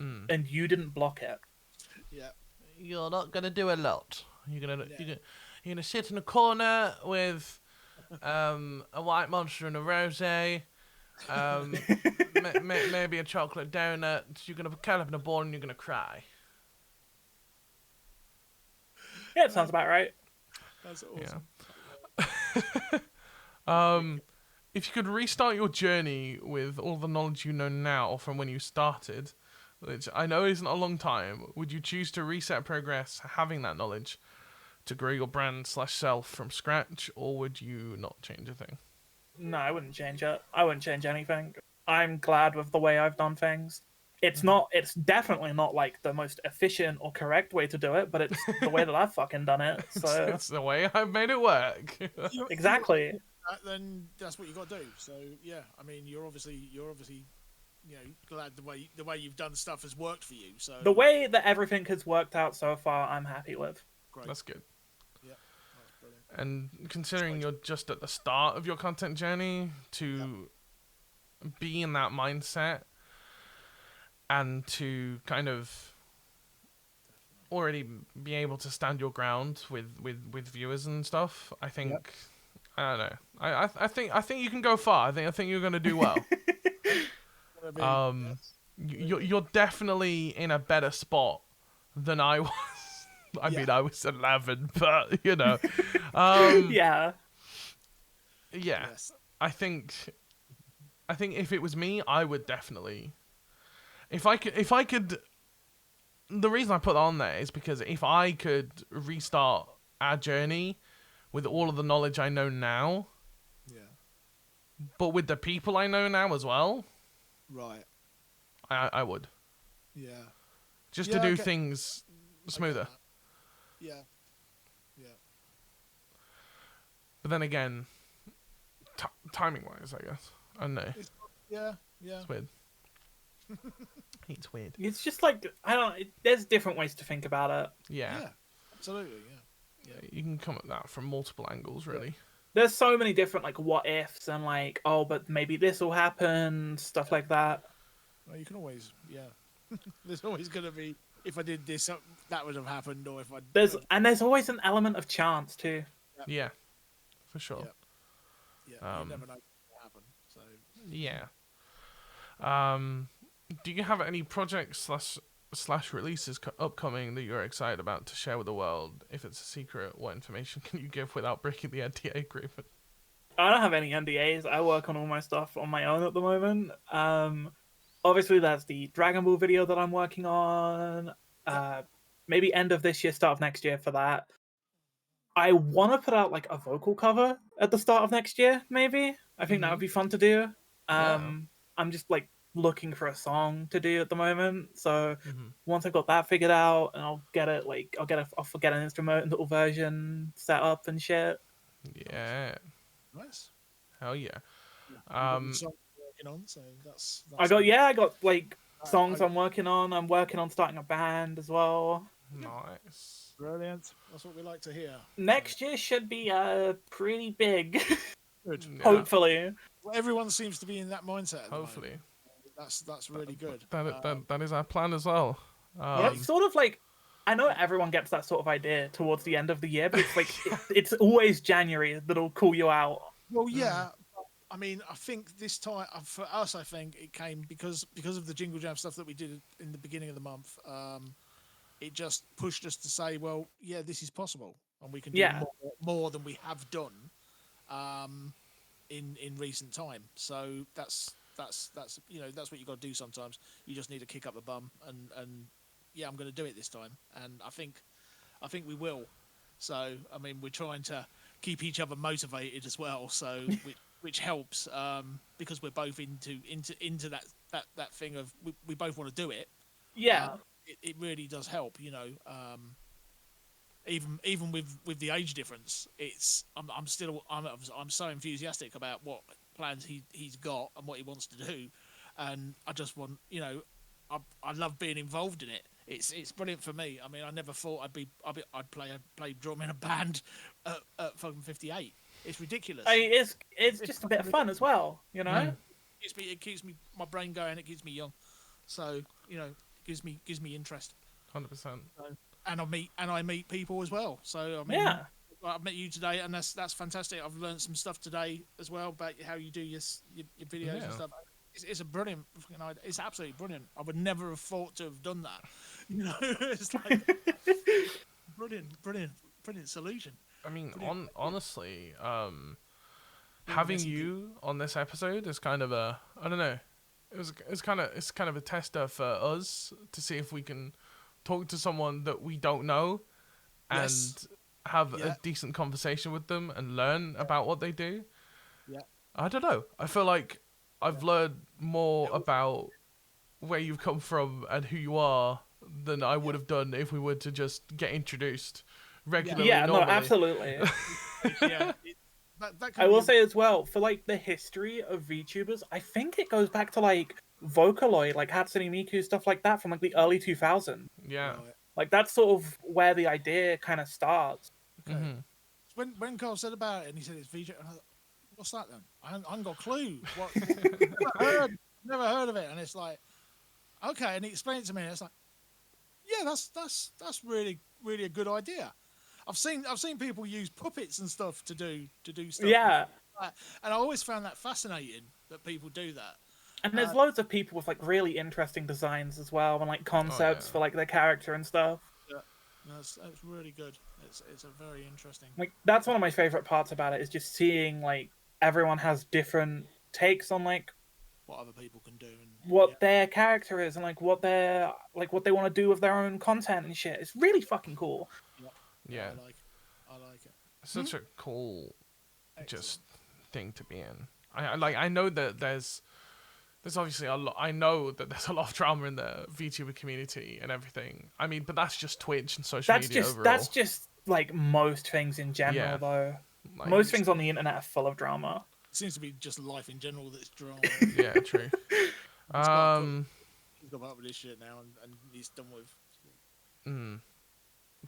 and you didn't block it? Yeah. You're not gonna do a lot. You're gonna sit in a corner with a white monster and a rosé, maybe a chocolate donut. You're gonna curl up in a ball and you're gonna cry. Yeah, it sounds about right. That's awesome. Yeah. If you could restart your journey with all the knowledge you know now from when you started, which I know isn't a long time, would you choose to reset progress having that knowledge to grow your brand / self from scratch, or would you not change a thing? No, I wouldn't change it. I wouldn't change anything. I'm glad with the way I've done things. It's definitely not, like, the most efficient or correct way to do it, but it's the way that I've fucking done it. So It's the way I've made it work. exactly. Then that's what you got to do. So yeah, I mean, you're obviously, you know, glad the way you've done stuff has worked for you. So The way that everything has worked out so far, I'm happy with. great. That's good. Yeah, that's brilliant. And considering you're just at the start of your content journey, to be in that mindset and to kind of already be able to stand your ground with viewers and stuff, I think I don't know. I think you can go far. I think you're gonna do well. You're definitely in a better spot than I was. I mean, I was 11, but you know, Yeah. Yes. I think if it was me, I would definitely. If I could, the reason I put that on there is because if I could restart our journey with all of the knowledge I know now, but with the people I know now as well, right, I would. Yeah. Just to do things smoother. Yeah. Yeah. But then again, timing wise, I guess I don't know. Yeah. It's weird. It's weird. It's just like I don't. There's different ways to think about it. Yeah. Absolutely. Yeah. You can come at that from multiple angles, really. There's so many different like what ifs and like but maybe this will happen, stuff like that. Well, you can always, there's always going to be, if I did this, that would have happened, or if I... There's always an element of chance too. Yeah, for sure. Yeah, you never know what will happen, so... Yeah. Do you have any projects slash releases upcoming that you're excited about to share with the world? If it's a secret, what information can you give without breaking the NDA agreement? I don't have any NDAs. I work on all my stuff on my own at the moment. Obviously, there's the Dragon Ball video that I'm working on. Maybe end of this year, start of next year for that. I want to put out like a vocal cover at the start of next year, maybe. I think that would be fun to do. I'm just like looking for a song to do at the moment. So once I've got that figured out, and I'll get an instrumental version set up and shit. Yeah. Nice. Hell yeah. On, so that's I got like songs I'm working on. I'm working on starting a band as well. Nice. Brilliant. That's what we like to hear. Next year should be pretty big. Good. Yeah. Hopefully. Well, everyone seems to be in that mindset. Hopefully. That's really good. That is our plan as well. It's sort of like I know everyone gets that sort of idea towards the end of the year, but it's like it's always January that'll call you out. Well, yeah. I mean, I think this time for us, I think it came because of the Jingle Jam stuff that we did in the beginning of the month. It just pushed us to say, well, yeah, this is possible, and we can do more than we have done in recent time. So that's that's what you got to do sometimes. You just need to kick up the bum and I'm going to do it this time, and I think we will. So I mean, we're trying to keep each other motivated as well. So which helps because we're both into that thing of we both want to do it. Yeah, it really does help. Even with the age difference, I'm so enthusiastic about what plans he's got and what he wants to do, and I just want I love being involved in it. It's brilliant for me. I mean, I never thought I'd play drum in a band at fucking 58. It's ridiculous. I mean, it's just a bit of fun as well, It keeps me my brain going. It keeps me young, so it gives me interest. 100%. And I meet people as well. So I mean, I've met you today, and that's fantastic. I've learned some stuff today as well about how you do your videos and stuff. It's a brilliant fucking idea. It's absolutely brilliant. I would never have thought to have done that. It's like brilliant solution. I mean, honestly, having you on this episode is kind of I don't know. It's kind of a tester for us to see if we can talk to someone that we don't know and have a decent conversation with them and learn about what they do. Yeah. I don't know. I feel like I've learned more about where you've come from and who you are than I would have done if we were to just get introduced regularly. Yeah, normally. no, absolutely. I will say as well, for like the history of VTubers, I think it goes back to like Vocaloid, like Hatsune Miku, stuff like that from like the early 2000s. Yeah. Like that's sort of where the idea kind of starts. Okay. Mm-hmm. When Carl said about it and he said it's VTuber, I was like, what's that then? I haven't got a clue. What? never heard of it. And it's like, okay. And he explained it to me. And it's like, yeah, that's really a good idea. I've seen people use puppets and stuff to do stuff. Yeah. And I always found that fascinating that people do that. And there's loads of people with like really interesting designs as well, and like concepts for like their character and stuff. Yeah, that's really good. It's a very interesting. Like that's one of my favorite parts about it is just seeing like everyone has different takes on like what other people can do and what their character is and like what they want to do with their own content and shit. It's really fucking cool. Yeah. I like it. It's such a cool just thing to be in. I know that there's obviously a lot. I know that there's a lot of drama in the VTuber community and everything. I mean, but that's just Twitch and social media overall. That's just like most things in general, though. Like, Most things on the internet are full of drama. It seems to be just life in general that's drama. yeah, true. He's got up with this shit now, and he's done with.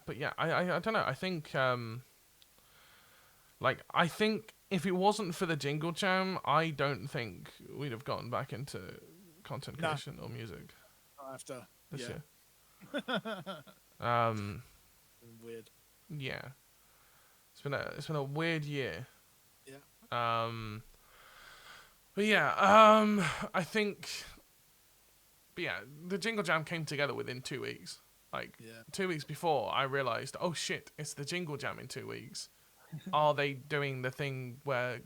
But yeah, I don't know. I think I think if it wasn't for the Jingle Jam, I don't think we'd have gotten back into content creation or music After this year. Weird. Yeah, it's been a weird year. Yeah. But yeah, I think. But yeah, the Jingle Jam came together within 2 weeks. 2 weeks before, I realized, oh shit, it's the Jingle Jam in 2 weeks. Are they doing the thing where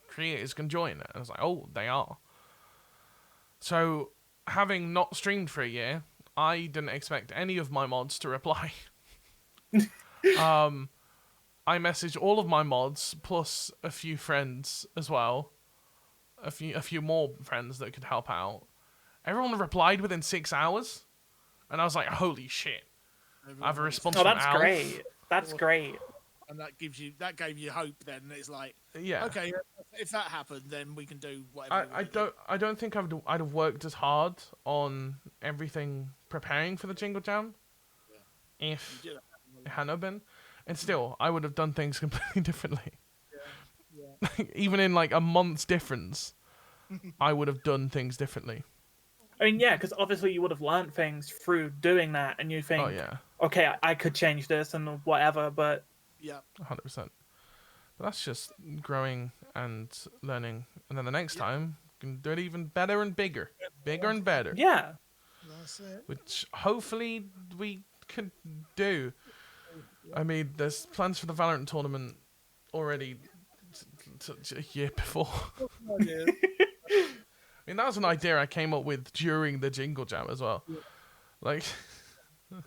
creators can join? And I was like, oh, they are. So, having not streamed for a year, I didn't expect any of my mods to reply. I messaged all of my mods plus a few friends as well, a few more friends that could help out. Everyone replied within 6 hours, and I was like, "Holy shit!" I have a response from that's Alf. great. That's great. And that gave you hope. Then it's like, yeah, okay, if that happened, then we can do whatever. I don't think I'd have worked as hard on everything preparing for the Jingle Jam if it hadn't been. And still, I would have done things completely differently. Yeah. Even in like a month's difference, I would have done things differently. I mean, yeah, because obviously you would have learned things through doing that, and you think, okay, I could change this and whatever, but... Yeah. 100%. But that's just growing and learning. And then the next time, you can do it even better and bigger. Bigger and better. Yeah. That's it. Which hopefully we could do. I mean, there's plans for the Valorant tournament already a year before. I mean, that was an idea I came up with during the Jingle Jam as well. Yeah. Like,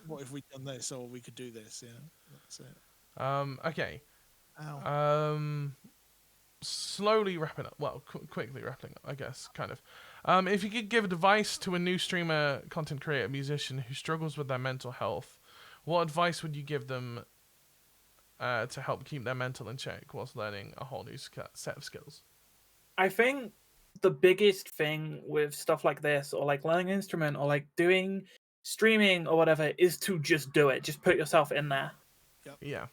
what if we done this, or we could do this? Yeah, that's it. Okay. Ow. Slowly wrapping up. Well, quickly wrapping up, I guess, kind of. If you could give advice to a new streamer, content creator, musician who struggles with their mental health, what advice would you give them to help keep their mental in check whilst learning a whole new set of skills? I think the biggest thing with stuff like this, or like learning an instrument, or like doing streaming or whatever, is to just do it. Just put yourself in there. Yep. Yeah.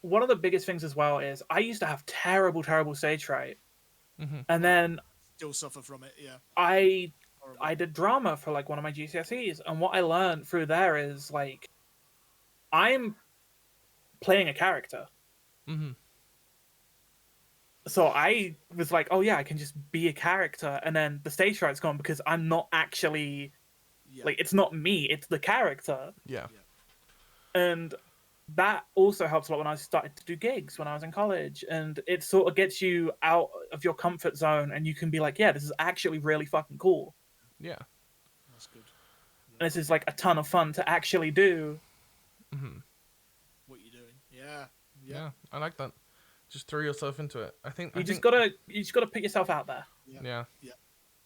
One of the biggest things as well is I used to have terrible stage fright, and then still suffer from it. Yeah. I did drama for like one of my GCSEs, and what I learned through there is like I'm playing a character. So I was like, oh yeah, I can just be a character, and then the stage fright's gone because I'm not actually like, it's not me, it's the character. Yeah. And that also helps a lot when I started to do gigs when I was in college, and it sort of gets you out of your comfort zone, and you can be like, yeah, this is actually really fucking cool. Yeah. That's good. And this is like a ton of fun to actually do. What you're doing. Yeah, I like that. Just throw yourself into it. I think you just gotta put yourself out there. Yeah,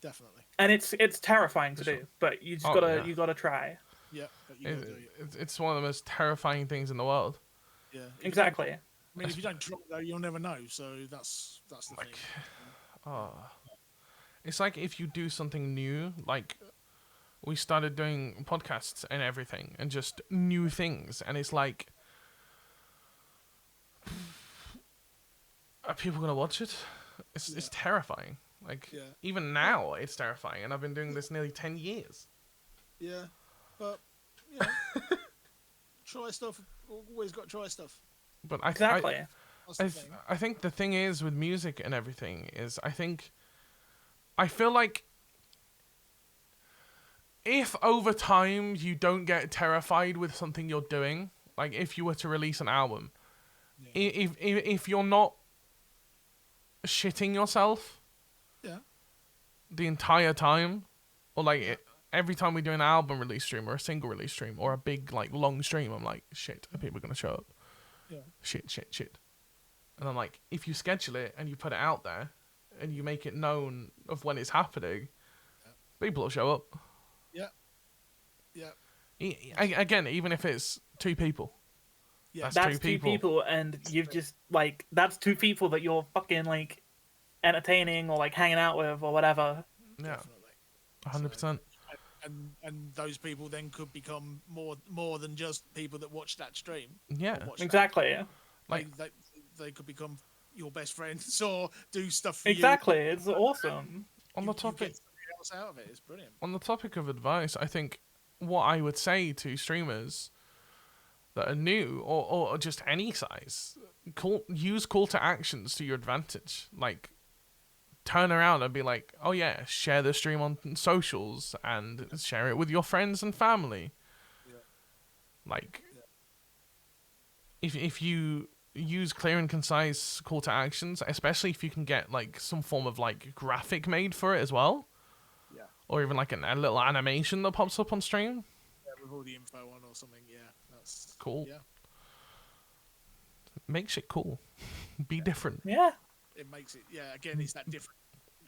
definitely. And it's terrifying to do, but you just gotta try. Yeah, but you gotta do it. It's one of the most terrifying things in the world. Yeah, exactly. I mean, if you don't try, though, you'll never know. So that's the thing. It's like if you do something new, like we started doing podcasts and everything, and just new things, and it's like, are people gonna watch it? It's terrifying. Like even now, it's terrifying, and I've been doing this nearly 10 years. Yeah, but try stuff. Always got to try stuff. But I think the thing is with music and everything is I feel like if over time you don't get terrified with something you're doing, like if you were to release an album, if you're not shitting yourself the entire time, or like every time we do an album release stream or a single release stream or a big like long stream, I'm like, shit, are people gonna show up? Shit. And I'm like, if you schedule it and you put it out there and you make it known of when it's happening, people will show up. Yeah. Again, even if it's 2 people. Yeah. That's two people, and you've just like that's two people that you're fucking like entertaining or like hanging out with or whatever. Yeah, Definitely. 100%. And those people then could become more than just people that watch that stream. Yeah, Exactly. like They could become your best friends or do stuff for Exactly. you. It's awesome. on the topic. You get something else out of it. It's brilliant. On the topic of advice, I think what I would say to streamers that are new or just any size, use call to actions to your advantage. Like, turn around and be like, oh yeah, share the stream on socials and share it with your friends and family. Yeah. Like, if you use clear and concise call to actions, especially if you can get like some form of like graphic made for it as well. Yeah. Or even like a little animation that pops up on stream. Yeah, with all the info on or something. Yeah, that's Cool. Yeah, Makes it cool. Be different. Yeah. it makes it. Yeah, again, it's that different.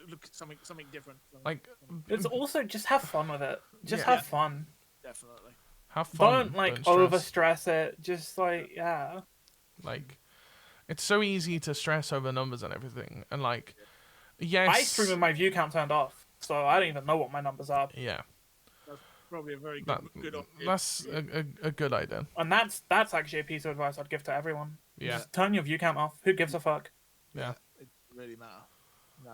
Look, something different. Like, It's also just have fun with it. Just Yeah. have fun. Definitely. have fun. Don't like stress. over stress it. Just like yeah. Like, it's so easy to stress over numbers and everything. And like, yes. I stream with my view count turned off, so I don't even know what my numbers are. Yeah. That's probably a very good. That's a good idea. And that's actually a piece of advice I'd give to everyone. Yeah. Just turn your view count off. Who gives a fuck? Yeah. It doesn't really matter. No,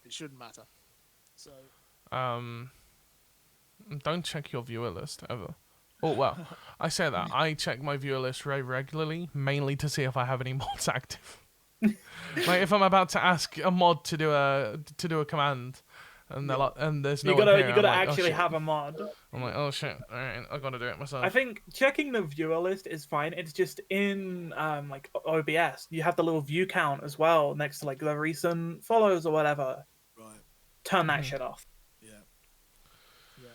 it shouldn't matter. So Don't check your viewer list ever. Oh well, I say that I check my viewer list very regularly, mainly to see if I have any mods active. Like if I'm about to ask a mod to do a command, and they're like, and there's no You one gotta here, you I'm gotta like, oh, actually shit. have a mod. I'm like, oh shit, all right, I gotta do it myself. I think checking the viewer list is fine. It's just in like OBS, you have the little view count as well next to like the recent follows or whatever. right. Turn that shit off. Yeah. Yeah.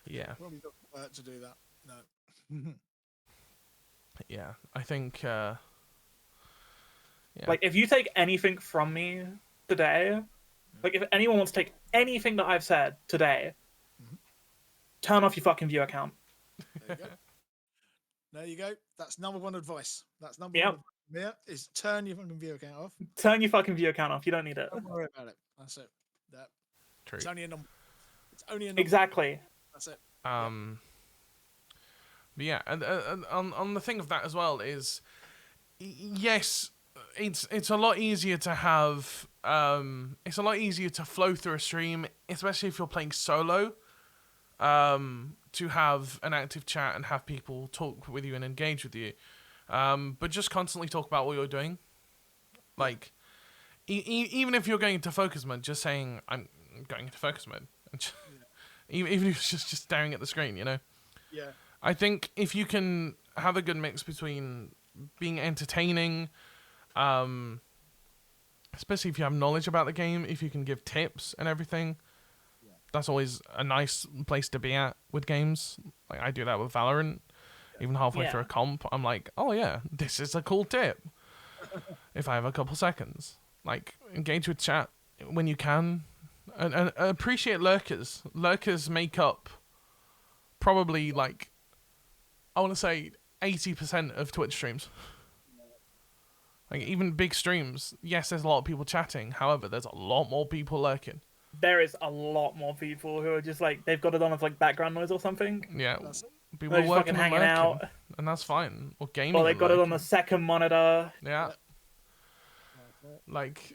Yeah, Probably doesn't work to do that. No. yeah. I think. Yeah. Like if you take anything from me today, like if anyone wants to take anything that I've said today, turn off your fucking viewer count. There you go. There you go. That's number one advice. That's number Yep. one advice. Yeah, is turn your fucking view account off. Turn your fucking viewer count off. You don't need it. Don't worry about it. That's it. That. True. It's only a number. It's only a number. Exactly. That's it. But yeah, and on the thing of that as well is, yes, it's a lot easier to have. It's a lot easier to flow through a stream, especially if you're playing solo. To have an active chat and have people talk with you and engage with you. But just constantly talk about what you're doing. Like, even if you're going into focus mode, just saying, I'm going into focus mode. Even if it's just staring at the screen, you know? Yeah. I think if you can have a good mix between being entertaining, especially if you have knowledge about the game, if you can give tips and everything, that's always a nice place to be at with games. Like, I do that with Valorant. Even halfway Yeah. through a comp, I'm like, oh yeah, this is a cool tip. If I have a couple seconds. Like, engage with chat when you can. And appreciate lurkers. Lurkers make up probably, like, I want to say 80% of Twitch streams. Like, even big streams, yes, there's a lot of people chatting. However, there's a lot more people lurking. There is a lot more people who are just like they've got it on as like background noise or something. Yeah, people They're are just working fucking and hanging lurking, out. and that's fine. Or gaming. Or they and got it on lurking. the second monitor. Yeah. Like,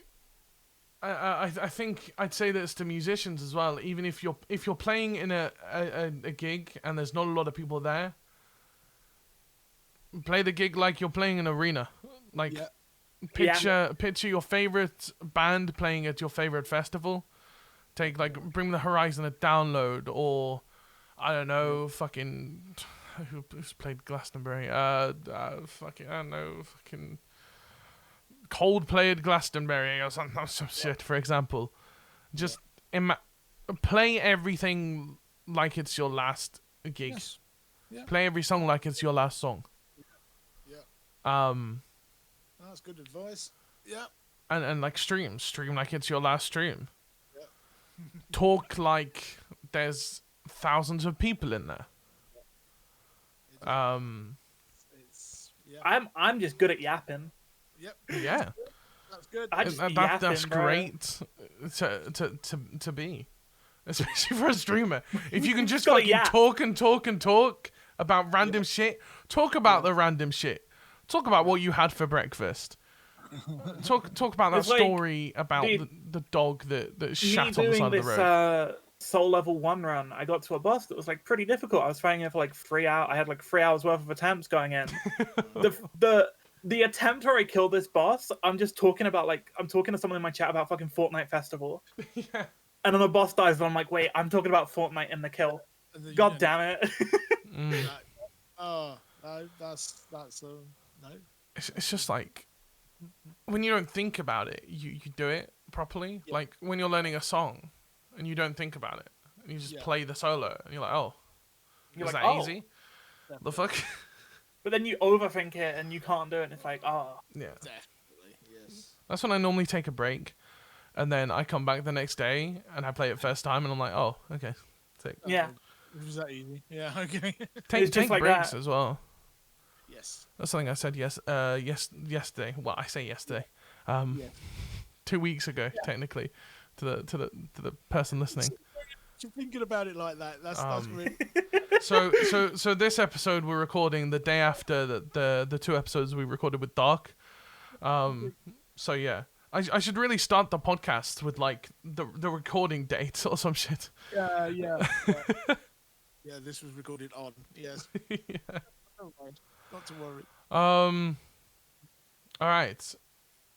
I think I'd say this to musicians as well. Even if you're playing in a gig and there's not a lot of people there, play the gig like you're playing an arena. Like, picture your favorite band playing at your favorite festival. Take like Bring the Horizon a Download, or I don't know, fucking who's played Glastonbury? Fucking I don't know, fucking Coldplay at Glastonbury or some shit, for example. Just play everything like it's your last gig. Yes. Yeah. Play every song like it's your last song. Yeah. That's good advice. Yeah. And like stream like it's your last stream. Talk like there's thousands of people in there. It's I'm just good at yapping. Yep. Yeah. That's good. I just be That's yapping, bro. great to be, especially for a streamer. If you can just gotta fucking yap. talk and talk and talk about random shit, talk about the random shit. Talk about what you had for breakfast. Talk about that It's like, story about dude, the dog that Me shat on the doing side of the this road. soul level 1 run, I got to a boss that was like pretty difficult. I was fighting it for like 3 hours. I had like 3 hours worth of attempts going in. The attempt where I killed this boss, I'm just talking about I'm talking to someone in my chat about fucking Fortnite Festival. Yeah. And then the boss dies, and I'm like, wait, I'm talking about Fortnite in the kill. God damn it. Oh, no, that's no. It's just like when you don't think about it, you do it properly. Yeah. Like when you're learning a song and you don't think about it, and you just play the solo, and you're like, oh, You're is like, that oh. easy? The fuck? But then you overthink it, and you can't do it, and it's like, oh. Yeah. Definitely, yes. That's when I normally take a break, and then I come back the next day and I play it first time, and I'm like, oh, okay, sick. Yeah. Was that easy? Yeah, okay. Take just like breaks that. as well. Yes. That's something I said yesterday. Well, I say yesterday. 2 weeks ago, technically, to the person listening. You're thinking about it like that. That's really. So this episode we're recording the day after the 2 episodes we recorded with Dark. So yeah, I should really start the podcast with like the recording date or some shit. Yeah. Yeah, this was recorded on. Yes. Yeah. Don't mind. Not to worry. All right.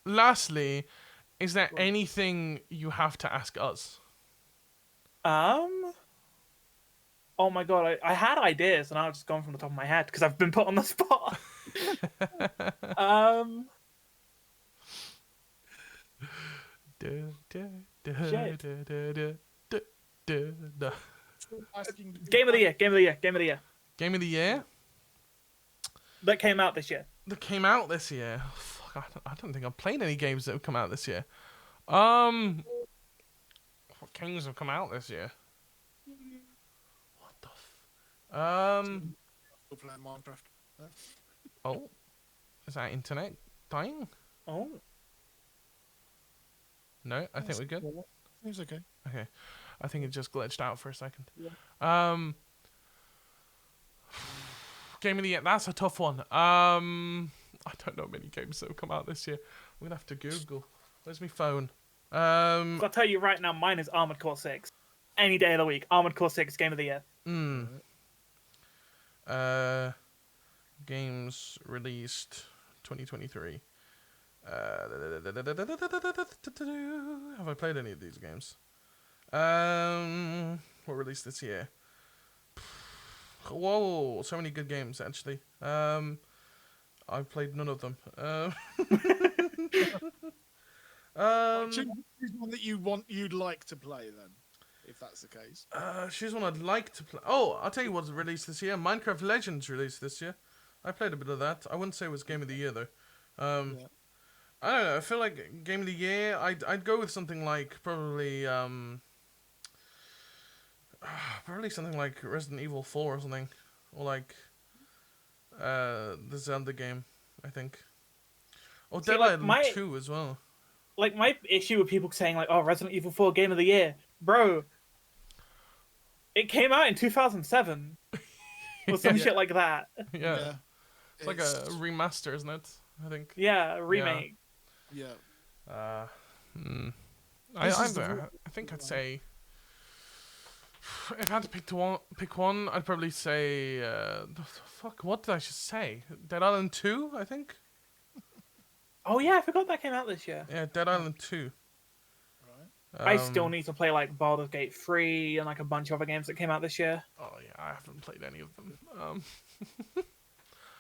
Lastly, is there anything you have to ask us? Oh my god, I had ideas and I've just gone from the top of my head because I've been put on the spot. Game of the year. Game of the year? That came out this year. That came out this year. Fuck, I don't think I've played any games that have come out this year. What games have come out this year? What the Still playing Minecraft. Oh, is that internet dying? Oh. No, I think we're good. Seems okay. Okay, I think it just glitched out for a second. Yeah. Game of the year. That's a tough one. I don't know many games that have come out this year. I'm gonna have to Google. Where's my phone? I'll tell you right now, mine is Armored Core 6. Any day of the week, Armored Core 6 Game of the Year. Games released 2023. Have I played any of these games? What released this year? Whoa, so many good games actually. I've played none of them. Choose one that you'd like to play then, if that's the case. Choose one I'd like to play. Oh, I'll tell you what's released this year. Minecraft Legends released this year. I played a bit of that. I wouldn't say it was Game of the Year though. I don't know. I feel like Game of the Year. I'd go with something like probably something like Resident Evil 4 or something, or like the Zelda game. I think. Or Dead Island 2 as well. Like, my issue with people saying, like, oh, Resident Evil 4 Game of the Year. Bro, it came out in 2007. Or some shit like that. Yeah. It's like a remaster, isn't it? I think. Yeah, a remake. Yeah. I think I'd say... If I had to pick one, I'd probably say... what did I just say? Dead Island 2, I think? Oh yeah, I forgot that came out this year. Yeah, Dead Island 2. Right. I still need to play like Baldur's Gate 3 and like a bunch of other games that came out this year. Oh yeah, I haven't played any of them.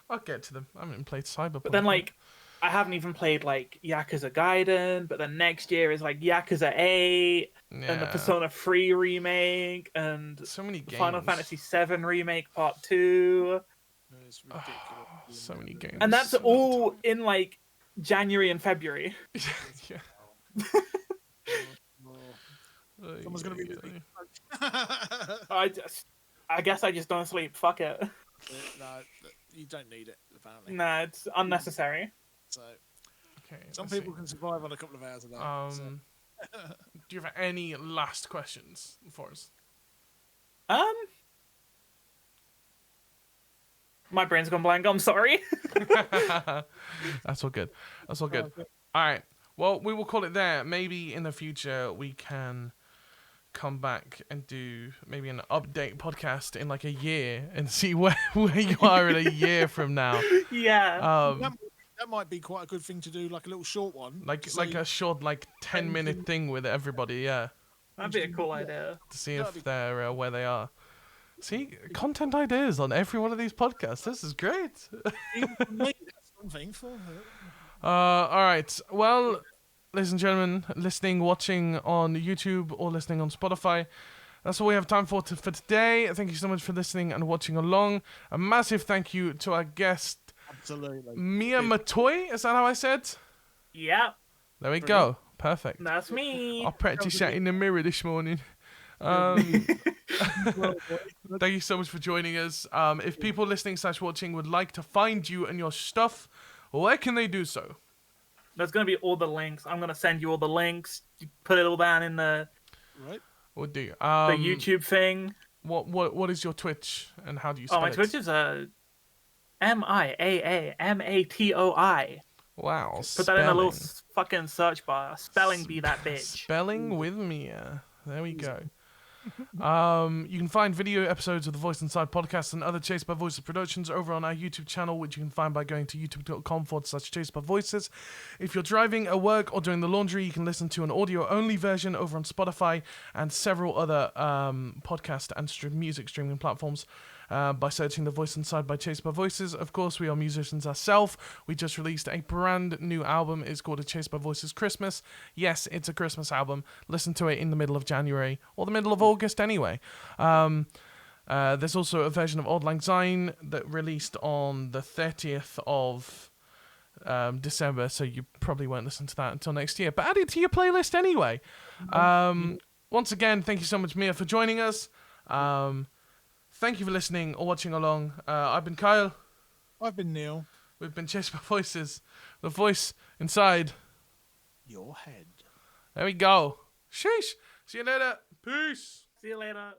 I'll get to them. I haven't played Cyberpunk. But then like, I haven't even played like Yakuza Gaiden, but then next year is like Yakuza 8 and the Persona 3 remake and so many games. Final Fantasy 7 remake Part 2. It's ridiculous. So many games. And that's all in like January and February. Yeah. Someone's gonna be with me. I guess I just don't sleep. Fuck it. No, you don't need it. apparently. No, it's unnecessary. So Okay. some let's people see. can survive on a couple of hours of that. So. Do you have any last questions for us? My brain's gone blank. I'm sorry. That's all good. That's all good. All right. Well, we will call it there. Maybe in the future we can come back and do maybe an update podcast in like a year and see where you are in a year from now. Yeah. That might be quite a good thing to do, like a little short one. Like See- a short 10-minute thing with everybody. Yeah. That'd be a cool idea. To see if they're where they are. See, content ideas on every one of these podcasts. This is great. something for All right. Well, ladies and gentlemen, watching on YouTube or listening on Spotify, that's all we have time for today. Thank you so much for listening and watching along. A massive thank you to our guest, absolutely MiaaMatoi. Is that how I said? Yep. There we go. Perfect. That's me. I practiced that in the mirror this morning. Thank you so much for joining us. If people listening / watching would like to find you and your stuff, where can they do so? There's gonna be all the links. I'm gonna send you all the links. You put it all down in the We'll do. the YouTube thing. What is your Twitch and how do you spell it? Oh, my Twitch is MiaaMatoi. Wow. Put that in a little fucking search bar. Spelling be that bitch. Spelling with Miaa. There we go. You can find video episodes of the Voice Inside podcast and other Chased by Voices productions over on our YouTube channel, which you can find by going to youtube.com/Chased by Voices. If you're driving at work or doing the laundry, you can listen to an audio-only version over on Spotify and several other podcast and music streaming platforms. By searching The Voice Inside by Chased by Voices. Of course, we are musicians ourselves. We just released a brand new album. It's called A Chased by Voices Christmas. Yes, it's a Christmas album. Listen to it in the middle of January or the middle of August anyway. There's also a version of Auld Lang Syne that released on the 30th of December, so you probably won't listen to that until next year. But add it to your playlist anyway. Once again, thank you so much, Miaa, for joining us. Thank you for listening or watching along. I've been Kyle. I've been Neil. We've been Chased by Voices. The voice inside your head. There we go. Sheesh. See you later. Peace. See you later.